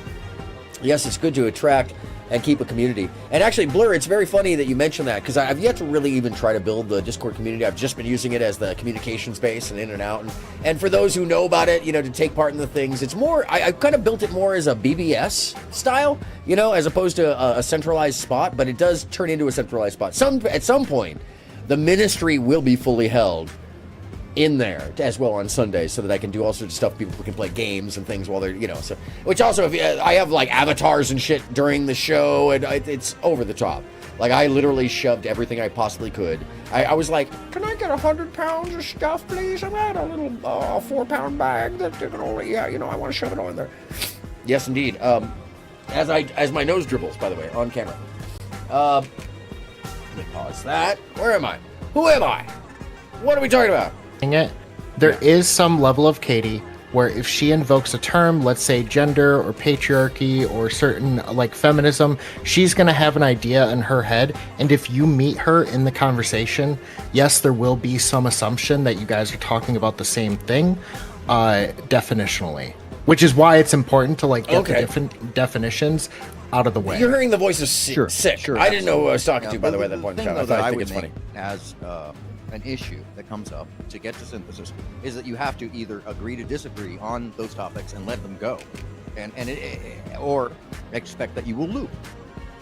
yes, it's good to attract and keep a community. And actually, Blur, it's very funny that you mentioned that, because I've yet to really even try to build the Discord community. I've just been using it as the communication space and in and out. And for those who know about it, to take part in the things, it's more, I've kind of built it more as a BBS style, as opposed to a centralized spot, but it does turn into a centralized spot. At some point, the ministry will be fully held in there as well on Sundays, so that I can do all sorts of stuff. People can play games and things while they're, you know. So, which also, I have like avatars and shit during the show, and it's over the top. Like, I literally shoved everything I possibly could. I was like, can I get 100 pounds of stuff, please? I've got a little 4-pound bag that they can only, I want to shove it all in there. Yes, indeed. As my nose dribbles, by the way, on camera. Let me pause that. Where am I? Who am I? What are we talking about? There is some level of Katie where if she invokes a term, let's say gender or patriarchy or certain like feminism, she's going to have an idea in her head. And if you meet her in the conversation, yes, there will be some assumption that you guys are talking about the same thing, definitionally. Which is why it's important to like get the different definitions out of the way. You're hearing the voice of sick. Sure, I didn't know who I was talking Yeah, to, by the way, at that point in time. I that I think would it's funny. make as an issue that comes up to get to synthesis is that you have to either agree to disagree on those topics and let them go, or expect that you will loop,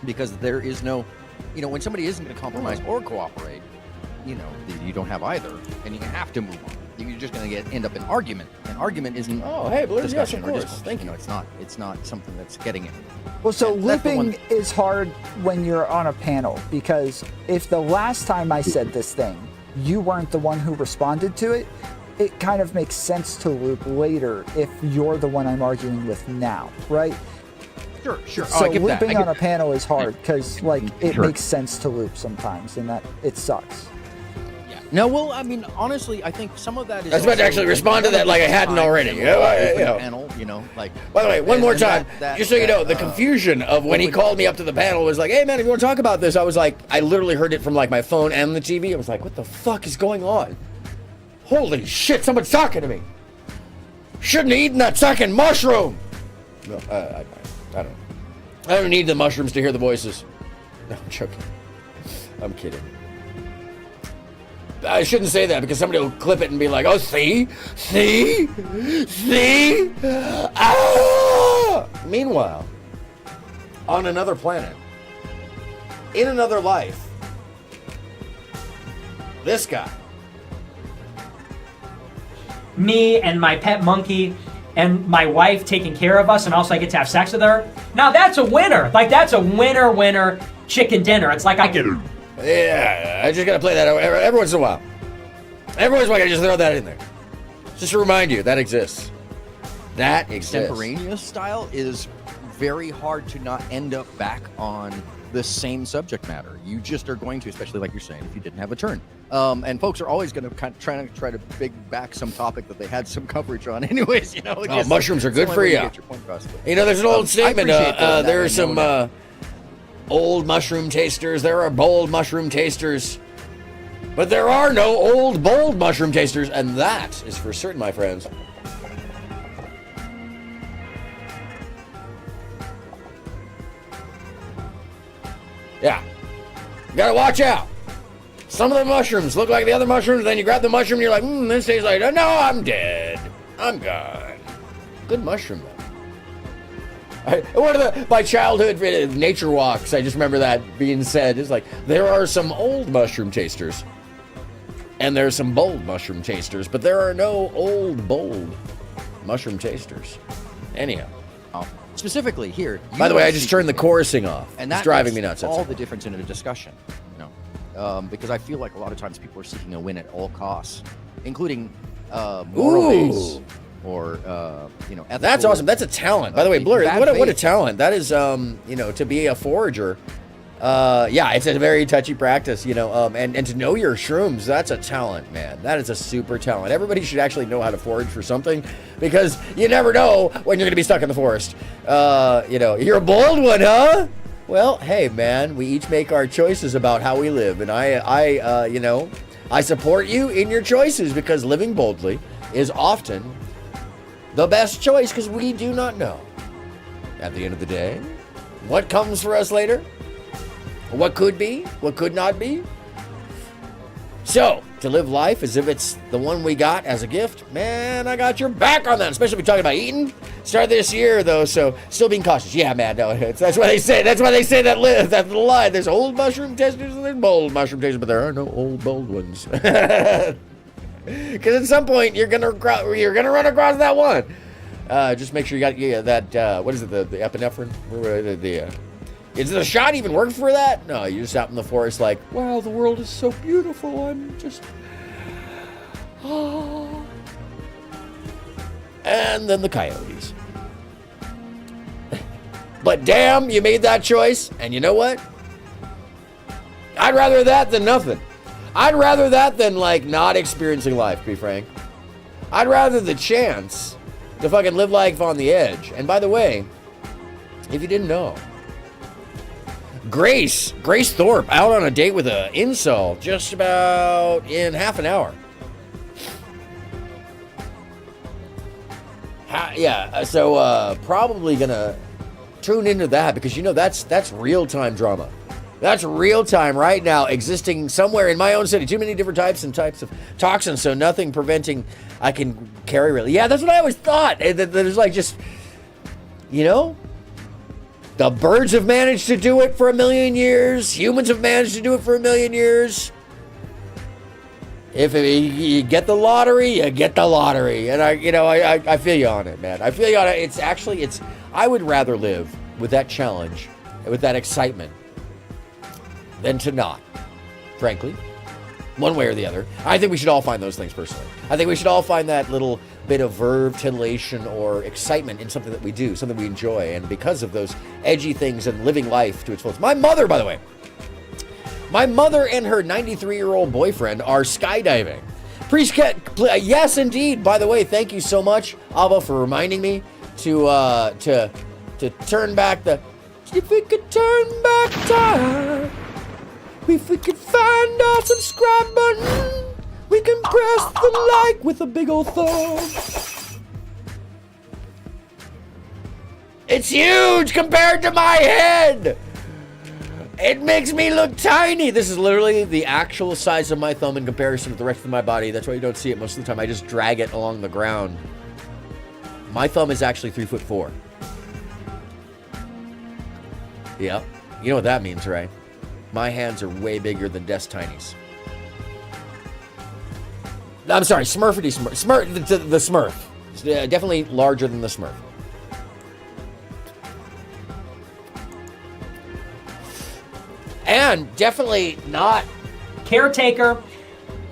because there is no, when somebody isn't going to compromise or cooperate, you don't have either, and you have to move on. You're just going to end up in argument. An argument isn't discussion or discourse. Thank you. It's not something that's getting it. Well, so looping is hard when you're on a panel, because if the last time I said this thing, you weren't the one who responded to it, it kind of makes sense to loop later if you're the one I'm arguing with now, right? Sure. So looping on a panel is hard because, like, it makes sense to loop sometimes, and that it sucks. No, well, I mean, honestly, I think some of that is. I was about to actually respond to that like I hadn't already. Panel, like. By the way, one more time, just so you know, the confusion of when he called me up to the panel was like, "Hey, man, if you want to talk about this," I was like, I literally heard it from like my phone and the TV. I was like, "What the fuck is going on? Holy shit, someone's talking to me! Shouldn't have eaten that second mushroom." No, I don't. I don't need the mushrooms to hear the voices. No, I'm joking. I'm kidding. I shouldn't say that because somebody will clip it and be like, "Oh, see? Ah!" Meanwhile, on another planet, in another life, this guy. Me and my pet monkey and my wife taking care of us, and also I get to have sex with her. Now that's a winner. Like, that's a winner chicken dinner. It's like I can... Yeah, I just gotta play that every once in a while. Every once in a while, I just throw that in there. Just to remind you, that exists. That exists. Extemporaneous style is very hard to not end up back on the same subject matter. You just are going to, especially like you're saying, if you didn't have a turn. And folks are always going to try to big back some topic that they had some coverage on anyways, mushrooms are good for you. There's an old statement, there are some old mushroom tasters, there are bold mushroom tasters, but there are no old, bold mushroom tasters, and that is for certain, my friends. Yeah. You gotta watch out. Some of the mushrooms look like the other mushrooms, then you grab the mushroom and you're like, this tastes like, no, I'm dead. I'm gone. Good mushroom, though. One of my childhood nature walks, I just remember that being said. It's like, there are some old mushroom tasters, and there's some bold mushroom tasters, but there are no old, bold mushroom tasters. Anyhow. Specifically here. By the way, I just turned the chorusing off. And it's that's driving me nuts. All the difference in a discussion, because I feel like a lot of times people are seeking a win at all costs, including moral base or ethical. That's awesome. That's a talent. By the way, Blur, what a talent. That is, to be a forager. It's a very touchy practice, and to know your shrooms, that's a talent, man. That is a super talent. Everybody should actually know how to forage for something, because you never know when you're going to be stuck in the forest. You're a bold one, huh? Well, hey, man, we each make our choices about how we live, and I support you in your choices, because living boldly is often the best choice, because we do not know, at the end of the day, what comes for us later. What could be, what could not be. So, to live life as if it's the one we got as a gift, man, I got your back on that, especially if we're talking about eating. Start this year, though, so still being cautious. Yeah, man, no, that's why they say that little line. There's old mushroom testers and there's bold mushroom testers, but there are no old, bold ones. Because at some point you're gonna run across that one. Just make sure you got that. What is it? The epinephrine? Is the shot even work for that? No, you're just out in the forest like, wow, the world is so beautiful. I'm just. Oh. And then the coyotes. But damn, you made that choice. And you know what? I'd rather that than nothing. I'd rather that than, like, not experiencing life, to be frank. I'd rather the chance to fucking live life on the edge. And by the way, if you didn't know, Grace Thorpe out on a date with an incel just about in half an hour. So probably gonna tune into that because, you know, that's real-time drama. That's real time right now existing somewhere in my own city. Too many different types of toxins, so nothing preventing I can carry really. Yeah, that's what I always thought. There's like just, you know, the birds have managed to do it for 1,000,000 years. Humans have managed to do it for 1,000,000 years. If you get the lottery, you get the lottery. And I feel you on it, man. I feel you on it. I would rather live with that challenge, with that excitement, than to not, frankly, one way or the other. I think we should all find those things personally. I think we should all find that little bit of verve, titillation, or excitement in something that we do, something we enjoy, and because of those edgy things and living life to its fullest. My mother, by the way, and her 93-year-old boyfriend are skydiving. Yes, indeed. By the way, thank you so much, Abba, for reminding me to turn back the. If we could turn back time. If we could find our subscribe button, we can press the like with a big old thumb. It's huge compared to my head. It makes me look tiny. This is literally the actual size of my thumb in comparison to the rest of my body. That's why you don't see it most of the time. I just drag it along the ground. My thumb is actually 3'4". Yep. You know what that means, right? My hands are way bigger than Des Tiny's. I'm sorry, Smurfity Smurf. The Smurf. It's definitely larger than the Smurf. And definitely not caretaker,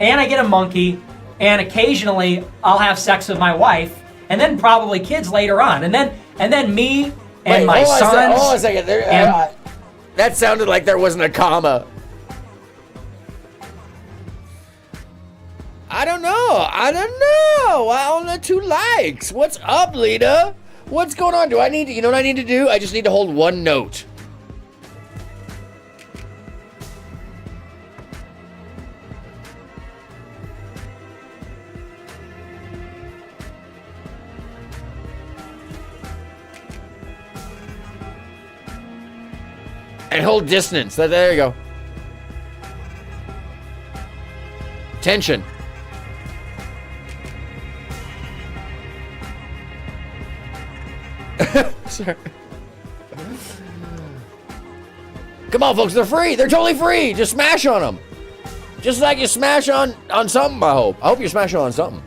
and I get a monkey, and occasionally I'll have sex with my wife, and then probably kids later on, and then me and my sons. Hold on a second. That sounded like there wasn't a comma. I don't know. I only 2 likes. What's up, Lita? What's going on? You know what I need to do? I just need to hold one note. And hold distance. There you go. Tension. Sorry. Come on, folks. They're free. They're totally free. Just smash on them. Just like you smash on something, I hope. I hope you're smashing on something.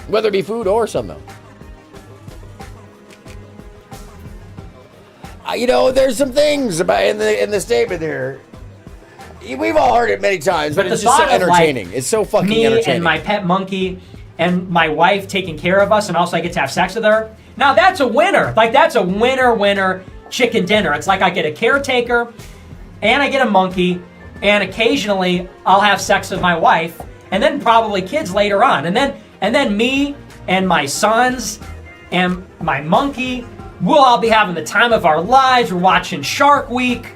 Whether it be food or something else. There's some things about in the statement here. We've all heard it many times, but it's just so entertaining. It's so fucking entertaining. Me and my pet monkey and my wife taking care of us, and also I get to have sex with her. Now that's a winner. Like, that's a winner chicken dinner. It's like I get a caretaker, and I get a monkey, and occasionally I'll have sex with my wife, and then probably kids later on, and then me and my sons and my monkey. We'll all be having the time of our lives. We're watching Shark Week,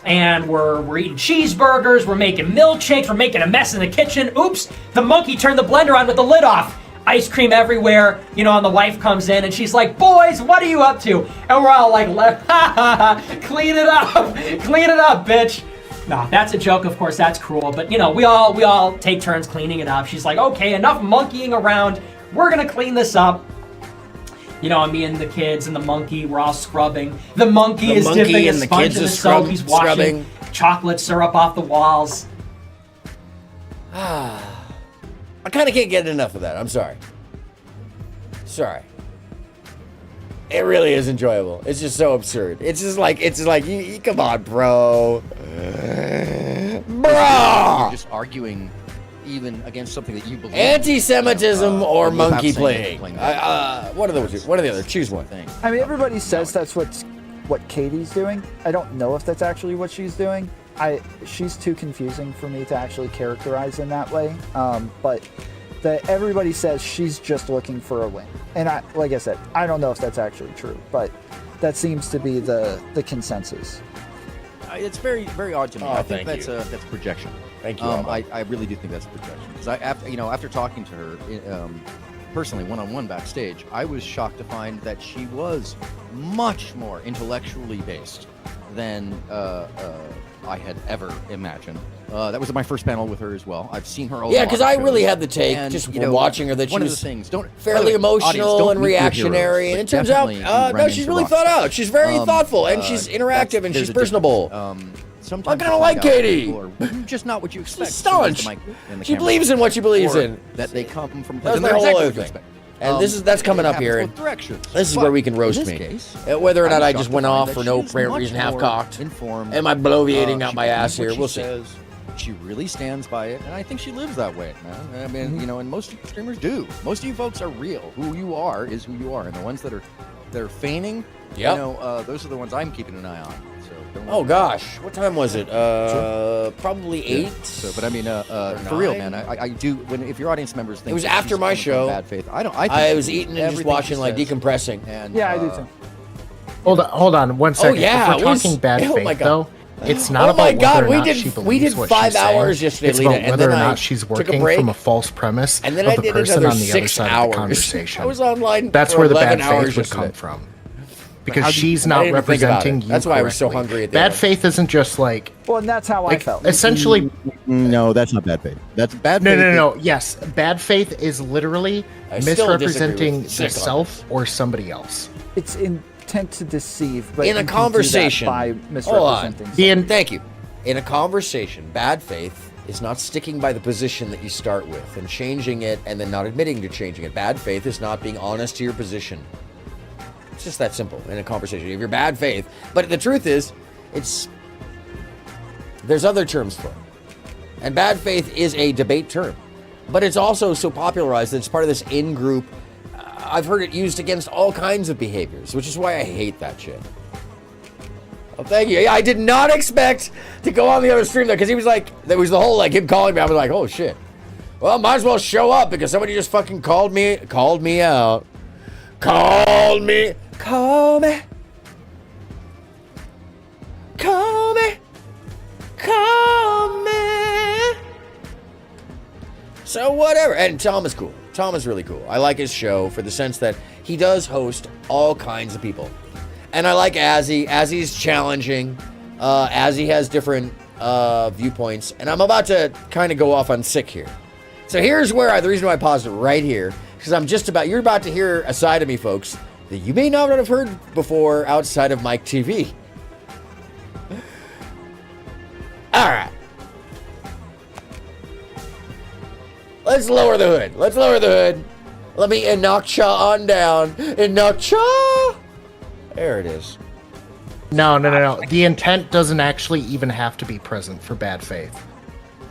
and we're eating cheeseburgers. We're making milkshakes. We're making a mess in the kitchen. Oops, the monkey turned the blender on with the lid off. Ice cream everywhere, and the wife comes in, and she's like, boys, what are you up to? And we're all like, clean it up, bitch. No, that's a joke. Of course, that's cruel. But, we all take turns cleaning it up. She's like, okay, enough monkeying around. We're going to clean this up. Me and the kids and the monkey, we're all scrubbing. The monkey is dipping a sponge in the soap. He's washing chocolate syrup off the walls. I kind of can't get enough of that. I'm sorry. Sorry. It really is enjoyable. It's just so absurd. It's just like you come on, bro. Bro. You're just arguing even against something that you believe. Anti-Semitism or without monkey saying playing. anything. What are those? What are the other? Choose one. I mean, everybody says that's what Katie's doing. I don't know if that's actually what she's doing. She's too confusing for me to actually characterize in that way. But everybody says she's just looking for a win. And like I said, I don't know if that's actually true, but that seems to be the consensus. It's very, very odd to me. Oh, I think thank that's projection. Thank you. I really do think that's projection. Because after talking to her personally, one-on-one backstage, I was shocked to find that she was much more intellectually based than I had ever imagined. That was my first panel with her as well. I've seen her. Yeah, because I really had the take just watching her that she was fairly emotional and reactionary, and it turns out no, she's really thought out. She's very thoughtful and she's interactive and she's personable. Sometimes I kind of like Katie. Just not what you expect. She's staunch. She believes in what she believes in. That they come from. That's my whole other thing. And that's coming up here. And this is where we can roast me. Whether or not I just went off for no apparent reason, half cocked. Am I bloviating out my ass here? We'll see. She really stands by it, and I think she lives that way, man. I mean, and most of you streamers do. Most of you folks are real. Who you are is who you are, and the ones that are feigning, those are the ones I'm keeping an eye on. So oh gosh, what time was it? Probably 8. So, but I mean, for real, man, I do. If your audience members think it was after my show, bad faith, I don't. I was eating and just watching, like decompressing. And yeah, I do too. Hold on, 1 second. Oh yeah, if we're talking bad faith though. It's not about whether or not she believes what she's saying. yesterday, it's about Lita, whether or not she's working from a false premise and then of I the did person another on the other 6 side hours. of the conversation. I was online. That's for where the 11 bad hours faith would yesterday. come from. Because she's not even think about representing it. you That's why I was so correctly. hungry at the Bad end. faith isn't just like... Well, and that's how I felt. Essentially... No, that's not bad faith. That's bad faith. No. Yes, bad faith is literally I still disagree misrepresenting with the self or somebody else. It's intent to deceive, but In a you can do that conversation, by hold on. misrepresenting. Thank you. In a conversation, bad faith is not sticking by the position that you start with and changing it and then not admitting to changing it. Bad faith is not being honest to your position. It's just that simple in a conversation. If you're bad faith, but the truth is, there's other terms for it. And bad faith is a debate term, but it's also so popularized that it's part of this in-group. I've heard it used against all kinds of behaviors, which is why I hate that shit. Oh, thank you. Yeah, I did not expect to go on the other stream there because he was like, there was the whole like him calling me. I was like, oh shit. Well, might as well show up because somebody just fucking called me out. Call me. So whatever. And Tom is cool. Tom is really cool. I like his show for the sense that he does host all kinds of people. And I like Azzy. Azzy's challenging. Azzy has different viewpoints. And I'm about to kind of go off on sick here. So here's where the reason why I paused it right here, because you're about to hear a side of me, folks, that you may not have heard before outside of Mike TV. All right. Let's lower the hood. Let me Inokcha on down. Inokcha! There it is. No. The intent doesn't actually even have to be present for bad faith.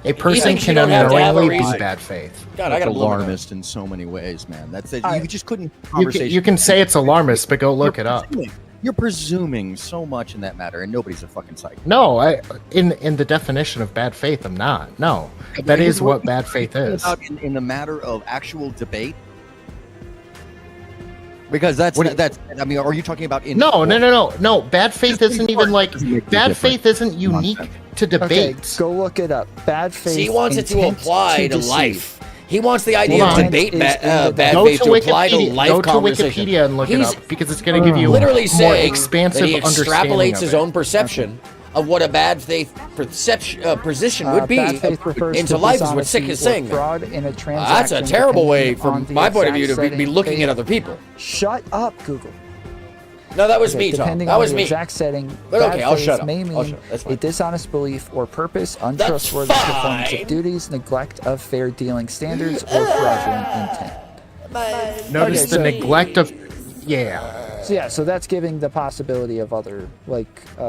A person can unknowingly be bad faith. God, I got alarmist in so many ways, man. That's it. You just couldn't. You can say it's alarmist, but go look it up. You're presuming so much in that matter, and nobody's a fucking psycho. No, in the definition of bad faith, I'm not. No, that is what bad faith is. In the matter of actual debate, because that's. I mean, are you talking about in? No. Bad faith isn't even like bad faith isn't unique to debates. Okay, go look it up. Bad faith. See, he wants it to apply to life. He wants the idea Hold of on. debate bad faith to apply to life Go to conversation. Wikipedia and look it up because it's going to give you literally a more saying expansive that he understanding extrapolates of his it. own perception of what a bad faith position would be Bad faith refers into to life is what Sick dishonesty is or saying. fraud in a That's a transaction terrible way, depending on from the my point of view, exact to be setting looking at based- other people. Shut up, Google. No, that was me, Tom. Depending That on was the me. exact setting, But bad okay, I'll faith shut up. may I'll mean shut up. That's a fine. dishonest belief or purpose, untrustworthy performance of duties, neglect of fair dealing standards, or fraudulent intent. Notice Okay, the so- neglect of. Yeah. So yeah, so that's giving the possibility of other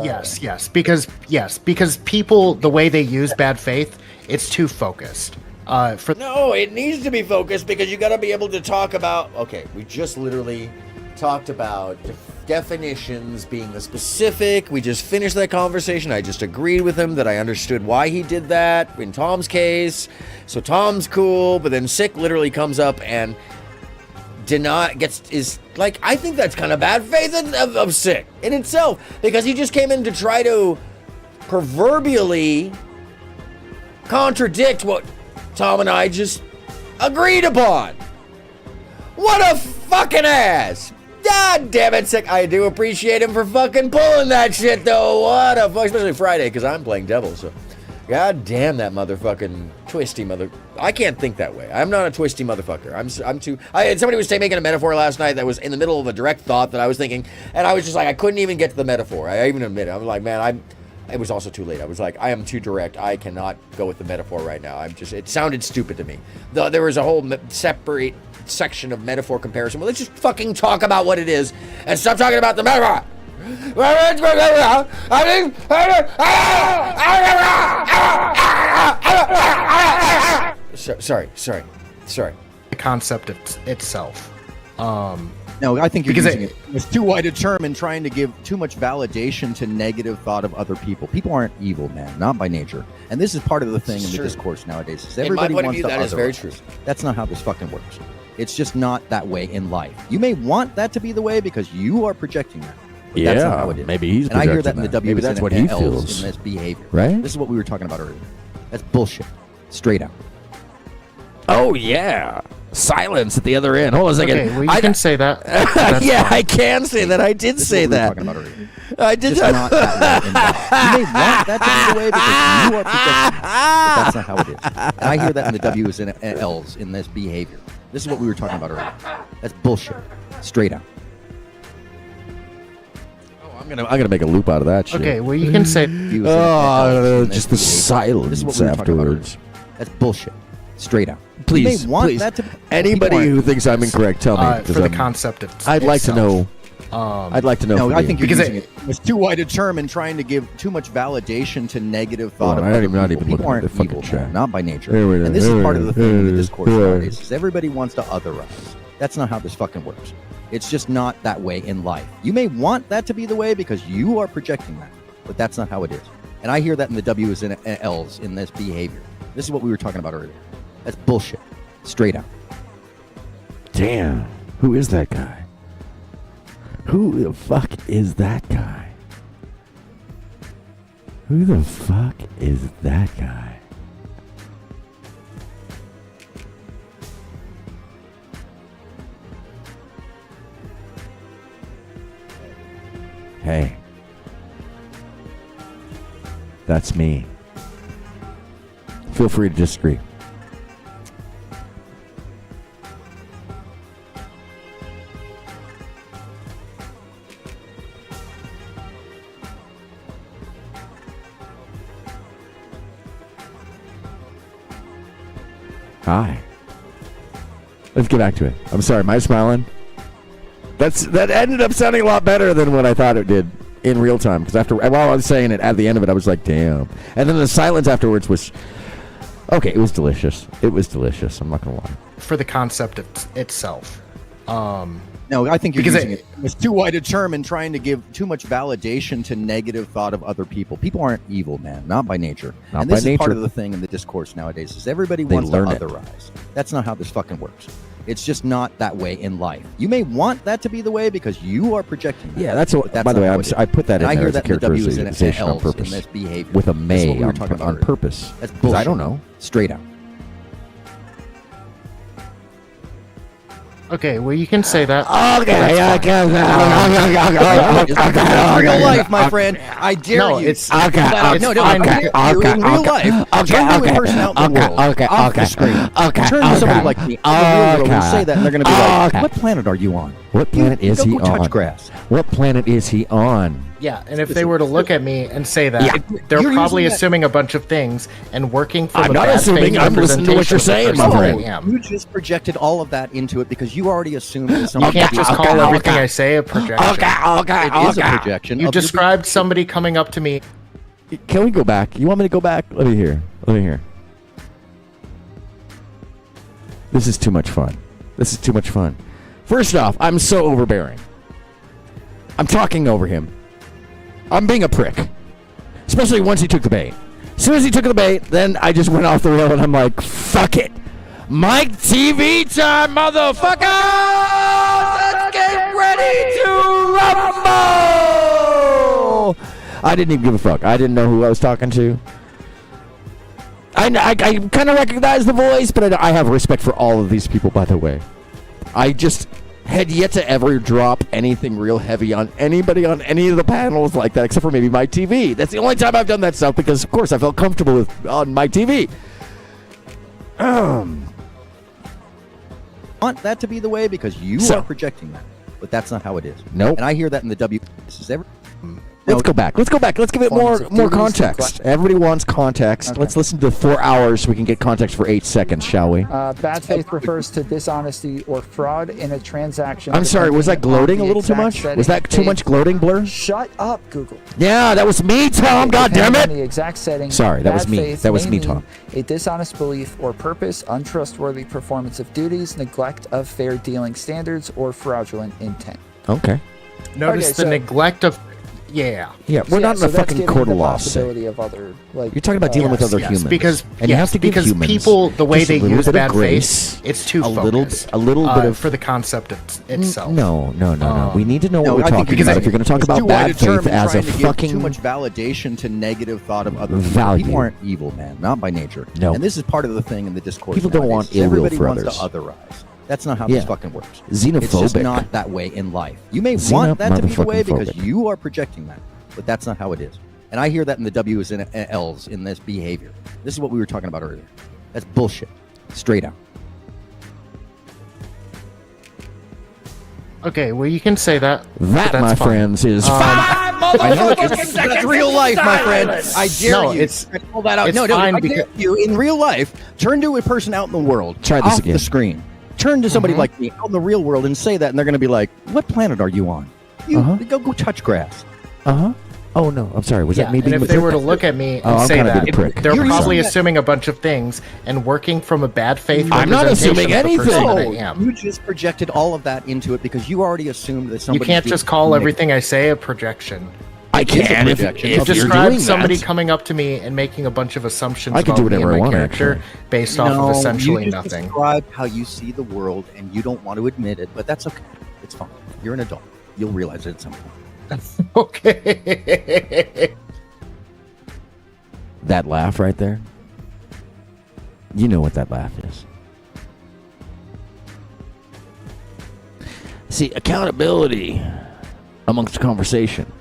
Yes, because people, the way they use bad faith, it's too focused. No, it needs to be focused because you got to be able to talk about. Okay, we just literally talked about definitions being the specific. We just finished that conversation. I just agreed with him that I understood why he did that in Tom's case. So Tom's cool, but then Sick literally comes up and is like, I think that's kind of bad faith of Sick in itself, because he just came in to try to proverbially contradict what Tom and I just agreed upon. What a fucking ass! God damn it, Sick. I do appreciate him for fucking pulling that shit, though. What a fuck, especially Friday, because I'm playing Devil, so. God damn that motherfucking twisty mother. I can't think that way. I'm not a twisty motherfucker. I'm too. Somebody was making a metaphor last night that was in the middle of a direct thought that I was thinking, and I was just like, I couldn't even get to the metaphor. I even admit it. I'm like, man, it was also too late. I was like, I am too direct. I cannot go with the metaphor right now. It sounded stupid to me. There was a whole separate section of metaphor comparison. Well, let's just fucking talk about what it is and stop talking about the metaphor. Sorry. The concept itself. No, I think you're using it. It's too wide a term and trying to give too much validation to negative thought of other people. People aren't evil, man, not by nature. And this is part of the thing in the discourse nowadays. Is everybody in my point of wants view, to that is very otherize. true. That's not how this fucking works. It's just not that way in life. You may want that to be the way because you are projecting that. But that's not how it is. maybe he's And I hear that projecting in the that. Maybe W's that's and what he L's feels. in this behavior. Right? This is what we were talking about earlier. That's bullshit. Straight out. Oh, yeah. Silence at the other end. Hold on a second. Okay, well, you can say that. Yeah, I can say that. I did This is say what we were that. talking about earlier. I did Just not that way in life. You may want that to be the way because you are projecting that. But that's not how it is. And I hear that in the W's and L's in this behavior. This is what we were talking about earlier. That's bullshit. Straight out. I'm gonna make a loop out of that shit. Okay, well, you can say. Just the silence afterwards. That's bullshit. Straight out. Please, you may want please. that to Anybody who thinks I'm incorrect, tell me. For the concept I'd like to know. itself. I'd like to know. No, from I you. think you're using it. It's too wide a term and trying to give too much validation to negative thought. Hold on, of I'm other not people. even People looking at the aren't fucking evil, chat. man, not by nature. Here we go, And this is here part we of the go, thing in the here discourse we go. nowadays. Is everybody wants to otherize. That's not how this fucking works. It's just not that way in life. You may want that to be the way because you are projecting that, but that's not how it is. And I hear that in the W's and L's in this behavior. This is what we were talking about earlier. That's bullshit. Straight out. Damn. Who is that guy? Who the fuck is that guy? Who the fuck is that guy? Hey. That's me. Feel free to disagree. Hi. Let's get back to it. I'm sorry, am I smiling? That ended up sounding a lot better than what I thought it did in real time. Because while I was saying it at the end of it, I was like, damn. And then the silence afterwards was okay. It was delicious. It was delicious. I'm not gonna lie. For the concept itself. No, I think you're Because using it. It's too wide a term and trying to give too much validation to negative thought of other people. People aren't evil, man, not by nature. Not and this by is part nature. of the thing in the discourse nowadays. Is everybody They wants to learn it. otherize. That's not how this fucking works. It's just not that way in life. You may want that to be the way because you are projecting that. Yeah, that's but what. that's By the not way, how it is. I put that And in I there hear as a that in the W's and characterization on L's in purpose, this behavior. with a This is may what we were on, talking about on earlier. purpose. That's Because I bullshit. don't know. Straight out. Okay, well, you can say that. Real life, my friend. I dare you. It's I dare you in real life. Turn to a person out in the world. Off the screen. Turn to somebody like me in the real world and say that, and they're going to be like, "What planet are you on? What planet is he go touch on? grass." What planet is he on? Yeah, and if they were to look at me and say that, they're You're probably using that- assuming a bunch of things and working from I'm a not bad assuming, faith I'm listening to what you're representation saying, of the my person friend. I am. You just projected all of that into it because you already assumed that You somebody. can't just call everything I say a projection. It is a projection. You of your described somebody coming up to me. Can we go back? You want me to go back? Let me hear. This is too much fun. First off, I'm so overbearing. I'm talking over him. I'm being a prick. Especially once he took the bait. As soon as he took the bait, then I just went off the rail and I'm like, fuck it. Mike TV time, motherfuckers! Let's get ready to rumble! I didn't even give a fuck. I didn't know who I was talking to. I kind of recognize the voice, but I have respect for all of these people, by the way. I just had yet to ever drop anything real heavy on anybody on any of the panels like that, except for maybe my TV. That's the only time I've done that stuff because, of course, I felt comfortable with on my TV. Want that to be the way because you are projecting that, but that's not how it is. Nope. And I hear that in the W. This is every. Let's go back. Let's give it more context. Everybody wants context. Okay. Let's listen to 4 hours so we can get context for 8 seconds, shall we? Bad faith refers to dishonesty or fraud in a transaction. I'm sorry, was that gloating a little too much? Was that too much gloating, Blur? Shut up, Google. Yeah, that was me, Tom. God damn it! The exact setting. Sorry, that was bad me. faith That was may me, mean Tom. A dishonest belief or purpose, untrustworthy performance of duties, neglect of fair dealing standards, or fraudulent intent. Okay. Notice the neglect of. Yeah. Yeah, we're not in a that's fucking giving court the of law. possibility of other, like, You're talking about dealing with other Yes, humans, because and you have to give because humans people the way just a they little use bit of bad grace, faith, it's too a little focused, bit of for the concept itself. No. We need to know what No, we're I think talking about. If you're going to talk it's about too wide bad a term faith and as a trying to give fucking too much validation to negative thought of other people. Value. People aren't evil, man, not by nature. No. And this is part of the thing in the discourse. People don't nowadays. want ill will Everybody for wants others. to otherize. That's not how Yeah. this fucking works. Xenophobic. It's just not that way in life. You may want that to be the way because motherfucking you are projecting that, but that's not how it is. And I hear that in the W's and L's in this behavior. This is what we were talking about earlier. That's bullshit. Straight out. Okay, well, you can say that. That, but that's my fine. friends, is I know that's real life, my friend. I dare No, you. it's- pull that out. it's No, fine I dare you in real life. Turn to a person out in the world. Try this off again. the screen. Turn to somebody like me out in the real world and say that, and they're going to be like, "What planet are you on? You go touch grass." Oh no, I'm sorry. Was Yeah, that me and being if a they prick? were to look at me and I'm say kinda that, being a prick. they're You're probably using that- assuming a bunch of things and working from a bad faith. I'm not assuming representation of the person anything. that I am. You just projected all of that into it because you already assumed that You somebody. can't just call everything I say a projection. I It is a can if projection. You you're described doing somebody that. coming up to me and making a bunch of assumptions I can about do me whatever and I my want, character actually. based off of essentially you just nothing. described how you see the world, and you don't want to admit it, but that's okay. It's fine. You're an adult. You'll realize it at some point. Okay. That laugh right there. You know what that laugh is. See, accountability amongst conversation.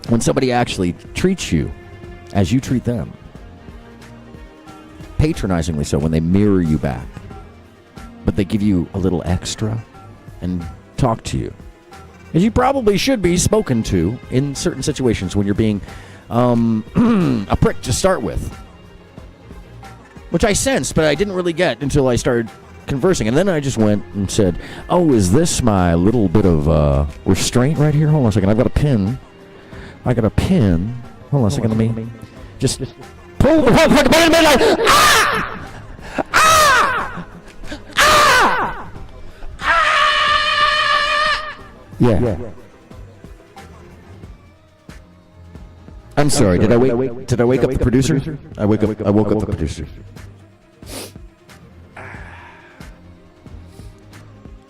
When somebody actually treats you as you treat them. Patronizingly so, when they mirror you back. But they give you a little extra and talk to you. As you probably should be spoken to in certain situations when you're being a prick to start with. Which I sensed, but I didn't really get until I started conversing. And then I just went and said, oh, is this my little bit of restraint right here? Hold on a second. I've got a pin. Hold on a second. Let me just pull the plug. Wait a minute. Ah! Ah! Ah! Ah! Yeah. I'm sorry. Did I wake up the producer? I woke up the producer.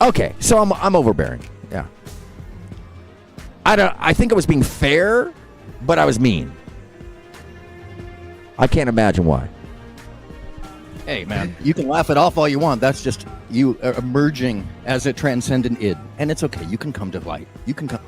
Okay, so I'm overbearing. Yeah. I think I was being fair, but I was mean. I can't imagine why. Hey, man, you can laugh it off all you want. That's just you emerging as a transcendent id. And it's okay. You can come to light. You can come.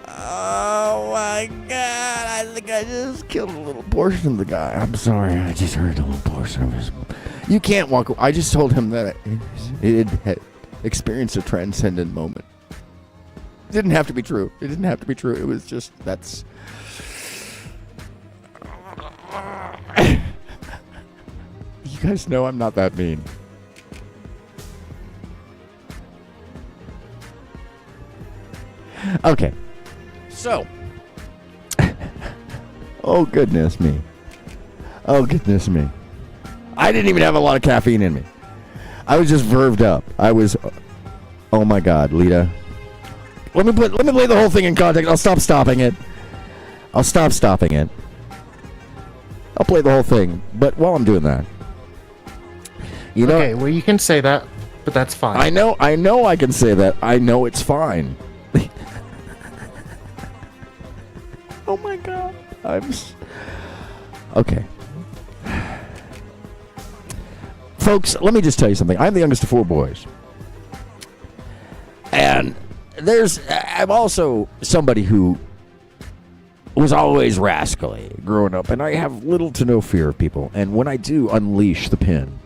Oh my god, I think I just killed a little portion of the guy. I'm sorry, I just heard a little portion of his. You can't walk away. I just told him that it had experienced a transcendent moment. It didn't have to be true. It didn't have to be true. It was just, that's. You guys know I'm not that mean. Okay. So. Oh, goodness me. Oh, goodness me. I didn't even have a lot of caffeine in me. I was just verved up. I was. Oh, my God, Lita. Let me play the whole thing in context. I'll stop stopping it. I'll stop stopping it. I'll play the whole thing. But while I'm doing that. You know. Okay, well, you can say that, but that's fine. I know I can say that. I know it's fine. Oh my god. Okay. Folks, let me just tell you something. I'm the youngest of 4 boys. And I'm also somebody who was always rascally growing up, and I have little to no fear of people. And when I do unleash the pin,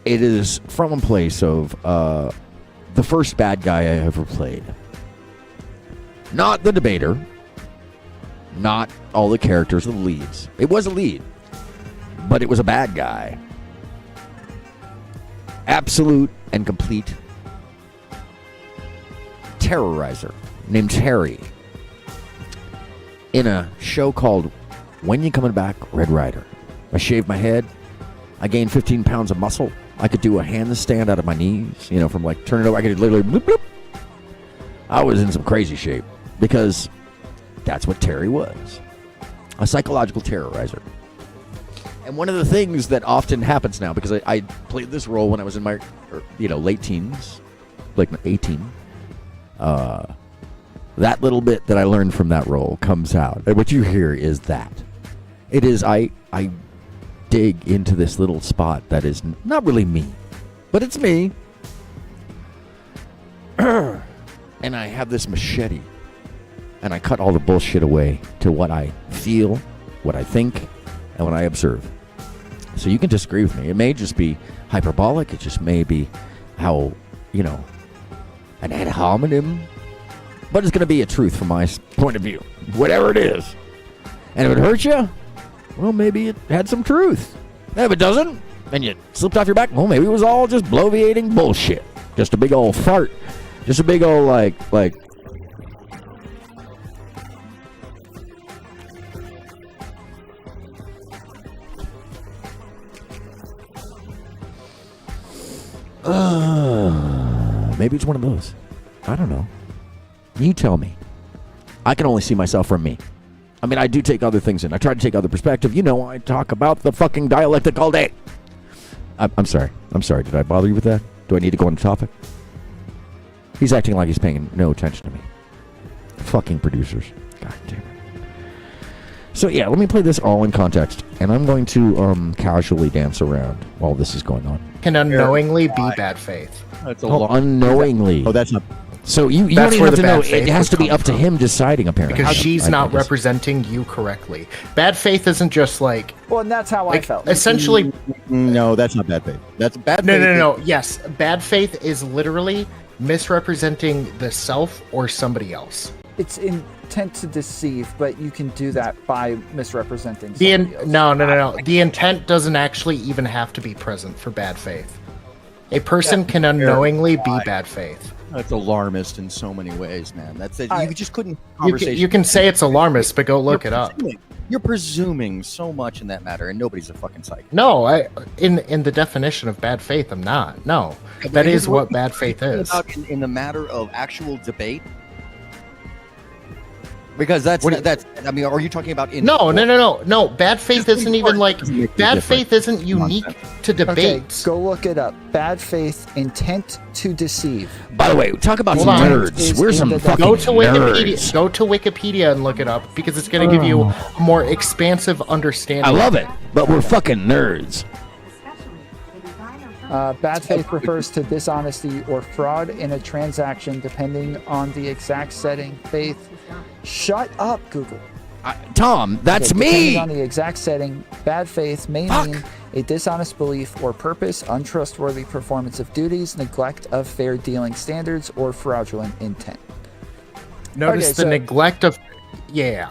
it is from a place of the first bad guy I ever played. Not the debater. Not all the characters, the leads. It was a lead, but it was a bad guy. Absolute and complete terrorizer named Terry in a show called When You Coming Back, Red Ryder. I shaved my head. I gained 15 pounds of muscle. I could do a handstand out of my knees, from like turn it over. I could literally bloop, bloop. I was in some crazy shape because that's what Terry was. A psychological terrorizer. And one of the things that often happens now, because I played this role when I was in my late teens, like 18. That little bit that I learned from that role comes out. And what you hear is that. It is, I dig into this little spot that is not really me, but it's me. And I have this machete. And I cut all the bullshit away to what I feel, what I think, and what I observe. So you can disagree with me. It may just be hyperbolic. It just may be how, an ad hominem. But it's going to be a truth from my point of view. Whatever it is. And if it hurts you, well, maybe it had some truth. And if it doesn't, and you slipped off your back, well, maybe it was all just bloviating bullshit. Just a big old fart. Just a big old, like... maybe it's one of those. I don't know. You tell me. I can only see myself from me. I mean, I do take other things in. I try to take other perspective. I talk about the fucking dialectic all day. I'm sorry. I'm sorry. Did I bother you with that? Do I need to go on the topic? He's acting like he's paying no attention to me. Fucking producers. God damn it. So yeah, let me play this all in context, and I'm going to casually dance around while this is going on. Can unknowingly be bad faith. That's unknowingly. Oh, that's not. So you don't even have to know. It has to be up to him deciding, apparently. Because she's not representing you correctly. Bad faith isn't just like... Well, and that's how I felt. Essentially... No, that's not bad faith. That's bad faith. No. Yes, bad faith is literally misrepresenting the self or somebody else. It's intent to deceive, but you can do that by misrepresenting somebody else. No. The intent doesn't actually even have to be present for bad faith. A person can unknowingly be bad faith. That's alarmist in so many ways, man. That's it. You just couldn't. You can say it's alarmist, but go look it up. You're presuming so much in that matter, and nobody's a fucking psychic. No, in the definition of bad faith, I'm not. No, that is what bad faith is. In the matter of actual debate, Because that's. I mean, are you talking about in? No. Bad faith isn't even like. Bad faith isn't unique to debates. Okay, go look it up. Bad faith, intent to deceive. By the way, talk about some nerds. We're some fucking nerds. Go to Wikipedia and look it up because it's going to give you a more expansive understanding. I love it, but we're fucking nerds. Bad faith refers to dishonesty or fraud in a transaction, depending on the exact setting. Faith. Shut up, Google. Tom, that's me. Depending on the exact setting, bad faith may mean a dishonest belief or purpose, untrustworthy performance of duties, neglect of fair dealing standards, or fraudulent intent. Notice the neglect of. Yeah.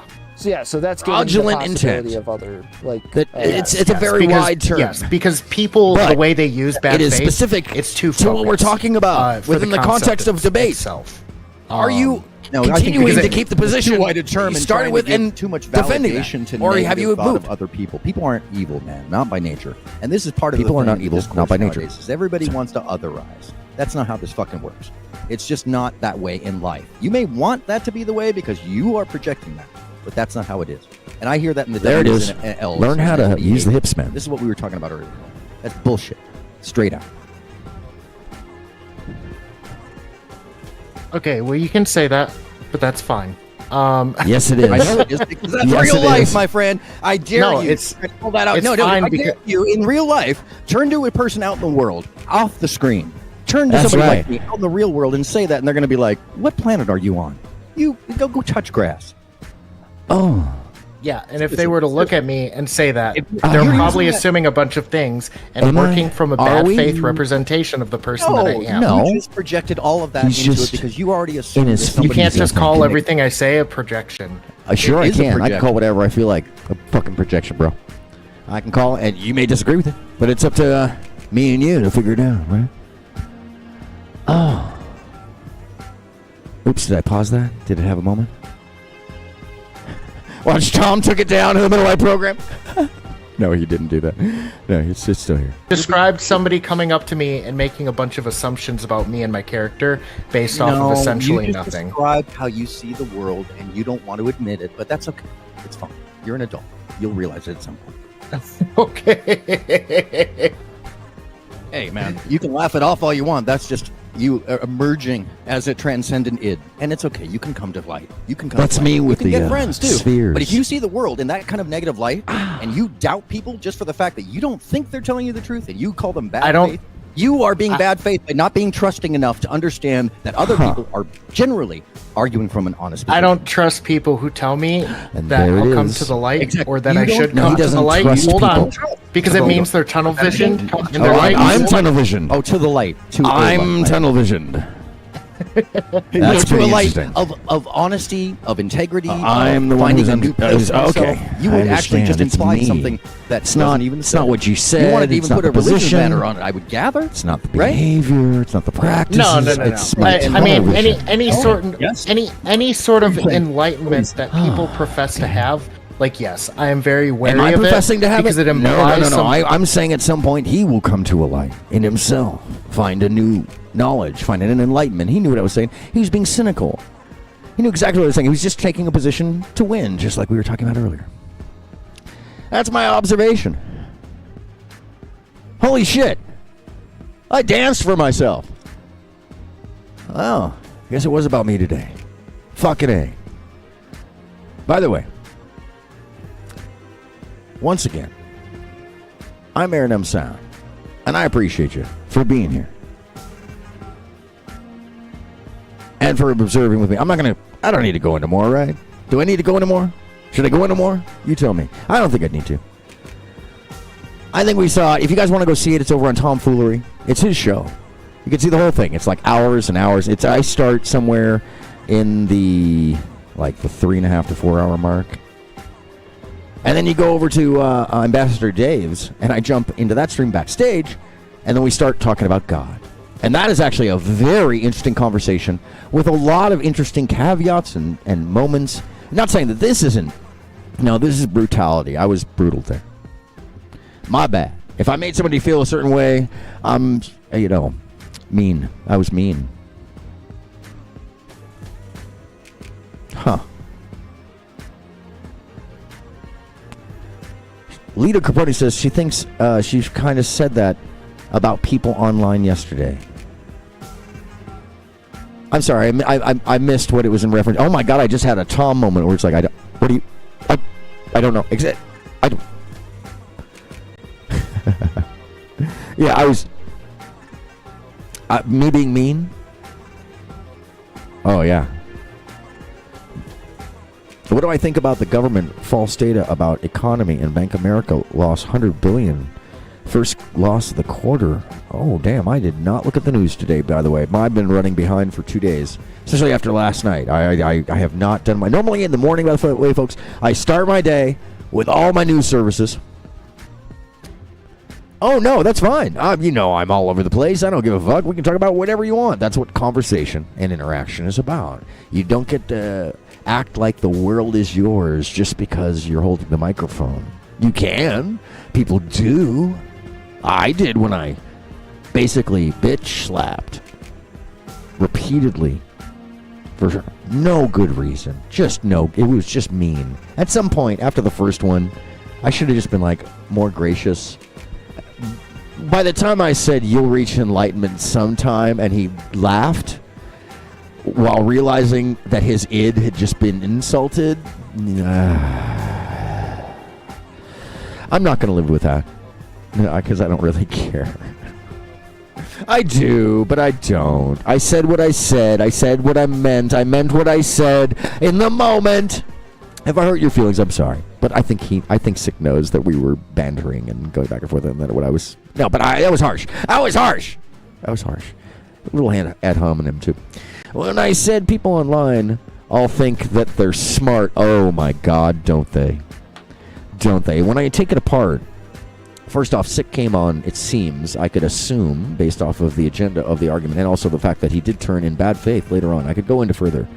So that's fraudulent intent of other it's a very wide term. Yes, because people the way they use bad faith, specific. It's too to what we're talking about within the context of debate. Itself. Are you No, continuing to keep the position wide a term you and started trying with to give and too much defending validation that? to Or have you negative thought moved? of other people. People aren't evil, man, not by nature. And this is part of People the are thing not with evil, discourse not by nature. nowadays, is everybody wants to otherize. That's not how this fucking works. It's just not that way in life. You may want that to be the way because you are projecting that, but that's not how it is. And I hear that in the There it W's is. and L's Learn how and to use the A's. hips, man. This is what we were talking about earlier. That's bullshit. Straight out. Okay, well you can say that, but that's fine. Yes, it is. I know it is because that's Yes, real it life, is. my friend. I dare No, you. it's- pull that out. it's No, fine I dare you in real life. Turn to a person out in the world, off the screen. Turn to That's somebody right. like me out in the real world and say that, and they're going to be like, "What planet are you on? You go touch grass." Oh. Yeah, and if they were to look at me and say that, If- they're you're probably using that- assuming a bunch of things and Am I? working from a Are bad we? faith representation of the person that I am. no. You just projected all of that He's into just it because you already assumed in his that You somebody can't just call connected. everything I say a projection. Sure, It I is a can. I can projection. call whatever I feel like a fucking projection, bro. I can call, and you may disagree with it, but it's up to me and you to figure it out, right? Oh. Oops, did I pause that? Did it have a moment? Watch, Tom took it down in the middle of my program. No, he didn't do that. No, it's still here. Described somebody coming up to me and making a bunch of assumptions about me and my character based off of essentially you just nothing. described how you see the world, and you don't want to admit it, but that's okay. It's fine. You're an adult. You'll realize it at some point. Okay. Hey, man, you can laugh it off all you want. That's just you emerging as a transcendent id, and it's okay. You can come to light. You can come. That's to light. me with you can the, get friends too. spheres. But if you see the world in that kind of negative light, and you doubt people just for the fact that you don't think they're telling you the truth, and you call them bad faith, you are being bad faith by not being trusting enough to understand that other people are generally arguing from an honest position. I don't trust people who tell me that there it I'll come is. to the light Exactly. or that You I don't- should No, come he to the doesn't light. trust Hold on. people. Because it means they're tunnel visioned. And Oh, they're like, I'm tunnel visioned. Oh, to the light. To a I'm light. tunnel visioned. You know, That's to a pretty light interesting. of honesty, of integrity. I'm the of one finding who's a new place for okay. yourself. You would I actually understand. just It's imply me. something that's It's not. even. It's not what you said. You wanted to it's even not put a the religious position. banner on it. I would gather. It's not the Right? behavior. It's not the practice. No. It's my I mean, tunnel vision. any sort of enlightenment that people profess to have, like, yes, I am very wary Am I of professing it to have because it No, implies no. some. I'm saying at some point he will come to a light in himself, find a new knowledge, find an enlightenment. He knew what I was saying. He was being cynical. He knew exactly what I was saying. He was just taking a position to win, just like we were talking about earlier. That's my observation. Holy shit. I danced for myself. Oh, I guess it was about me today. Fucking A. By the way, once again, I'm AronMSound, and I appreciate you for being here. And for observing with me. I don't need to go into more, right? Do I need to go into more? Should I go into more? You tell me. I don't think I need to. I think we saw it. If you guys want to go see it, it's over on Tomfoolery. It's his show. You can see the whole thing. It's like hours and hours. I start somewhere in the 3.5 to 4 hour mark. And then you go over to Ambassador Dave's, and I jump into that stream backstage, and then we start talking about God. And that is actually a very interesting conversation with a lot of interesting caveats and moments. I'm not saying that this isn't. No, this is brutality. I was brutal there. My bad. If I made somebody feel a certain way, I'm, mean. I was mean. Huh. Lita Capote says she thinks she kind of said that about people online yesterday. I'm sorry, I missed what it was in reference. Oh my God, I just had a Tom moment where it's like, I don't know. I don't. Yeah, I was. Me being mean? Oh, yeah. What do I think about the government false data about economy and Bank of America lost $100 billion? First loss of the quarter. Oh, damn, I did not look at the news today, by the way. I've been running behind for 2 days, especially after last night. I have not done my... Normally in the morning, by the way, folks, I start my day with all my news services. Oh, no, that's fine. I'm all over the place. I don't give a fuck. We can talk about whatever you want. That's what conversation and interaction is about. You don't get to act like the world is yours just because you're holding the microphone. You can. People do. I did when I basically bitch slapped repeatedly for no good reason. It was just mean. At some point after the first one, I should have just been like more gracious. By the time I said you'll reach enlightenment sometime, and he laughed while realizing that his id had just been insulted, I'm not going to live with that because I don't really care. I do, but I don't. I said what I said. I said what I meant. I meant what I said in the moment. If I hurt your feelings, I'm sorry. But I think Sick knows that we were bantering and going back and forth, and that what I was. No, but that was harsh. That was harsh. A little ad hominem too. When I said people online all think that they're smart, oh my God, don't they? Don't they? When I take it apart, first off, Sick came on, it seems, I could assume, based off of the agenda of the argument, and also the fact that he did turn in bad faith later on. I could go into further.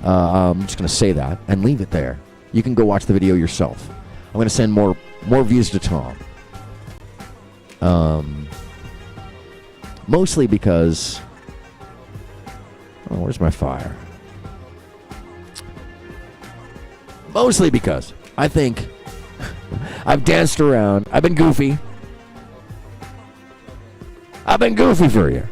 I'm just going to say that and leave it there. You can go watch the video yourself. I'm going to send more views to Tom. Mostly because... Oh, where's my fire? Mostly because I think I've danced around. I've been goofy. For you.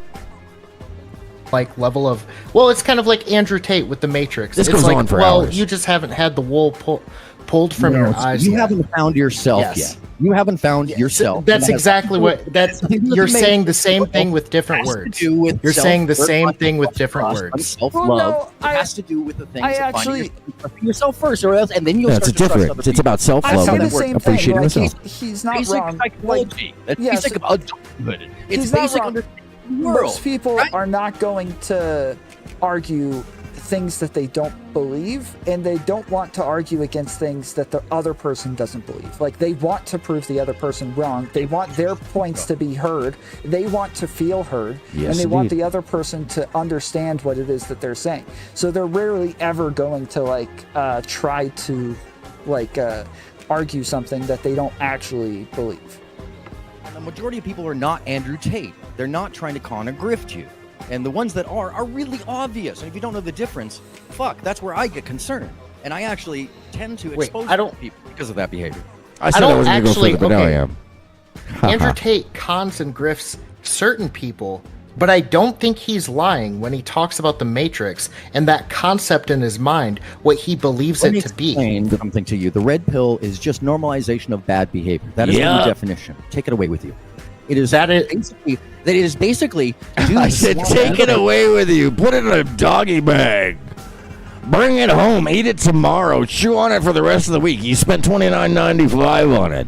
Like level of... Well, it's kind of like Andrew Tate with The Matrix. This it's goes like, on for well, hours. you just haven't had the wool pulled from your eyes You yet. haven't found yourself yet. You haven't found yourself. That's exactly what... You're saying the same thing with different words. You're saying the same thing with different words. Self-love. Well, no, it has to do with the things I of actually- finding yourself first, or else, and then you'll start to trust other people. It's about self-love I and say the same appreciating thing. myself. He's not basic wrong. psychology. That's yes, basic adulthood. It's he's not basic wrong. understanding of the world. Most people are not going to argue things that they don't believe, and they don't want to argue against things that the other person doesn't believe. Like, they want to prove the other person wrong. They want their points to be heard. They want to feel heard. Yes, and they want indeed. the other person to understand what it is that they're saying. So they're rarely ever going to try to argue something that they don't actually believe. The majority of people are not Andrew Tate. They're not trying to con or grift you. And the ones that are really obvious. And if you don't know the difference, that's where I get concerned. And I actually tend to expose people because of that behavior. I said I wasn't going to go further, but now I am. Andrew Tate cons and grifts certain people, but I don't think he's lying when he talks about the Matrix and that concept in his mind, what he believes it to be. Let me explain something to you. The red pill is just normalization of bad behavior. That is the definition. Take it away with you. It is basically. I said, take it away with you. Put it in a doggy bag. Bring it home. Eat it tomorrow. Chew on it for the rest of the week. You spent $29.95 on it.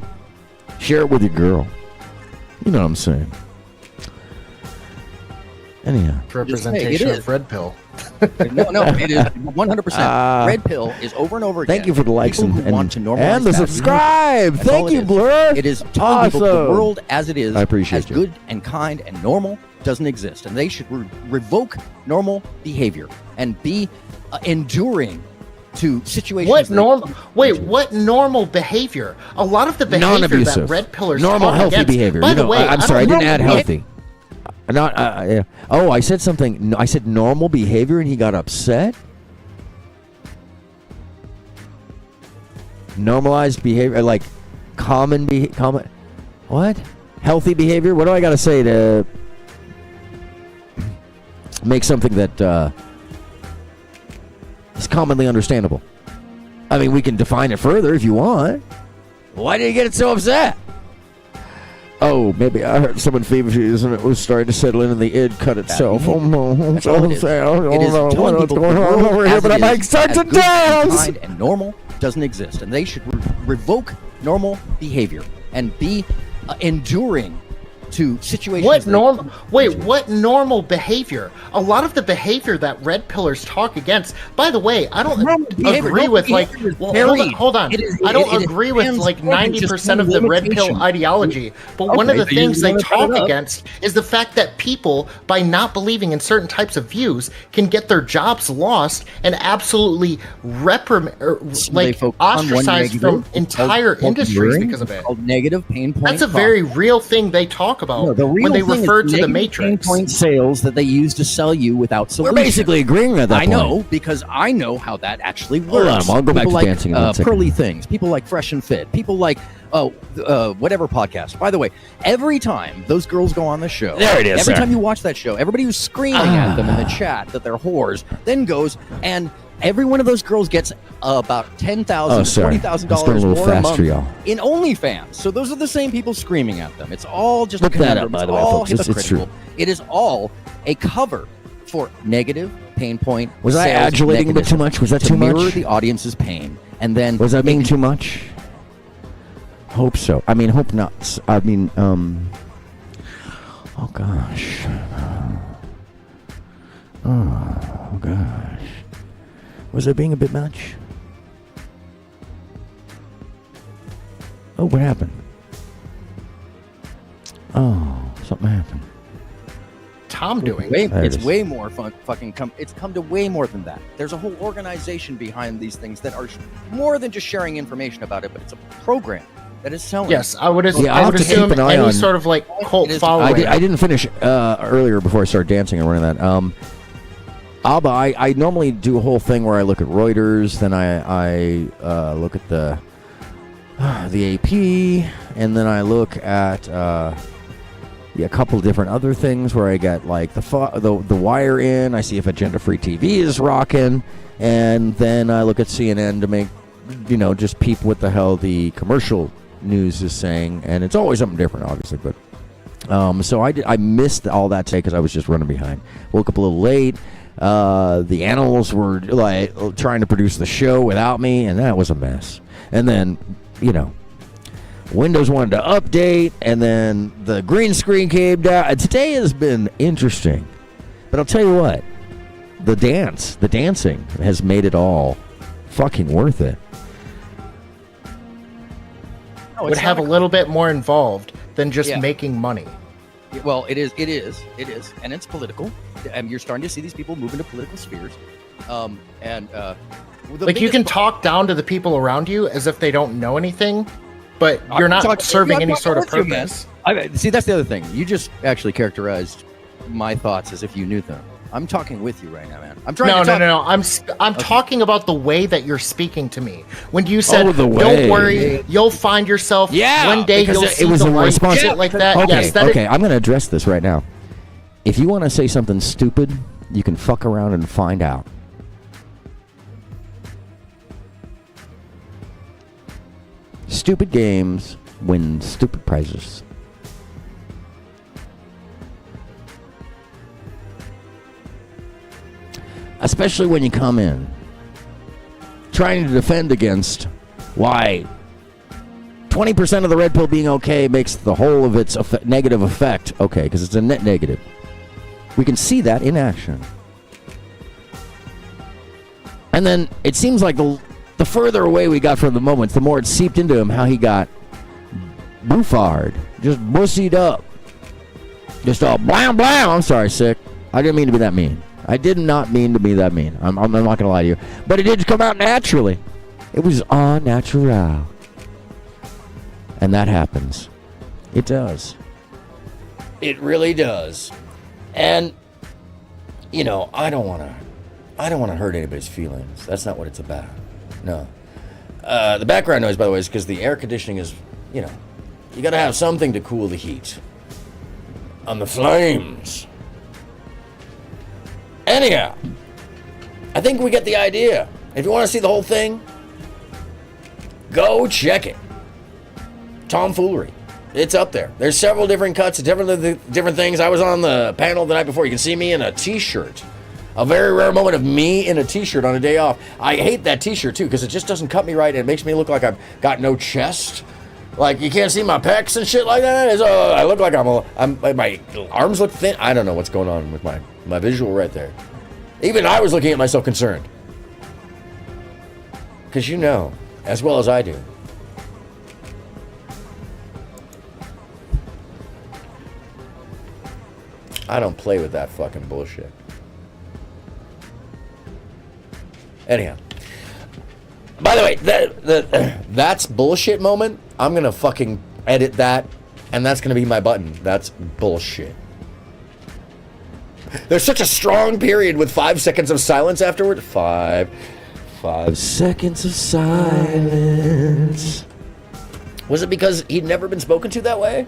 Share it with your girl. You know what I'm saying. Anyhow. Representation of red pill. No, it is 100%. Red pill is over and over again. Thank you for the likes People who want to normalize the that. subscribe. That's all Thank it you, is. Blur. It is telling people the world as it is, I appreciate as you. good and kind and normal, doesn't exist, and they should revoke normal behavior and be enduring to situations. What normal behavior? A lot of the behavior Non-abusive. that red pillars normal, talk healthy against. behavior. By the way, I'm sorry, I didn't add know- healthy. Not. Oh, I said something. I said normal behavior, and he got upset. Normalized behavior, like common what? Healthy behavior? What do I got to say to make something that is commonly understandable? I mean, we can define it further if you want. Why did you get so upset? Oh, maybe I heard someone feefees and it was starting to settle in and the id cut itself. Oh no, That's all it is. I don't It is know telling what's people going the on world over as here, but it I make is, such as a good and dance. kind and normal doesn't exist, and they should revoke normal behavior and be enduring to situations. What normal? Wait, what normal behavior? A lot of the behavior that red pillars talk against. By the way, I don't agree with like. Well, hold on. I don't agree with like 90% of the red pill ideology. But one of the things they talk against is the fact that people, by not believing in certain types of views, can get their jobs lost and absolutely ostracized from entire industries because of it. Called negative pain point. That's a very real thing they talk about when they refer to the Matrix. Pain point sales that they use to sell you without solution. We're basically agreeing at that I know, because I know how that actually Hold works. on, I'll go back People to like dancing in 1 second. Pearly Things, people like Fresh and Fit, people like whatever podcast. By the way, every time those girls go on the show, There it is, every sir. time you watch that show, everybody who's screaming at them in the chat that they're whores then goes and every one of those girls gets about $10,000 to $20,000 more a month in OnlyFans. So those are the same people screaming at them. It's all just Look a that conundrum. up, by It's the way, all folks. It's hypocritical. true. It is all a cover for negative pain point. Was I sales adulating a bit too mechanism much? Was that to too much? mirror the audience's pain, and then Was I being too much? Hope so. I mean, hope not. I mean, oh gosh. Oh gosh. Was I being a bit much? Oh, what happened? Oh, something happened. Tom doing? It's way more fun. It's come to way more than that. There's a whole organization behind these things that are more than just sharing information about it, but it's a program that is selling. Yes, I would Yeah, I I'll would have to keep assume an eye any on- sort of like cult following. I didn't finish earlier before I started dancing and running that. Abba, I normally do a whole thing where I look at Reuters, then I look at the AP, and then I look at a couple different other things where I get like the wire in. I see if Agenda Free TV is rocking, and then I look at CNN to make just peep what the hell the commercial news is saying, and it's always something different, obviously. But so I missed all that today because I was just running behind. Woke up a little late. The animals were like trying to produce the show without me, and that was a mess. And then Windows wanted to update, and then the green screen came down. Today has been interesting, but I'll tell you what, the dancing has made it all fucking worth it. Would have a little bit more involved than just making money. Well, it is, and it's political. And you're starting to see these people move into political spheres. Like you can talk down to the people around you as if they don't know anything, but you're not serving any sort of purpose. See, that's the other thing. You just actually characterized my thoughts as if you knew them. I'm talking with you right now, man. I'm trying to talk. No. I'm talking about the way that you're speaking to me. When you said, the way. "Don't worry, you'll find yourself one day. You'll see it was the a light." response. Shit like that. Okay, Yes, that okay. I'm going to address this right now. If you want to say something stupid, you can fuck around and find out. Stupid games win stupid prizes. Especially when you come in trying to defend against why 20% of the red pill being okay makes the whole of its negative effect okay, because it's a net negative. We can see that in action. And then it seems like the further away we got from the moments, the more it seeped into him how he got boofard, just bussied up. Just all blam blam. I'm sorry, sick. I didn't mean to be that mean. I did not mean to be that mean. I'm not going to lie to you. But it did come out naturally. It was all natural. And that happens. It does. It really does. And, I don't want to hurt anybody's feelings. That's not what it's about. No. The background noise, by the way, is because the air conditioning is, you know, you gotta have something to cool the heat. On the flames. Anyhow, I think we get the idea. If you want to see the whole thing, go check it. Tomfoolery. It's up there. There's several different cuts, different things. I was on the panel the night before. You can see me in a t-shirt. A very rare moment of me in a t-shirt on a day off. I hate that t-shirt too because it just doesn't cut me right and it makes me look like I've got no chest. Like you can't see my pecs and shit like that. I look like my arms look thin. I don't know what's going on with my visual right there. Even I was looking at myself concerned. Because you know, as well as I do. I don't play with that fucking bullshit. Anyhow. By the way, that's bullshit moment. I'm going to fucking edit that, and that's going to be my button. That's bullshit. There's such a strong period with 5 seconds of silence afterward. 5 seconds of silence. Was it because he'd never been spoken to that way?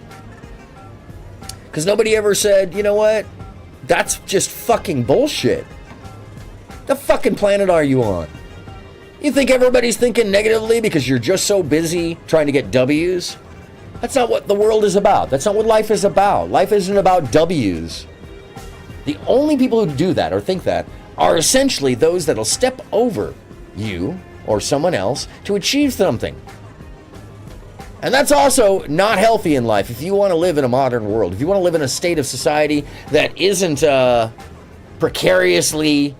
Because nobody ever said, you know what? That's just fucking bullshit. The fucking planet are you on? You think everybody's thinking negatively because you're just so busy trying to get W's? That's not what the world is about. That's not what life is about. Life isn't about W's. The only people who do that or think that are essentially those that'll step over you or someone else to achieve something. And that's also not healthy in life if you want to live in a modern world. If you want to live in a state of society that isn't precariously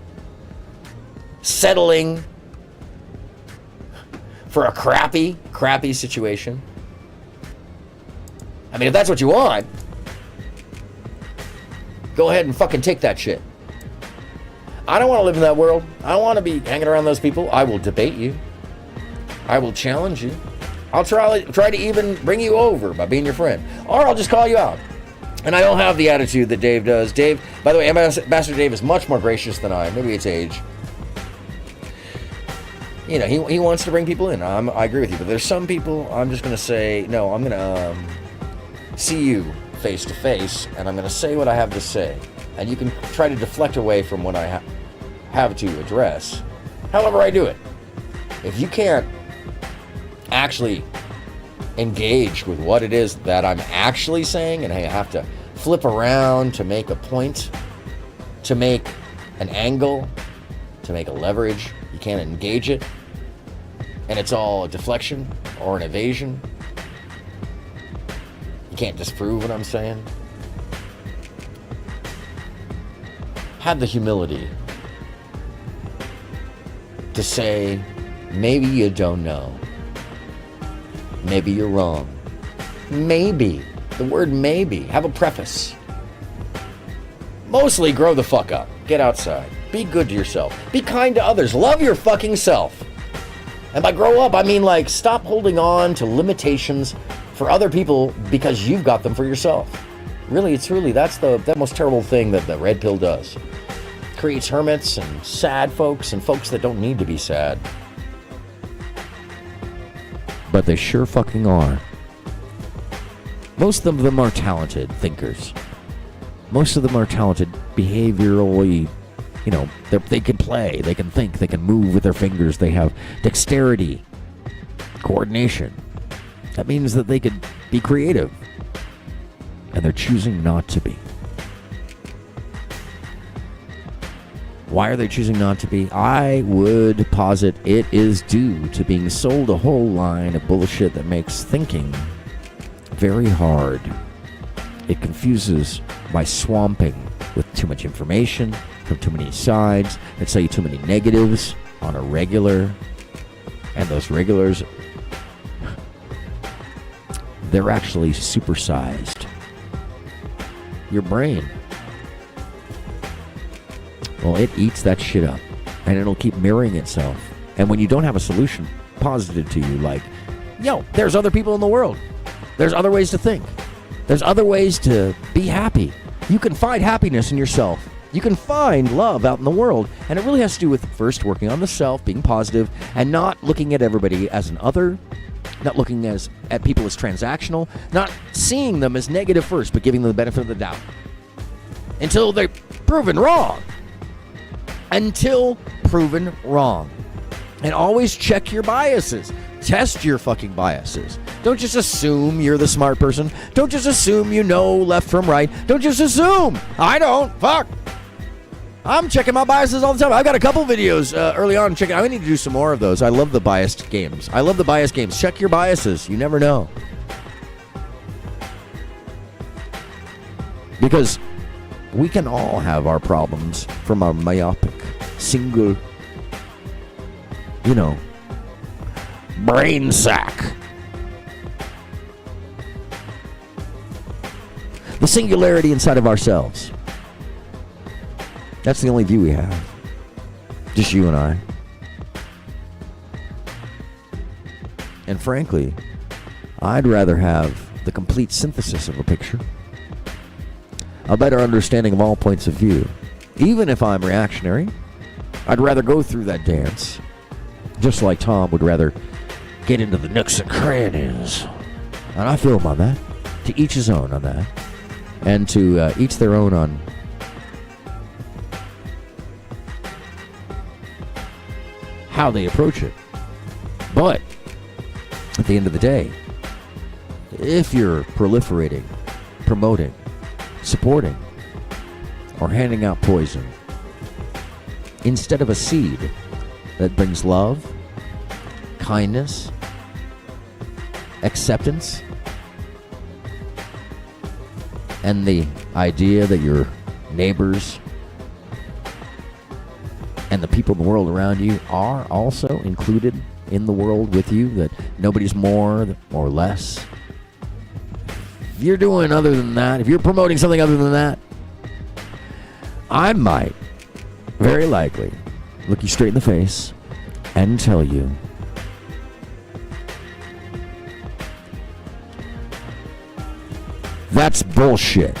settling for a crappy situation. I mean, if that's what you want, go ahead and fucking take that shit. I don't want to live in that world. I don't want to be hanging around those people. I will debate you. I will challenge you. I'll try to even bring you over by being your friend. Or I'll just call you out. And I don't have the attitude that Dave does. Dave, by the way, Ambassador Dave is much more gracious than I. Maybe it's age. You know, he wants to bring people in. I agree with you. But there's some people I'm just going to say, no, I'm going to see you face to face. And I'm going to say what I have to say. And you can try to deflect away from what I have to address. However I do it. If you can't actually engage with what it is that I'm actually saying, and I have to flip around to make a point, to make an angle, to make a leverage, you can't engage it, and it's all a deflection or an evasion. You can't disprove what I'm saying. Have the humility to say, maybe you don't know. Maybe you're wrong. Maybe. The word maybe. Have a preface. Mostly grow the fuck up. Get outside. Be good to yourself. Be kind to others. Love your fucking self. And by grow up, I mean like stop holding on to limitations for other people because you've got them for yourself. Really, it's really, that's the most terrible thing that the red pill does. It creates hermits and sad folks and folks that don't need to be sad. But they sure fucking are. Most of them are talented thinkers. Most of them are talented behaviorally, you know, they can play, they can think, they can move with their fingers, they have dexterity, coordination. That means that they could be creative. And they're choosing not to be. Why are they choosing not to be? I would posit it is due to being sold a whole line of bullshit that makes thinking very hard. It confuses by swamping with too much information from too many sides. They tell you too many negatives on a regular. And those regulars, they're actually supersized. Your brain. Well, it eats that shit up, and it'll keep mirroring itself. And when you don't have a solution posited to you, like, yo, there's other people in the world. There's other ways to think. There's other ways to be happy. You can find happiness in yourself. You can find love out in the world. And it really has to do with first working on the self, being positive, and not looking at everybody as an other not looking at people as transactional, not seeing them as negative first, but giving them the benefit of the doubt. Until they're proven wrong. Until proven wrong. And always check your biases. Test your fucking biases. Don't just assume you're the smart person. Don't just assume you know left from right. Don't just assume. I don't. Fuck. I'm checking my biases all the time. I've got a couple videos early on checking. I need to do some more of those. I love the biased games. Check your biases. You never know. Because we can all have our problems from our myopic, single, brain sack. The singularity inside of ourselves. That's the only view we have. Just you and I. And frankly, I'd rather have the complete synthesis of a picture. A better understanding of all points of view. Even if I'm reactionary, I'd rather go through that dance. Just like Tom would rather get into the nooks and crannies. And I feel him on that. To each his own on that. And to each their own on how they approach it. But at the end of the day, if you're proliferating, promoting, supporting, or handing out poison instead of a seed that brings love, kindness, acceptance, and the idea that your neighbors and the people in the world around you are also included in the world with you, that nobody's more or less. If you're doing other than that, if you're promoting something other than that, I might, very likely, look you straight in the face and tell you that's bullshit.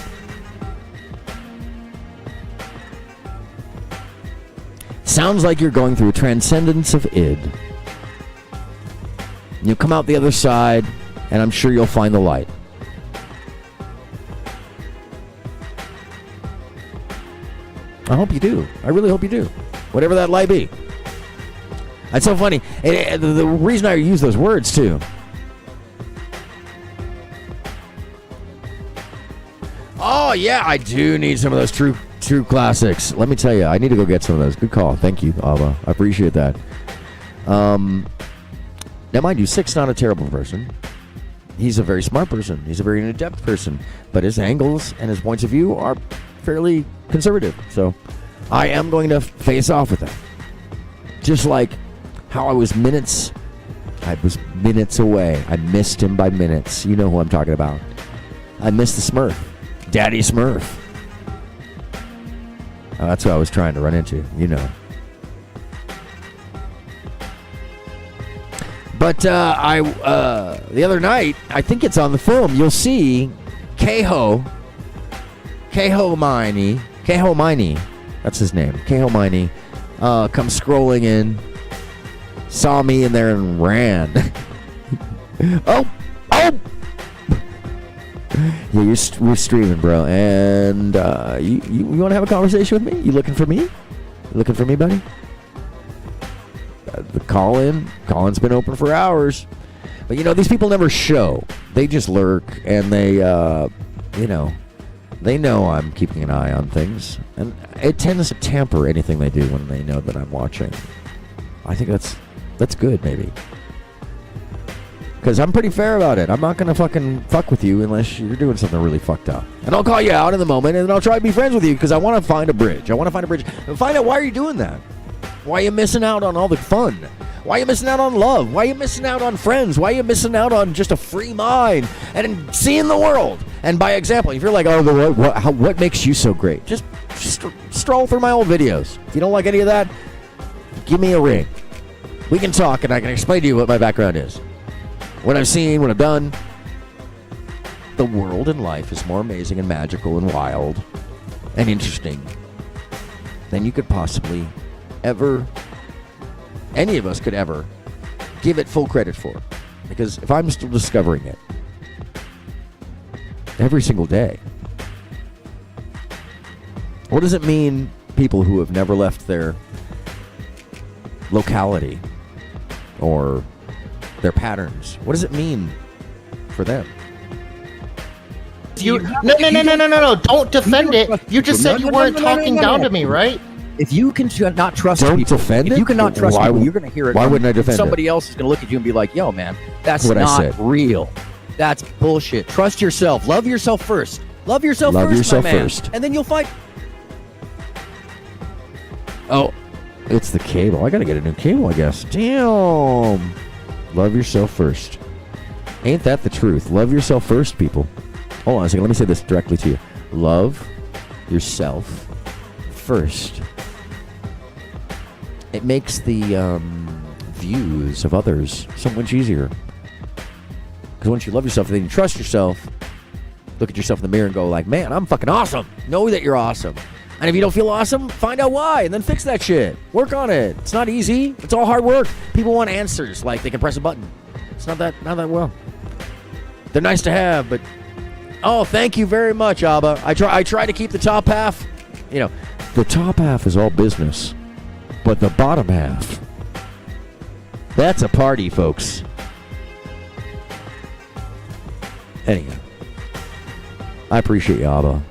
Sounds like you're going through a transcendence of id. You'll come out the other side, and I'm sure you'll find the light. I hope you do. I really hope you do. Whatever that light be. It's so funny. The reason I use those words, too. Oh, yeah, I do need some of those true classics. Let me tell you, I need to go get some of those. Good call. Thank you, Alba. I appreciate that. Now, mind you, Six's not a terrible person. He's a very smart person. He's a very in-depth person. But his angles and his points of view are fairly conservative. So I am going to face off with that. Just like how I was minutes away. I missed him by minutes. You know who I'm talking about. I missed the Smurf. Daddy Smurf. Oh, that's who I was trying to run into, you know. But the other night, I think it's on the film, you'll see Keho Miney, that's his name, Keho Miney, comes scrolling in, saw me in there and ran. Oh! Yeah, we're streaming, bro, and you want to have a conversation with me? You looking for me? You looking for me, buddy? The call-in's been open for hours, but these people never show. They just lurk, and they know I'm keeping an eye on things, and it tends to tamper anything they do when they know that I'm watching. I think that's good, maybe. Because I'm pretty fair about it. I'm not going to fucking fuck with you unless you're doing something really fucked up. And I'll call you out in the moment, and then I'll try to be friends with you because I want to find a bridge. And find out why are you doing that? Why are you missing out on all the fun? Why are you missing out on love? Why are you missing out on friends? Why are you missing out on just a free mind and seeing the world? And by example, if you're like, oh, what makes you so great? Just stroll through my old videos. If you don't like any of that, give me a ring. We can talk, and I can explain to you what my background is. What I've seen, what I've done. The world and life is more amazing and magical and wild and interesting than you could possibly ever, any of us could ever, give it full credit for. Because if I'm still discovering it every single day, what does it mean people who have never left their locality or their patterns, what does it mean for them? No. Don't defend it. You just said you weren't talking down to me, right? If you can not trust Don't people, defend if it? you cannot trust Why people, would- you're going to hear it. why from wouldn't I defend somebody it? else is going to look at you and be like, "Yo, man, that's What I not said. real. That's bullshit. Trust yourself. Love yourself first. Love yourself Love first, yourself my man. first. And then you'll fight." Oh, it's the cable. I gotta get a new cable, I guess. Damn. Love yourself first. Ain't that the truth? Love yourself first, people. Hold on a second. Let me say this directly to you. Love yourself first. It makes the views of others so much easier. Because once you love yourself, then you trust yourself. Look at yourself in the mirror and go like, man, I'm fucking awesome. Know that you're awesome. And if you don't feel awesome, find out why and then fix that shit. Work on it. It's not easy. It's all hard work. People want answers like they can press a button. It's not that well. They're nice to have, but oh, thank you very much, Abba. I try to keep the top half. You know, the top half is all business, but the bottom half, that's a party, folks. Anyhow, I appreciate you, Abba,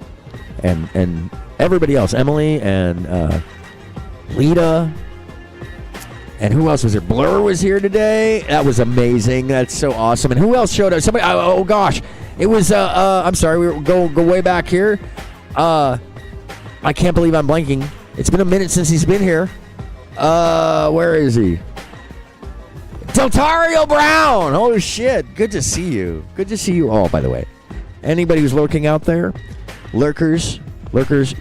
and everybody else, Emily and Lita, and who else was here? Blur was here today. That was amazing. That's so awesome. And who else showed up? Somebody. Oh gosh, it was. I'm sorry. We were go way back here. I can't believe I'm blanking. It's been a minute since he's been here. Where is he? Deltario Brown. Oh shit. Good to see you. Good to see you all. By the way, anybody who's lurking out there, lurkers,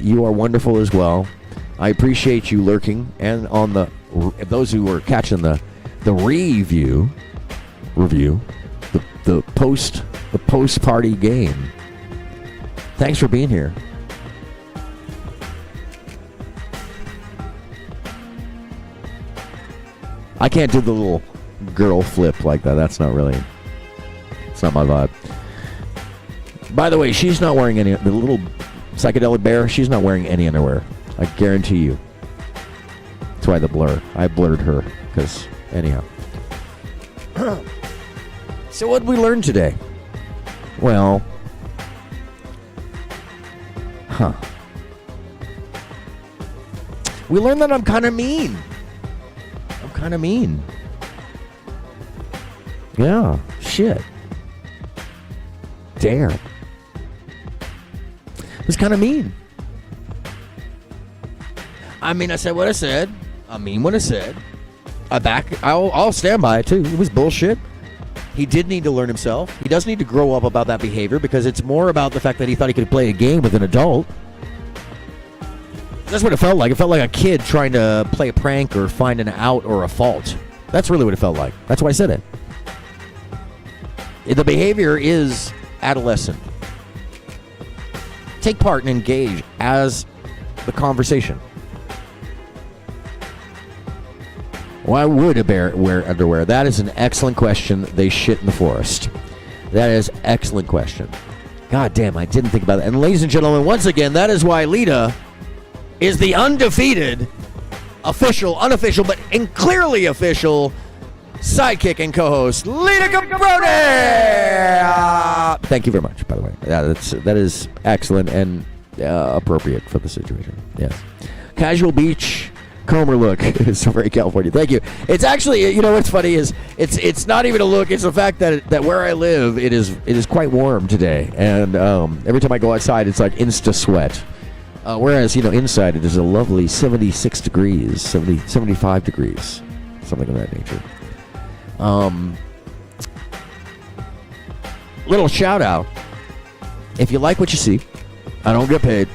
you are wonderful as well. I appreciate you lurking, and on those who were catching the review, the post party game. Thanks for being here. I can't do the little girl flip like that. It's not my vibe. By the way, she's not wearing any, the little psychedelic bear, she's not wearing any underwear. I guarantee you. That's why the blur. I blurred her, because, anyhow. So what did we learn today? Well, we learned that I'm kind of mean. Yeah, shit. Damn. It was kind of mean. I mean, I said what I said. I mean what I said. I'll stand by it too. It was bullshit. He did need to learn himself. He does need to grow up about that behavior, because it's more about the fact that he thought he could play a game with an adult. That's what it felt like. It felt like a kid trying to play a prank or find an out or a fault. That's really what it felt like. That's why I said it. The behavior is adolescent. Take part and engage as the conversation. Why would a bear wear underwear? That is an excellent question. They shit in the forest. That is an excellent question. God damn, I didn't think about that. And ladies and gentlemen, once again, that is why Lita is the undefeated, unofficial, but clearly official sidekick and co-host, Lita Cabrone! Thank you very much, by the way. Yeah, that is excellent and appropriate for the situation. Yes. Casual beach Comer look. It's very California. Thank you. It's actually, you know what's funny is it's not even a look. It's the fact that where I live, it is quite warm today, and every time I go outside, it's like insta sweat. Whereas, inside it is a lovely 76 degrees, 75 degrees, something of that nature. Little shout out. If you like what you see, I don't get paid.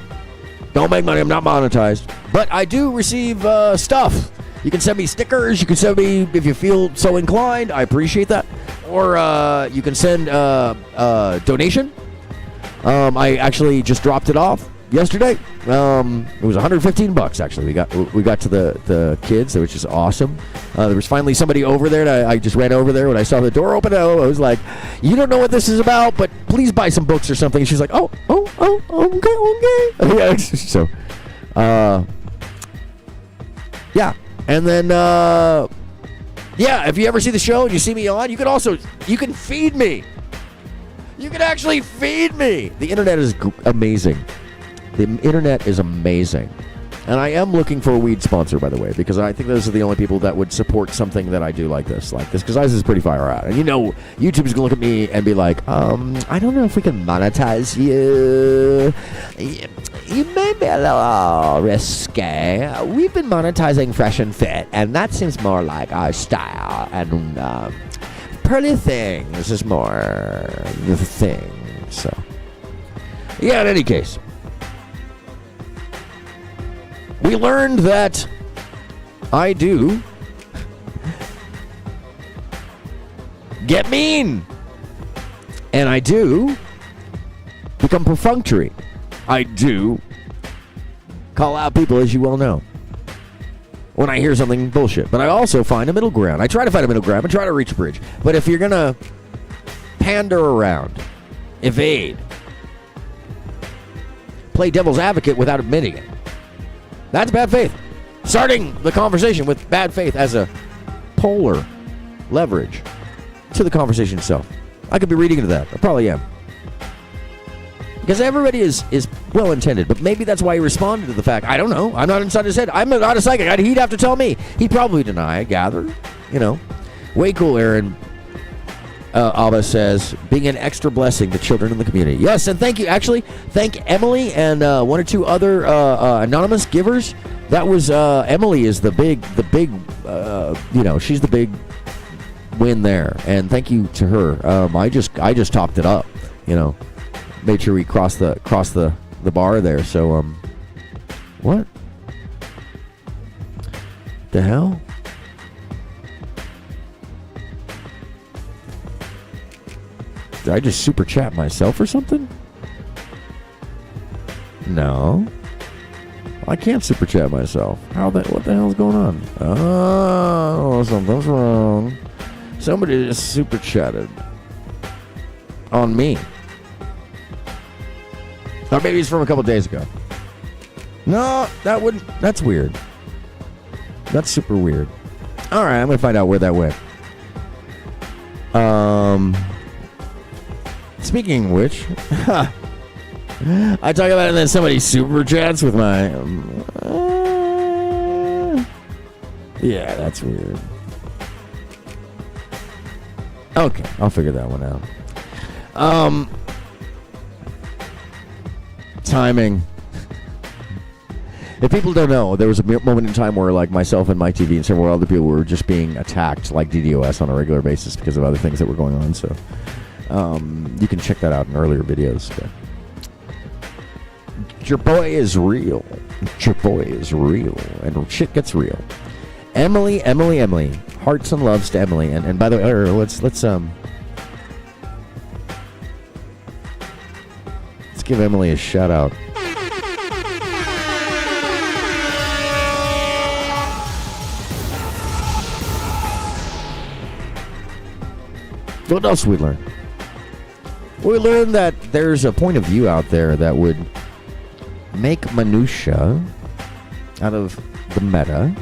Don't make money. I'm not monetized. But I do receive stuff. You can send me stickers. You can send me, if you feel so inclined. I appreciate that. Or you can send donation. I actually just dropped it off. yesterday. It was $115 actually. We got to the kids, which is awesome. There was finally somebody over there. And I just ran over there when I saw the door open. I was like, "You don't know what this is about, but please buy some books or something." And she's like, "Oh, okay." Yeah, so, yeah, and then yeah, if you ever see the show and you see me on, you can feed me. You can actually feed me. The internet is amazing. The internet is amazing. And I am looking for a weed sponsor, by the way, because I think those are the only people that would support something that I do like this, because this is pretty far out. And YouTube is going to look at me and be like, I don't know if we can monetize you. You may be a little risque. We've been monetizing Fresh and Fit, and that seems more like our style. And Pearly Things is more the thing. So, yeah, in any case, we learned that I do get mean. And I do become perfunctory. I do call out people, as you well know, when I hear something bullshit. But I also find a middle ground. I try to find a middle ground and try to reach a bridge. But if you're going to pander around, evade, play devil's advocate without admitting it, that's bad faith. Starting the conversation with bad faith as a polar leverage to the conversation itself. I could be reading into that. I probably am. Because everybody is well-intended, but maybe that's why he responded to the fact, I don't know, I'm not inside his head. I'm not a psychic. He'd have to tell me. He'd probably deny, I gather. Way cool, Aaron. Abba says, being an extra blessing to children in the community. Yes, and thank you. Actually, thank Emily and one or two other anonymous givers. That was, Emily is the big, she's the big win there. And thank you to her. I just topped it up, made sure we crossed the bar there. So, what the hell? Did I just super chat myself or something? No. I can't super chat myself. What the hell's going on? Oh, something's wrong. Somebody just super chatted on me. Or maybe it's from a couple days ago. No, that's weird. That's super weird. All right, I'm going to find out where that went. Speaking of which, I talk about it and then somebody super chats with my... yeah, that's weird. Okay, I'll figure that one out. Timing. If people don't know, there was a moment in time where myself and Mike TV and several other people were just being attacked like DDoS on a regular basis because of other things that were going on, so... you can check that out in earlier videos. But your boy is real. Your boy is real. And shit gets real. Emily. Hearts and loves to Emily. And by the way, let's give Emily a shout out. What else we learned? We learned that there's a point of view out there that would make minutia out of the meta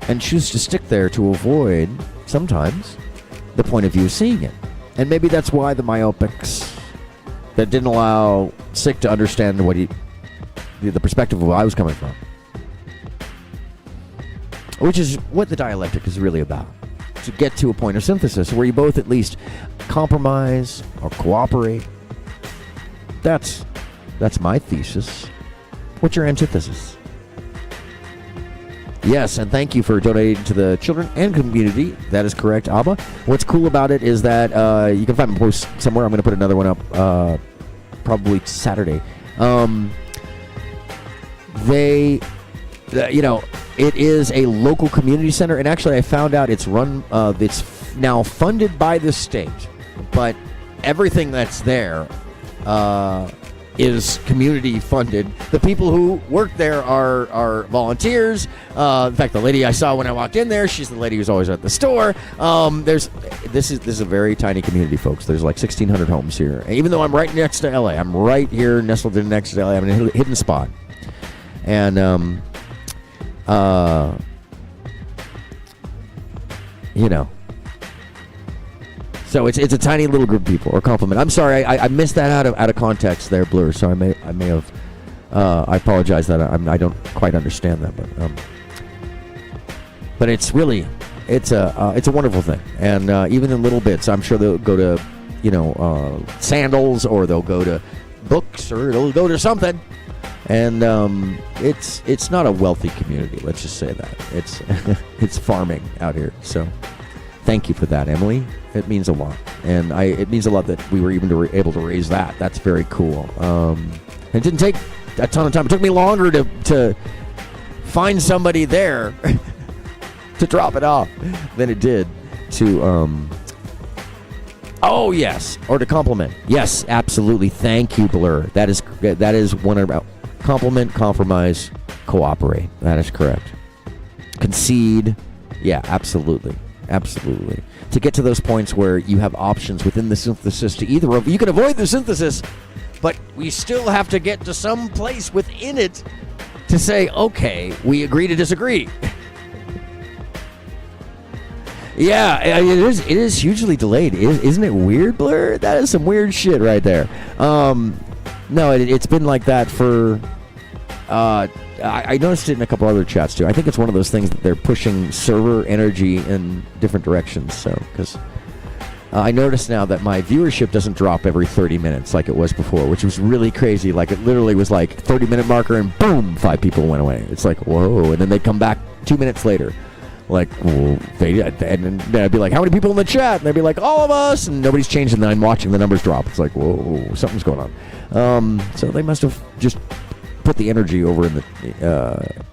and choose to stick there to avoid, sometimes, the point of view of seeing it. And maybe that's why the myopics that didn't allow Sick to understand the perspective of where I was coming from. Which is what the dialectic is really about. To get to a point of synthesis where you both at least compromise or cooperate. That's my thesis. What's your antithesis? Yes, and thank you for donating to the children and community. That is correct, Abba. What's cool about it is that you can find my post somewhere. I'm going to put another one up probably Saturday. It is a local community center, and actually I found out it's run, it's now funded by the state, but everything that's there is community funded. The people who work there are volunteers. In fact, the lady I saw when I walked in there, she's the lady who's always at the store. This is a very tiny community, folks. There's like 1,600 homes here. Even though I'm right next to LA, I'm right here nestled in next to LA. I'm in a hidden spot, and you know. So it's a tiny little group of people, or compliment. I'm sorry, I missed that out of context there, Blur. So I may have. I apologize that I don't quite understand that, but it's really it's a wonderful thing, and even in little bits, I'm sure they'll go to sandals, or they'll go to books, or they'll go to something, and it's not a wealthy community. Let's just say that it's farming out here. So thank you for that, Emily. It means a lot, and it means a lot that we were even able to raise that. That's very cool. It didn't take a ton of time. It took me longer to find somebody there to drop it off than it did to oh yes, or to compliment. Yes, absolutely. Thank you, Blur. That is one about compliment, compromise, cooperate. That is correct. Concede. Yeah, absolutely. Absolutely. To get to those points where you have options within the synthesis to either of you can avoid the synthesis, but we still have to get to some place within it to say, okay, we agree to disagree. Yeah, it is hugely delayed. Isn't it weird, Blur? That is some weird shit right there. No, it's been like that for I noticed it in a couple other chats too. I think it's one of those things that they're pushing server energy in different directions. So, because I noticed now that my viewership doesn't drop every 30 minutes like it was before, which was really crazy. Like, it literally was like 30-minute marker and boom, 5 people went away. It's like, whoa. And then they come back 2 minutes later. Like, well, and then I'd be like, how many people in the chat? And they'd be like, all of us. And nobody's changed. And then I'm watching the numbers drop. It's like, whoa, something's going on. So they must have just put the energy over in the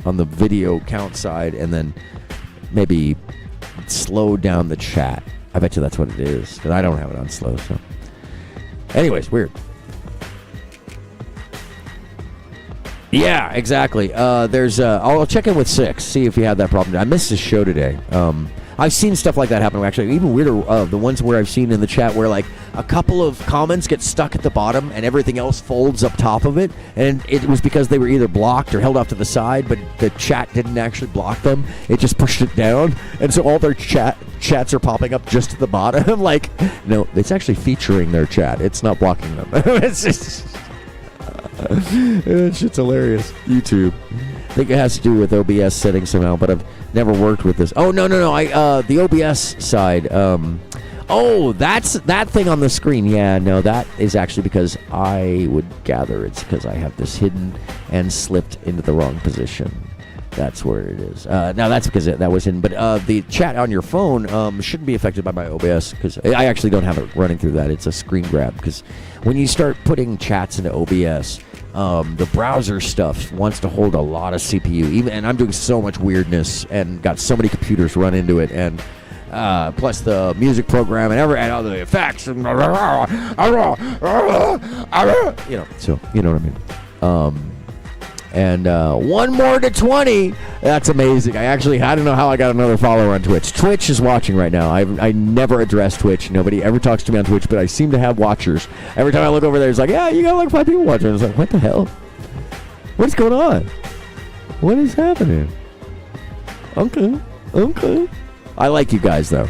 on the video count side, and then maybe slow down the chat. I bet you that's what it is, because I don't have it on slow. So, anyways, weird. Yeah, exactly. There's I'll check in with 6, see if you had that problem. I missed his show today. I've seen stuff like that happen. Actually, even weirder, the ones where I've seen in the chat where like a couple of comments get stuck at the bottom and everything else folds up top of it, and it was because they were either blocked or held off to the side, but the chat didn't actually block them. It just pushed it down, and so all their chats are popping up just at the bottom. Like, no, it's actually featuring their chat. It's not blocking them. It's just that shit's hilarious. YouTube. I think it has to do with OBS settings somehow, but I've never worked with this. Oh, no. The OBS side. Oh, that's that thing on the screen. Yeah, no, that is actually because I would gather it's because I have this hidden and slipped into the wrong position. That's where it is. Now, that's because that was hidden. But the chat on your phone shouldn't be affected by my OBS, because I actually don't have it running through that. It's a screen grab, because when you start putting chats into OBS, the browser stuff wants to hold a lot of CPU. And I'm doing so much weirdness and got so many computers run into it, and plus the music program and all the effects, and you know. So you know what I mean. And 1 more to 20. That's amazing. I don't know how I got another follower on Twitch. Twitch is watching right now. I never address Twitch. Nobody ever talks to me on Twitch, but I seem to have watchers. Every time I look over there, it's like, yeah, you got like 5 people watching. I was like, what the hell? What's going on? What is happening? Okay. I like you guys, though.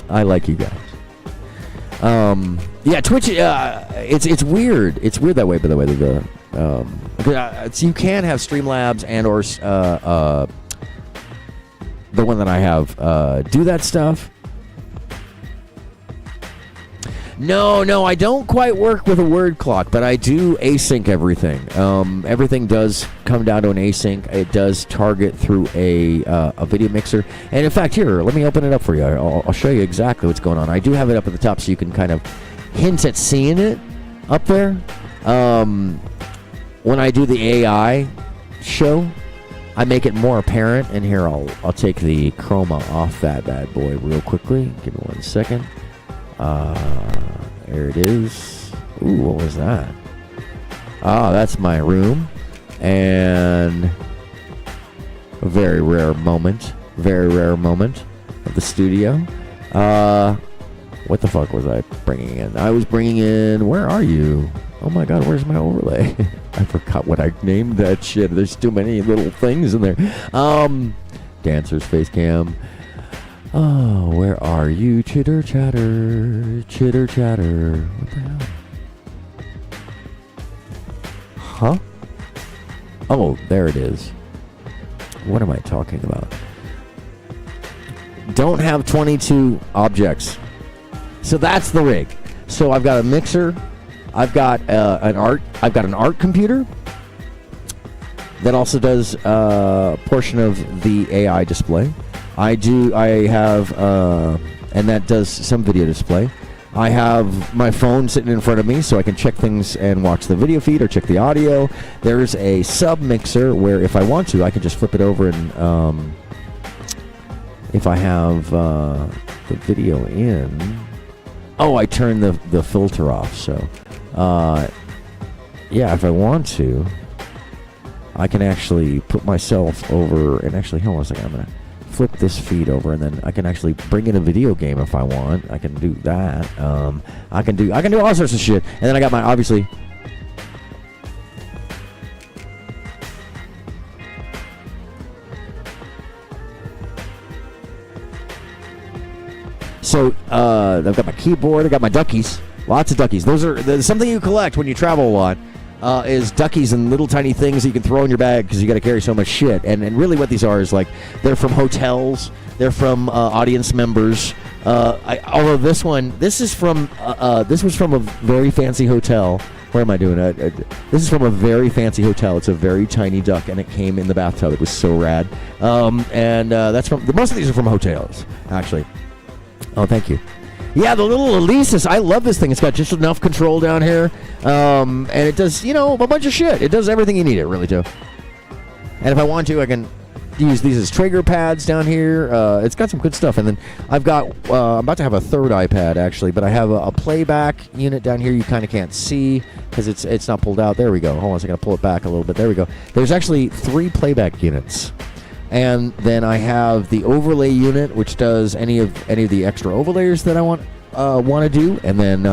I like you guys. Yeah, Twitch. It's weird. It's weird that way. By the way, so you can have Streamlabs and or the one that I have do that stuff. No, I don't quite work with a word clock, but I do async everything. Everything does come down to an async. It does target through a video mixer. And in fact, here, let me open it up for you. I'll show you exactly what's going on. I do have it up at the top so you can kind of hint at seeing it up there. When I do the AI show, I make it more apparent. And here, I'll take the chroma off that bad boy real quickly. Give me 1 second. There it is. Ooh, what was that? Ah, that's my room. And a very rare moment of the studio. What the fuck was I bringing in? I was bringing in, where are you? Oh my god, where's my overlay? I forgot what I named that shit. There's too many little things in there. Dancer's face cam. Oh, where are you? Chitter chatter. Chitter chatter. What the hell? Huh? Oh, there it is. What am I talking about? Don't have 22 objects. So that's the rig. So I've got a mixer. I've got an art computer that also does a portion of the AI display. I have and that does some video display. I have my phone sitting in front of me so I can check things and watch the video feed or check the audio. There's a sub mixer where if I want to, I can just flip it over and if I have the video in, I turn the filter off. So yeah, if I want to, I can actually put myself over and actually, hold on a second, I'm gonna flip this feed over and then I can actually bring in a video game if I want. I can do that. I can do all sorts of shit. And then I got my, obviously, so I've got my keyboard, I got my duckies, lots of duckies. There's something you collect when you travel a lot. Is duckies and little tiny things that you can throw in your bag because you got to carry so much shit. And really what these are is like, they're from hotels, they're from audience members. Although this was from a very fancy hotel. Where am I doing it? This is from a very fancy hotel. It's a very tiny duck, and it came in the bathtub. It was so rad. That's from, most of these are from hotels, actually. Oh, thank you. Yeah, the little Alesis, I love this thing. It's got just enough control down here, and it does, a bunch of shit. It does everything you need it really to. And if I want to, I can use these as trigger pads down here. It's got some good stuff. And then I've got, I'm about to have a third iPad actually, but I have a playback unit down here you kind of can't see because it's not pulled out. There we go. Hold on a second, I'll pull it back a little bit. There we go. There's actually 3 playback units. And then I have the overlay unit, which does any of the extra overlays that I want to do. And then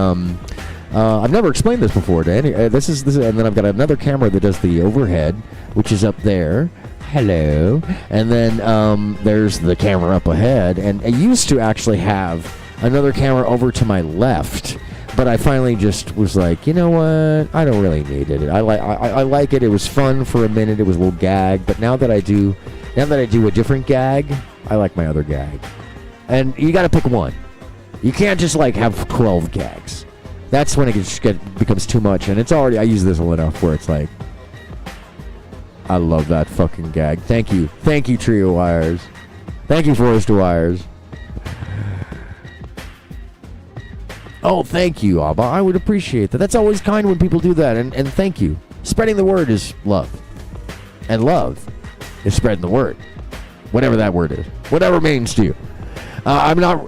I've never explained this before to any. This is, and then I've got another camera that does the overhead, which is up there. Hello. And then there's the camera up ahead. And I used to actually have another camera over to my left, but I finally just was like, you know what? I don't really need it. I like it. It was fun for a minute. It was a little gag. But now that I do a different gag, I like my other gag. And you got to pick one. You can't just like have 12 gags. That's when it becomes too much. And it's already, I use this enough where it's like, I love that fucking gag. Thank you. Thank you, Trio Wires. Thank you, Forrester Wires. Oh, thank you, Abba. I would appreciate that. That's always kind when people do that. And thank you. Spreading the word is love. And love is spreading the word, whatever that word is, whatever it means to you. I'm not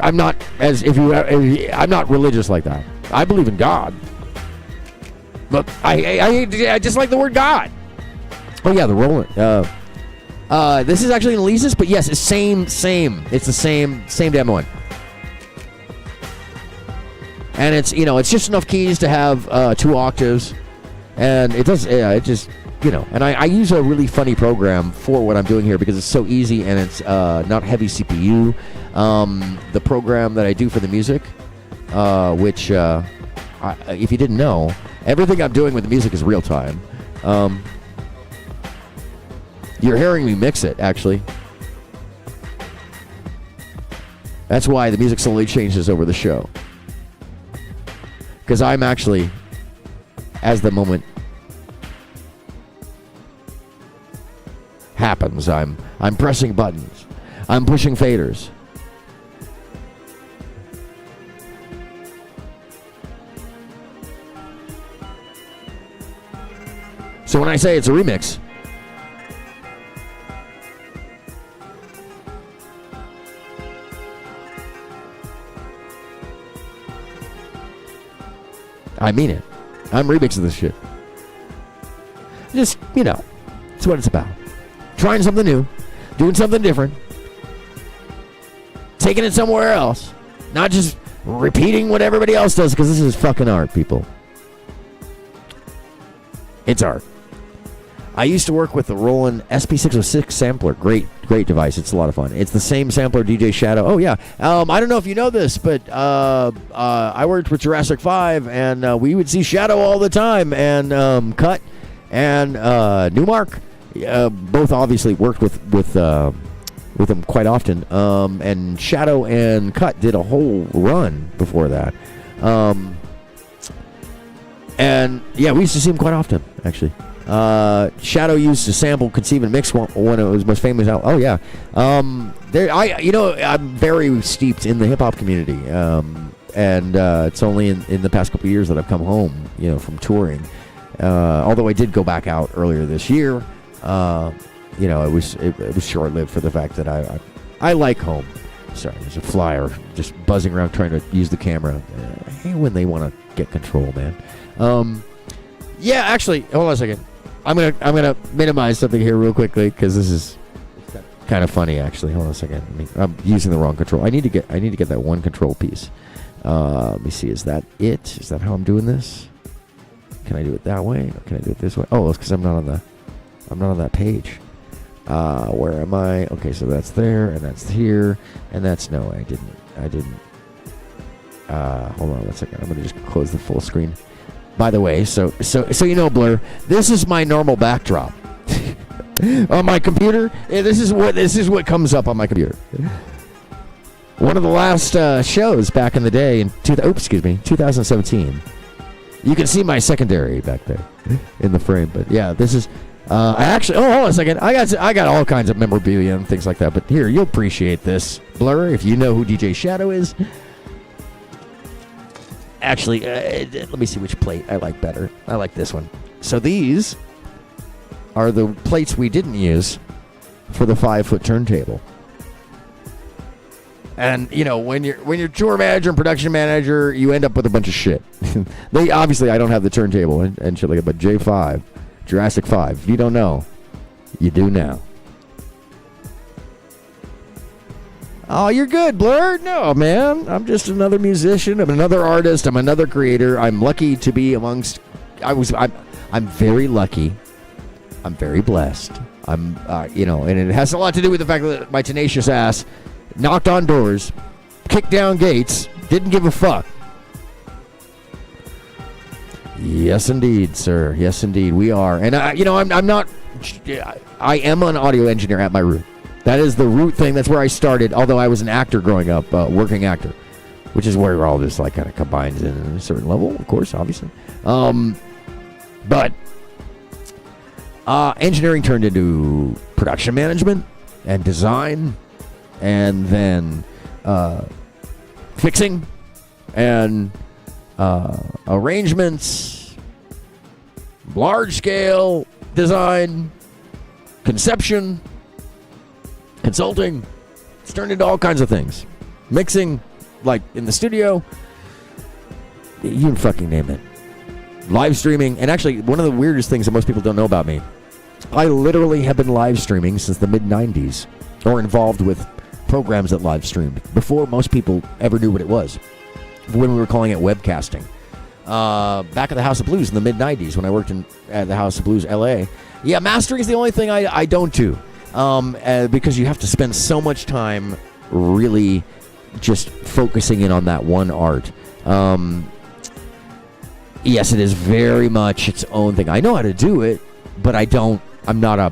religious like that. I believe in God, but I just like the word God. Oh yeah, the Roland. This is actually an Alesis, but yes, it's same. It's the same damn one. And it's it's just enough keys to have 2 octaves, and it does. Yeah, it just. And I use a really funny program for what I'm doing here because it's so easy and it's not heavy CPU. The program that I do for the music, which, if you didn't know, everything I'm doing with the music is real time. You're hearing me mix it, actually. That's why the music slowly changes over the show. Because I'm actually, as the moment happens, I'm pressing buttons, I'm pushing faders. So when I say it's a remix, I mean it. I'm remixing this shit. Just, it's what it's about. Trying something new, doing something different, taking it somewhere else, not just repeating what everybody else does, because this is fucking art, people. It's art. I used to work with the Roland SP606 sampler. Great device. It's a lot of fun. It's the same sampler DJ Shadow. Oh, yeah. I don't know if you know this, but I worked with Jurassic 5, and we would see Shadow all the time, and Cut and Newmark both obviously worked with them quite often. And Shadow and Cut did a whole run before that. And, yeah, we used to see him quite often, actually. Shadow used to sample, conceive, and mix one of his most famous albums. Oh yeah, I'm very steeped in the hip hop community, and it's only in the past couple of years that I've come home, from touring. Although I did go back out earlier this year, it was short lived for the fact that I like home. Sorry, there's a flyer just buzzing around trying to use the camera. I hate when they want to get control, man. Yeah, actually, hold on a second. I'm gonna minimize something here real quickly because this is kind of funny. Actually, hold on a second. I'm using the wrong control. I need to get that one control piece. Let me see. Is that it? Is that how I'm doing this? Can I do it that way? Or can I do it this way? Oh, it's because I'm not on that page. Where am I? Okay, so that's there and that's here and that's no. I didn't. Hold on one second. I'm gonna just close the full screen. By the way, so Blur, this is my normal backdrop on my computer. This is what comes up on my computer. One of the last shows back in the day in 2017. You can see my secondary back there in the frame, but yeah, this is. I actually. Oh, hold on a second. I got all kinds of memorabilia and things like that. But here, you'll appreciate this, Blur, if you know who DJ Shadow is. Actually, let me see which plate I like better. I like this one. So these are the plates we didn't use for the 5-foot turntable. And when you're tour manager and production manager, you end up with a bunch of shit. They obviously I don't have the turntable and shit like that, but J5, Jurassic 5. If you don't know, you do now. Oh, you're good, Blur? No, man. I'm just another musician. I'm another artist. I'm another creator. I'm lucky to be amongst. I'm very lucky. I'm very blessed. And it has a lot to do with the fact that my tenacious ass knocked on doors, kicked down gates, didn't give a fuck. Yes, indeed, sir. Yes, indeed, we are. And I'm not. I am an audio engineer at my root. That is the root thing. That's where I started. Although I was an actor growing up, working actor, which is where all this kind of combines in a certain level, of course, obviously. But engineering turned into production management and design, and then fixing and arrangements, large scale design, conception. Consulting. It's turned into all kinds of things. Mixing, like in the studio. You can fucking name it. Live streaming. And actually, one of the weirdest things that most people don't know about me, I literally have been live streaming since the mid-90s. Or involved with programs that live streamed. Before most people ever knew what it was. When we were calling it webcasting. Back at the House of Blues in the mid-90s when I worked at the House of Blues, LA. Yeah, mastering is the only thing I don't do. Because you have to spend so much time really just focusing in on that one art. Yes, it is very much its own thing. I know how to do it, but I'm not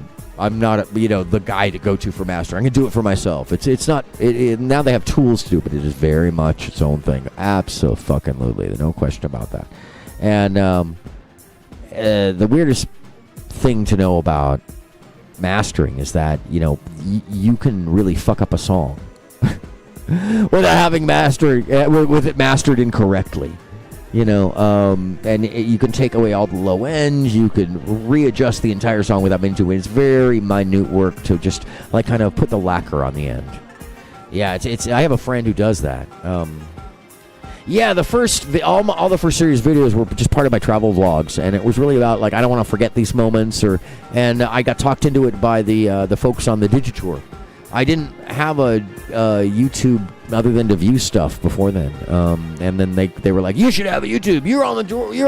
the guy to go to for mastering. I can do it for myself. It's not. Now they have tools to do, but it is very much its own thing. Absolutely, no question about that. And the weirdest thing to know about mastering is that you can really fuck up a song without having with it mastered incorrectly, and you can take away all the low ends. You can readjust the entire song without meaning to. It's very minute work to just kind of put the lacquer on the end. Yeah, it's I have a friend who does that. Yeah, all the first series videos were just part of my travel vlogs, and it was really about like I don't want to forget these moments, and I got talked into it by the folks on the Digitour. I didn't have a YouTube other than to view stuff before then, and then they were like, you should have a YouTube. You're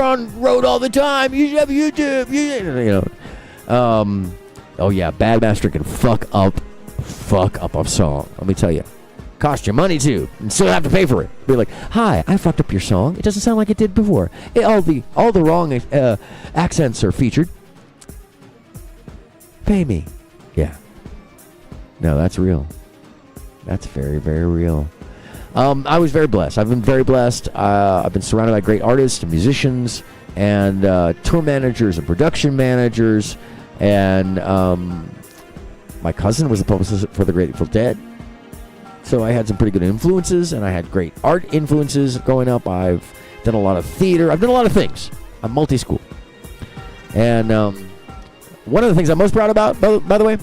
on road all the time. You should have a YouTube. You know. Oh yeah, Bad Master can fuck up a song. Let me tell you. Cost you money too, and still have to pay for it. Be like, hi, I fucked up your song. It doesn't sound like it did before. All the wrong accents are featured. Pay me. Yeah. No, that's real. That's very, very real. I was very blessed. I've been very blessed. I've been surrounded by great artists and musicians and tour managers and production managers. And my cousin was the publicist for the Grateful Dead. So I had some pretty good influences, and I had great art influences growing up. I've done a lot of theater. I've done a lot of things. I'm multi-school. And one of the things I'm most proud about, by the way,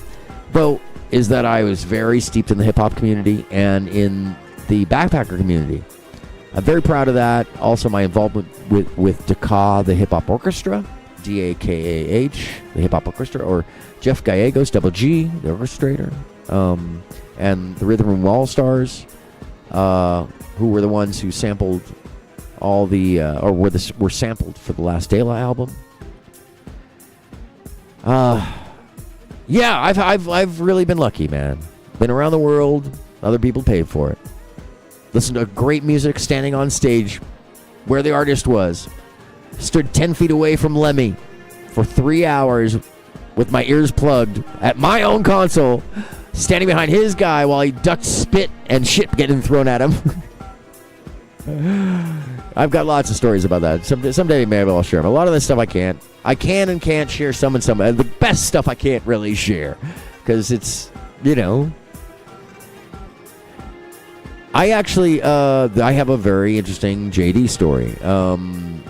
though, is that I was very steeped in the hip-hop community and in the backpacker community. I'm very proud of that. Also, my involvement with DAKA, the hip-hop orchestra, DAKAH, the hip-hop orchestra, or Jeff Gallegos, Double G, the orchestrator. And the Rhythm Room All-Stars, who were the ones who sampled all the, or were sampled for the Last De La album. Yeah, I've really been lucky, man. Been around the world. Other people paid for it. Listened to great music standing on stage where the artist was. Stood 10 feet away from Lemmy for 3 hours with my ears plugged at my own console, standing behind his guy while he ducked spit and shit getting thrown at him. I've got lots of stories about that. Someday maybe I'll share them. A lot of this stuff I can and can't share some and some. The best stuff I can't really share because it's, I actually, I have a very interesting JD story.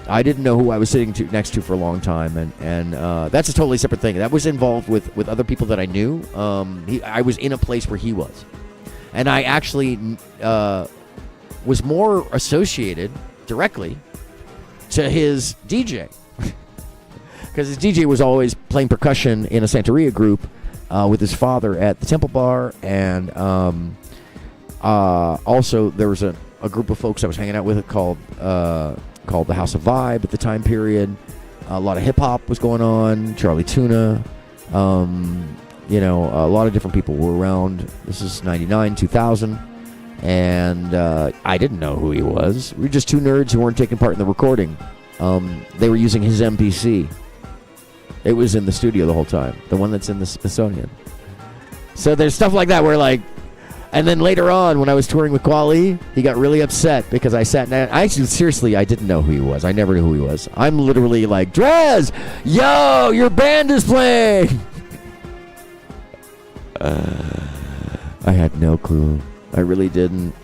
I didn't know who I was sitting next to for a long time, and that's a totally separate thing. That was involved with other people that I knew. I was in a place where he was, and I actually was more associated directly to his DJ, because his DJ was always playing percussion in a Santeria group with his father at the Temple Bar, and also there was a group of folks I was hanging out with called the House of Vibe at the time period. A lot of hip-hop was going on. Charlie Tuna. A lot of different people were around. This is 99, 2000. And I didn't know who he was. We were just two nerds who weren't taking part in the recording. They were using his MPC. It was in the studio the whole time. The one that's in the Smithsonian. So there's stuff like that where like... And then later on, when I was touring with Quali, he got really upset because I sat down. I didn't know who he was. I never knew who he was. I'm literally like, Drez, yo, your band is playing. I had no clue. I really didn't.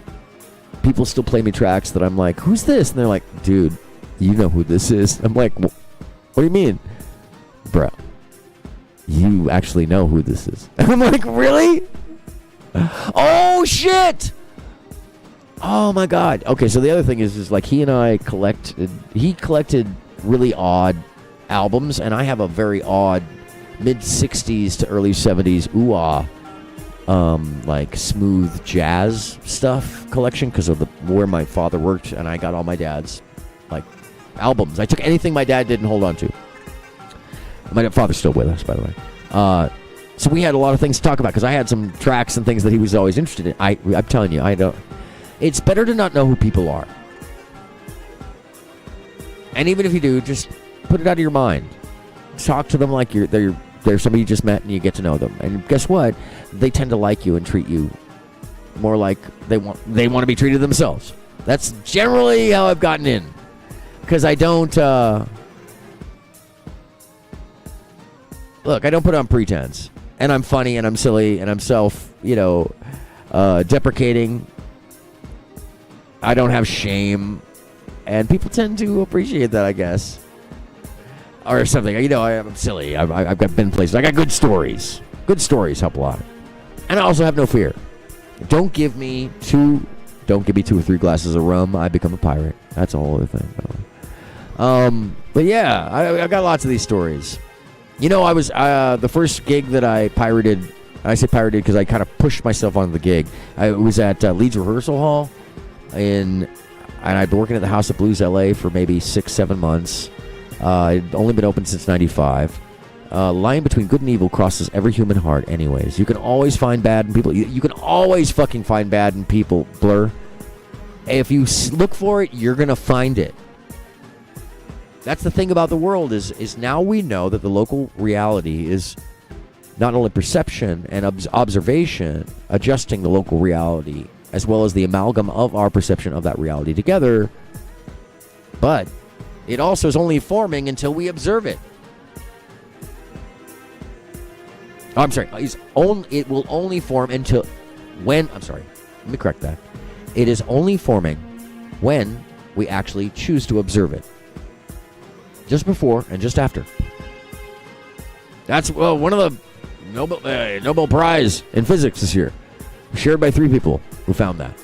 People still play me tracks that I'm like, who's this? And they're like, dude, you know who this is. I'm like, what do you mean? Bro, you actually know who this is. I'm like, really? Oh shit! Oh my god. Okay, so the other thing is like he and I collected really odd albums, and I have a very odd mid-60s to early 70s ooh-ah like smooth jazz stuff collection because of where my father worked, and I got all my dad's like albums. I took anything my dad did and hold on to. My father's still with us, by the way. So we had a lot of things to talk about because I had some tracks and things that he was always interested in. I'm telling you, I don't. It's better to not know who people are. And even if you do, just put it out of your mind. Talk to them like they're somebody you just met and you get to know them. And guess what? They tend to like you and treat you more like they want to be treated themselves. That's generally how I've gotten in. Because I don't... Look, I don't put on pretense. And I'm funny and I'm silly and I'm deprecating. I don't have shame. And people tend to appreciate that, I guess. Or something. I'm silly. I've been places. I got good stories. Good stories help a lot. And I also have no fear. Don't give me 2 Don't give me 2 or 3 glasses of rum, I become a pirate. That's a whole other thing, by the way. But yeah, I got lots of these stories. You know, I was the first gig that I pirated. I say pirated because I kind of pushed myself onto the gig. I was at Leeds Rehearsal Hall, and I'd been working at the House of Blues LA for maybe 6-7 months. It'd only been open since '95. Line between good and evil crosses every human heart. Anyways, you can always find bad in people. You can always fucking find bad in people. Blur. If you look for it, you're gonna find it. That's the thing about the world is now we know that the local reality is not only perception and observation, adjusting the local reality as well as the amalgam of our perception of that reality together, but it also is only forming until we observe it. Oh, I'm sorry. It will only form until when... I'm sorry. Let me correct that. It is only forming when we actually choose to observe it. Just before and just after. That's one of the Nobel Prize in physics this year. Shared by 3 people who found that.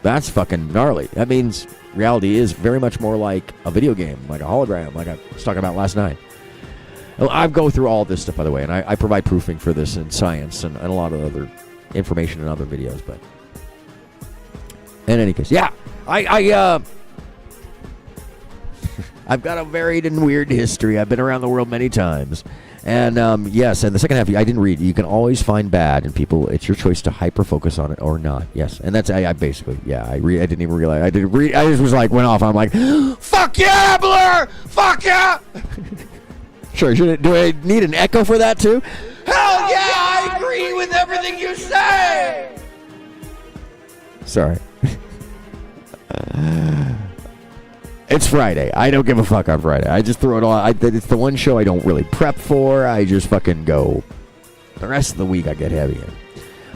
That's fucking gnarly. That means reality is very much more like a video game, like a hologram, like I was talking about last night. I go through all this stuff, by the way, and I provide proofing for this in science and a lot of other information in other videos, but in any case, yeah, I've got a varied and weird history. I've been around the world many times. And yes, and the second half, I didn't read. You can always find bad in people. It's your choice to hyper-focus on it or not. Yes, and that's, I basically, yeah, I didn't even realize. I didn't read. I just was like, went off. I'm like, fuck yeah, Blur! Fuck yeah! Sure, do I need an echo for that too? Hell yeah, I agree with everything you say! Sorry. It's Friday. I don't give a fuck on Friday. I just throw it all. It's the one show I don't really prep for. I just fucking go. The rest of the week I get heavy in.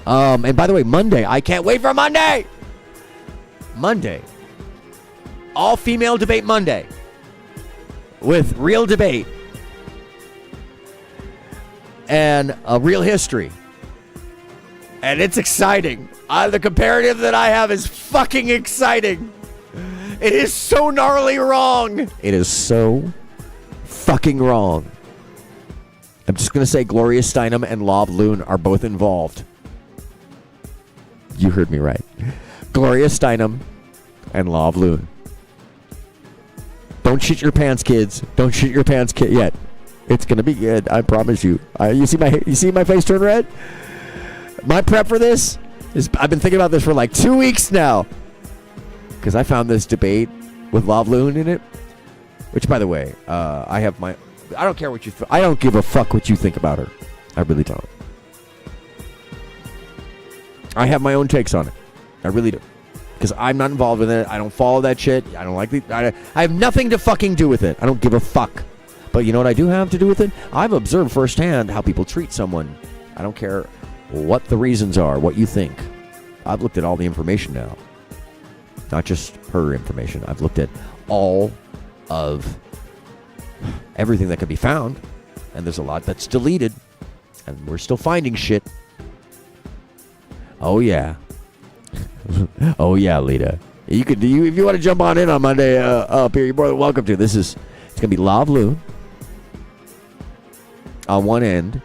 And by the way, Monday. I can't wait for Monday. Monday. All female debate Monday. With real debate. And a real history. And it's exciting. The comparative that I have is fucking exciting. It is so gnarly wrong. It is so fucking wrong. I'm just going to say Gloria Steinem and Law of Loon are both involved. You heard me right. Gloria Steinem and Law of Loon. Don't shit your pants, kids. Don't shit your pants yet. It's going to be good. I promise you. You see my face turn red? My prep for this is I've been thinking about this for like 2 weeks now. Because I found this debate with Law of Loon in it. Which, by the way, I have my... I don't care what you... I don't give a fuck what you think about her. I really don't. I have my own takes on it. I really do. Because I'm not involved with it. I don't follow that shit. I don't like the... I have nothing to fucking do with it. I don't give a fuck. But you know what I do have to do with it? I've observed firsthand how people treat someone. I don't care what the reasons are, what you think. I've looked at all the information now. Not just her information. I've looked at all of everything that could be found. And there's a lot that's deleted. And we're still finding shit. Oh, yeah. Oh, yeah, Lita. If you want to jump on in on Monday up here, you're more than welcome to. It's going to be Law of Loon on one end.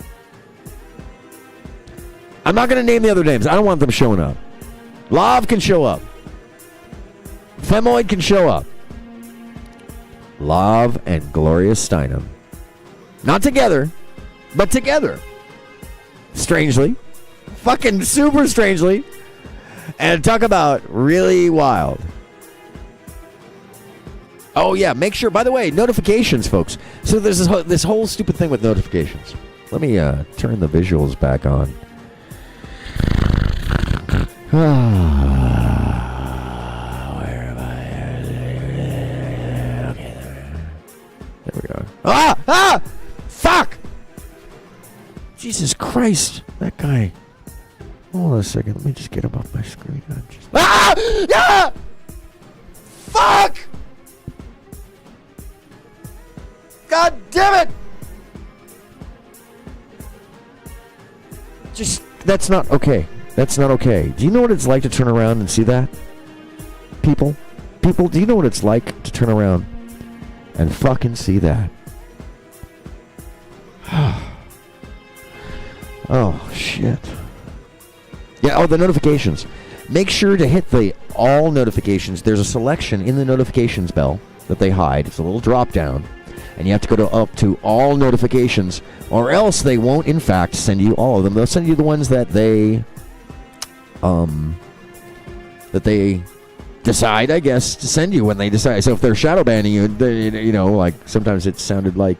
I'm not going to name the other names. I don't want them showing up. Lav can show up. Femoid can show up. Lav and Gloria Steinem. Not together, but together. Strangely. Fucking super strangely. And talk about really wild. Oh, yeah. Make sure, by the way, notifications, folks. So there's this whole stupid thing with notifications. Let me turn the visuals back on. Where am I? Okay, there we go. Ah! Fuck! Jesus Christ. That guy. Hold on a second. Let me just get him off my screen. Ah! Fuck! God damn it! Just, that's not okay. That's not okay. Do you know what it's like to turn around and see that? People, do you know what it's like to turn around and fucking see that? Oh, shit. Yeah, the notifications. Make sure to hit the all notifications. There's a selection in the notifications bell that they hide. It's a little drop down. And you have to go up to all notifications, or else they won't, in fact, send you all of them. They'll send you the ones that they decide, I guess, to send you when they decide. So if they're shadow banning you, like sometimes it sounded like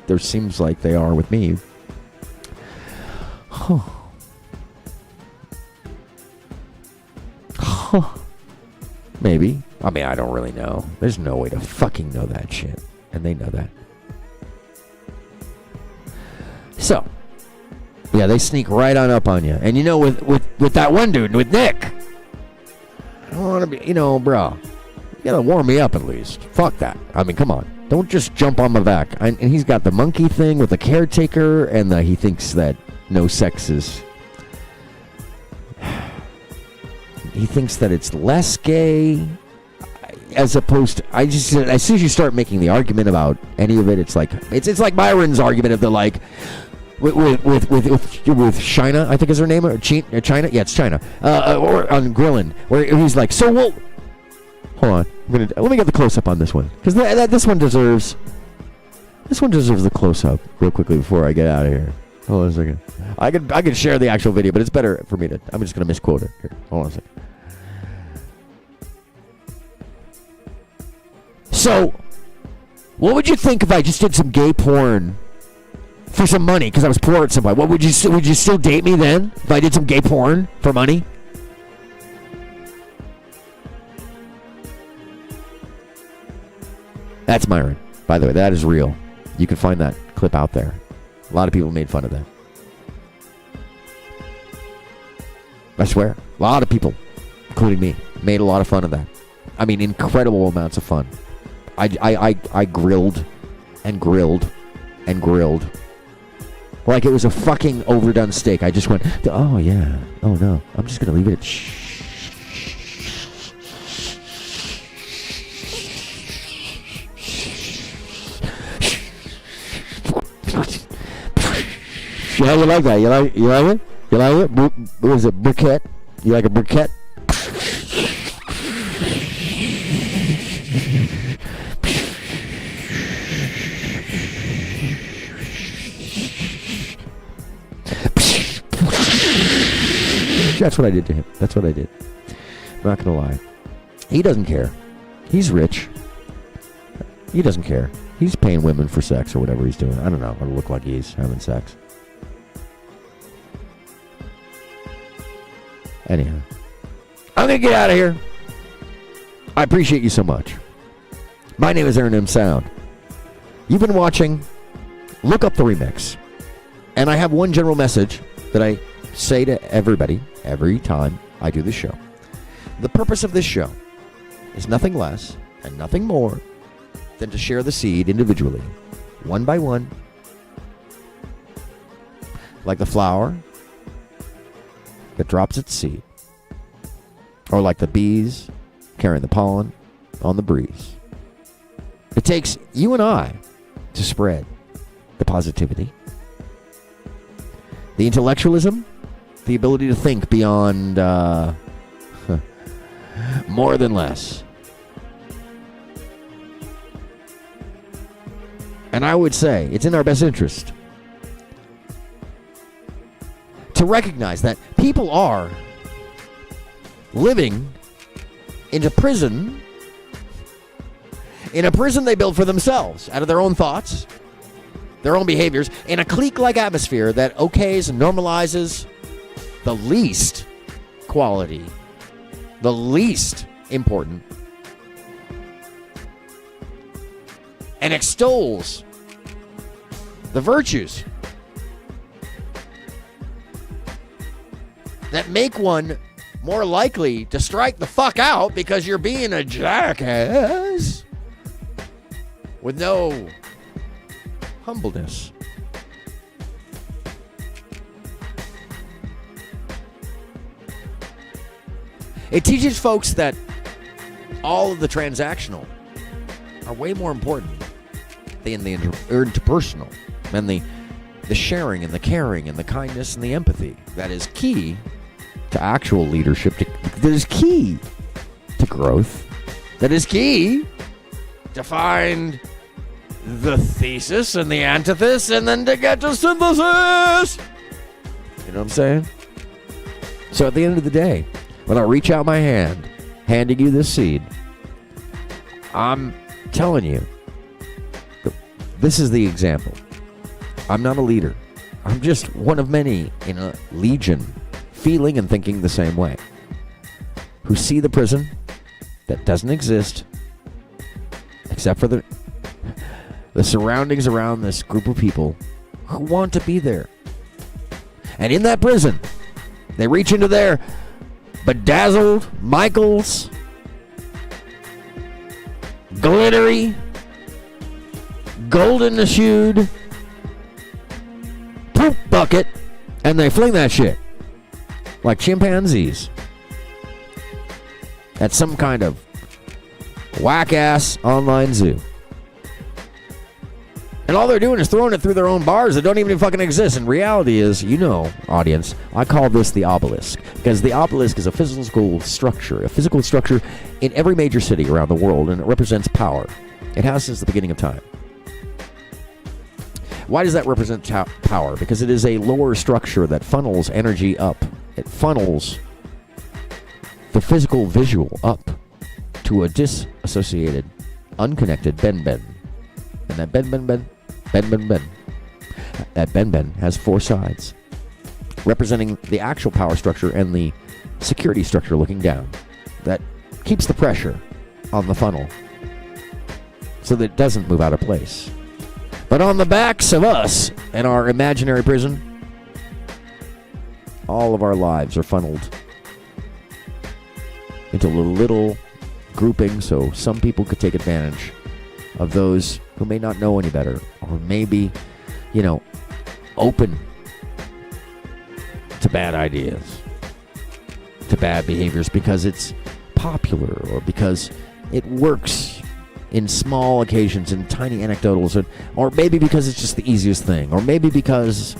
there seems like they are with me. Huh. Maybe. I mean, I don't really know. There's no way to fucking know that shit. And they know that. So, yeah, they sneak right on up on you. And with that one dude, with Nick, I don't want to be, bro, you gotta warm me up at least. Fuck that. I mean, come on. Don't just jump on my back. And he's got the monkey thing with the caretaker, and he thinks that no sex is... He thinks that it's less gay, as opposed to... as soon as you start making the argument about any of it, it's like Byron's argument of the like... With China, I think is her name, or China? Yeah, it's China. Or on Grillin, where he's like, so well... Hold on. Let me get the close-up on this one. Because this one deserves... This one deserves the close-up real quickly before I get out of here. Hold on a second. I could share the actual video, but it's better for me to... I'm just going to misquote it. Here, hold on a second. So, what would you think if I just did some gay porn for some money because I was poor at some point? What would you still date me then if I did some gay porn for money? That's Myron. By the way, that is real. You can find that clip out there. A lot of people made fun of that. I swear. A lot of people, including me, made a lot of fun of that. I mean, incredible amounts of fun. I grilled and grilled and grilled. Like it was a fucking overdone steak. I just went, oh yeah, oh no, I'm just going to leave it at shh. Yeah, you like that? You like it? You like it? What is it? Briquette? You like a briquette? That's what I did to him. That's what I did. I'm not gonna lie. He doesn't care. He's rich. He doesn't care. He's paying women for sex or whatever he's doing. I don't know. It'll look like he's having sex. Anyhow, I'm going to get out of here. I appreciate you so much. My name is AronMSound. You've been watching Look Up the Remix. And I have one general message that I say to everybody every time I do this show. The purpose of this show is nothing less and nothing more than to share the seed individually, one by one, like the flower that drops its seed, or like the bees carrying the pollen on the breeze. It takes you and I to spread the positivity, the intellectualism, the ability to think beyond more than less. And I would say it's in our best interest to recognize that people are living in a prison they built for themselves out of their own thoughts, their own behaviors, in a clique-like atmosphere that okays and normalizes the least quality, the least important, and extols the virtues that make one more likely to strike the fuck out because you're being a jackass with no humbleness. It teaches folks that all of the transactional are way more important than the interpersonal and the sharing and the caring and the kindness and the empathy that is key to actual leadership, that is key to growth, that is key to find the thesis and the antithesis and then to get to synthesis. You know what I'm saying? So at the end of the day, when I reach out my hand, handing you this seed, I'm telling you, this is the example. I'm not a leader. I'm just one of many in a legion feeling and thinking the same way, who see the prison that doesn't exist except for the surroundings around this group of people who want to be there. And in that prison, they reach into their bedazzled Michaels, glittery, golden shoed poop bucket, and they fling that shit like chimpanzees at some kind of whack-ass online zoo. And all they're doing is throwing it through their own bars that don't even fucking exist. And reality is, you know, audience, I call this the obelisk. Because the obelisk is a physical structure in every major city around the world, and it represents power. It has since the beginning of time. Why does that represent power? Because it is a lower structure that funnels energy up. It funnels the physical visual up to a disassociated, unconnected Ben-Ben. And that Ben-Ben that Ben-Ben has four sides, representing the actual power structure and the security structure looking down. That keeps the pressure on the funnel so that it doesn't move out of place. But on the backs of us in our imaginary prison, all of our lives are funneled into a little grouping so some people could take advantage of those who may not know any better, or maybe, you know, open to bad ideas, to bad behaviors because it's popular, or because it works in small occasions, in tiny anecdotals, or maybe because it's just the easiest thing, or maybe because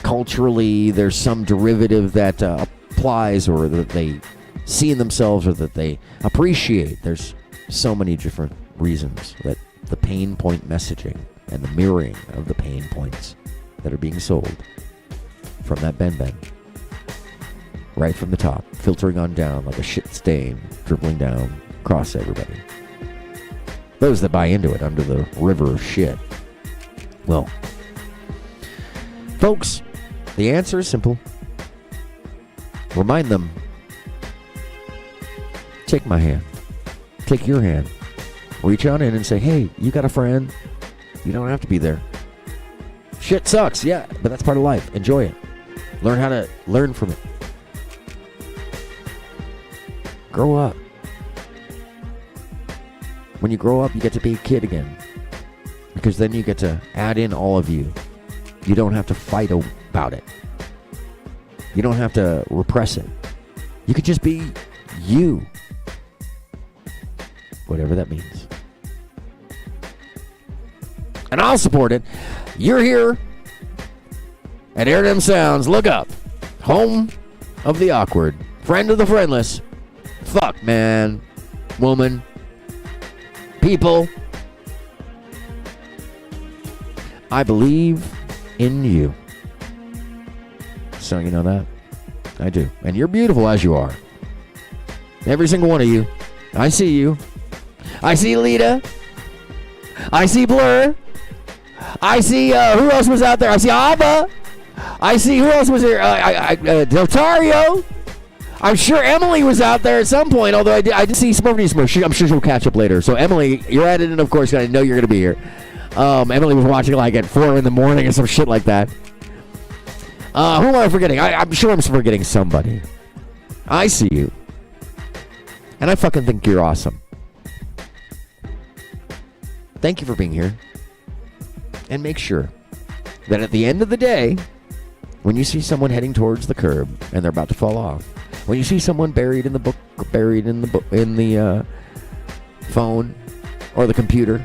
culturally there's some derivative that applies, or that they see in themselves, or that they appreciate. There's so many different reasons that the pain point messaging and the mirroring of the pain points that are being sold from that Ben-Ben, right from the top, filtering on down like a shit stain, dribbling down across everybody. Those that buy into it under the river of shit. Well, folks, the answer is simple. Remind them, take my hand. Take your hand. Reach on in and say, hey, you got a friend. You don't have to be there. Shit sucks, yeah, but that's part of life. Enjoy it. Learn how to learn from it. Grow up. When you grow up, you get to be a kid again. Because then you get to add in all of you. You don't have to fight about it. You don't have to repress it. You could just be you. Whatever that means. And I'll support it. You're here at AronMSound's Lookup, home of the awkward, friend of the friendless. Fuck, man, woman, people. I believe in you. So you know that? I do. And you're beautiful as you are. Every single one of you. I see you. I see Lita. I see Blur. I see, who else was out there? I see Abba. I see, who else was there? Deltario. I'm sure Emily was out there at some point, although I did see Smurfy Smurf. I'm sure she'll catch up later. So, Emily, you're at it, and of course, I know you're going to be here. Emily was watching like at 4 in the morning or some shit like that. Who am I forgetting? I'm sure I'm forgetting somebody. I see you. And I fucking think you're awesome. Thank you for being here. And make sure that at the end of the day, when you see someone heading towards the curb and they're about to fall off, When you see someone buried in the book, or buried in the phone, or the computer,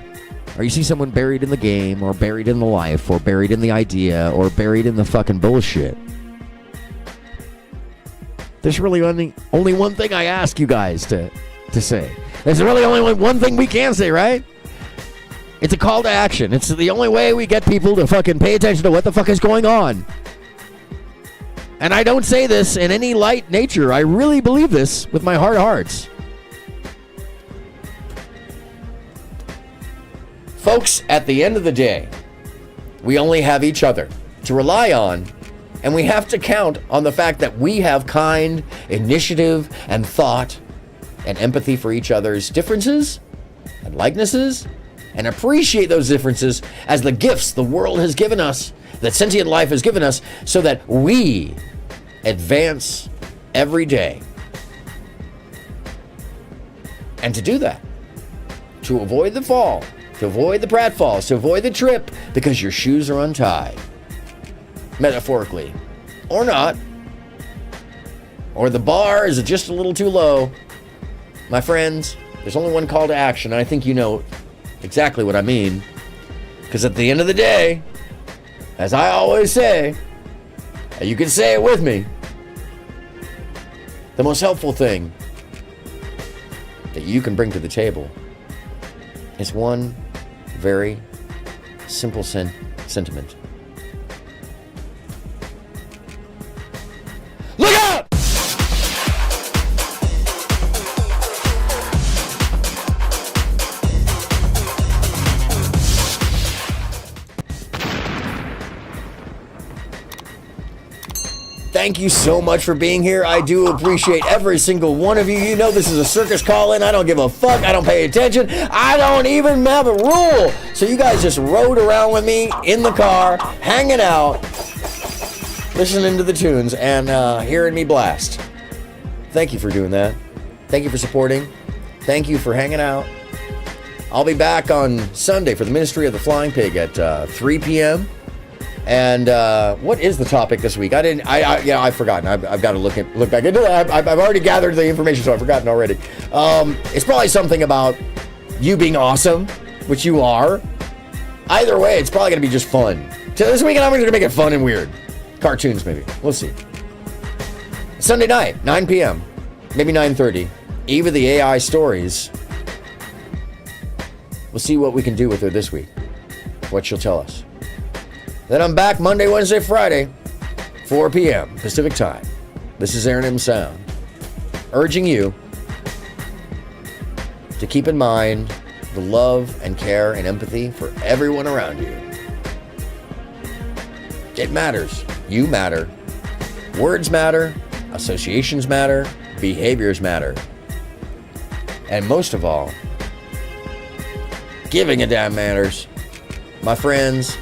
or you see someone buried in the game, or buried in the life, or buried in the idea, or buried in the fucking bullshit, there's really only one thing I ask you guys to say. There's really only one thing we can say, right? It's a call to action. It's the only way we get people to fucking pay attention to what the fuck is going on. And I don't say this in any light nature. I really believe this with my heart of hearts. Folks, at the end of the day, we only have each other to rely on, and we have to count on the fact that we have kind, initiative, and thought, and empathy for each other's differences and likenesses, and appreciate those differences as the gifts the world has given us, that sentient life has given us, so that we advance every day. And to do that, to avoid the fall, to avoid the pratfalls, to avoid the trip because your shoes are untied, metaphorically, or not, or the bar is just a little too low, my friends, there's only one call to action, and I think you know exactly what I mean, because at the end of the day, as I always say, and you can say it with me, the most helpful thing that you can bring to the table is one very simple sentiment. Look out! Thank you so much for being here. I do appreciate every single one of you. You know this is a circus call-in. I don't give a fuck. I don't pay attention. I don't even have a rule. So you guys just rode around with me in the car, hanging out, listening to the tunes, and hearing me blast. Thank you for doing that. Thank you for supporting. Thank you for hanging out. I'll be back on Sunday for the Ministry of the Flying Pig at 3 p.m. And what is the topic this week? I've forgotten. I've got to look back into that. I've already gathered the information, so I've forgotten already. It's probably something about you being awesome, which you are. Either way, it's probably going to be just fun. So this weekend, I'm going to make it fun and weird. Cartoons, maybe. We'll see. Sunday night, 9 p.m., maybe 9:30. Eva the AI Stories. We'll see what we can do with her this week. What she'll tell us. Then I'm back Monday, Wednesday, Friday, 4 p.m. Pacific Time. This is AronMSound, urging you to keep in mind the love and care and empathy for everyone around you. It matters. You matter. Words matter. Associations matter. Behaviors matter. And most of all, giving a damn matters. My friends,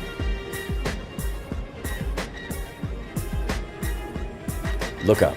look up.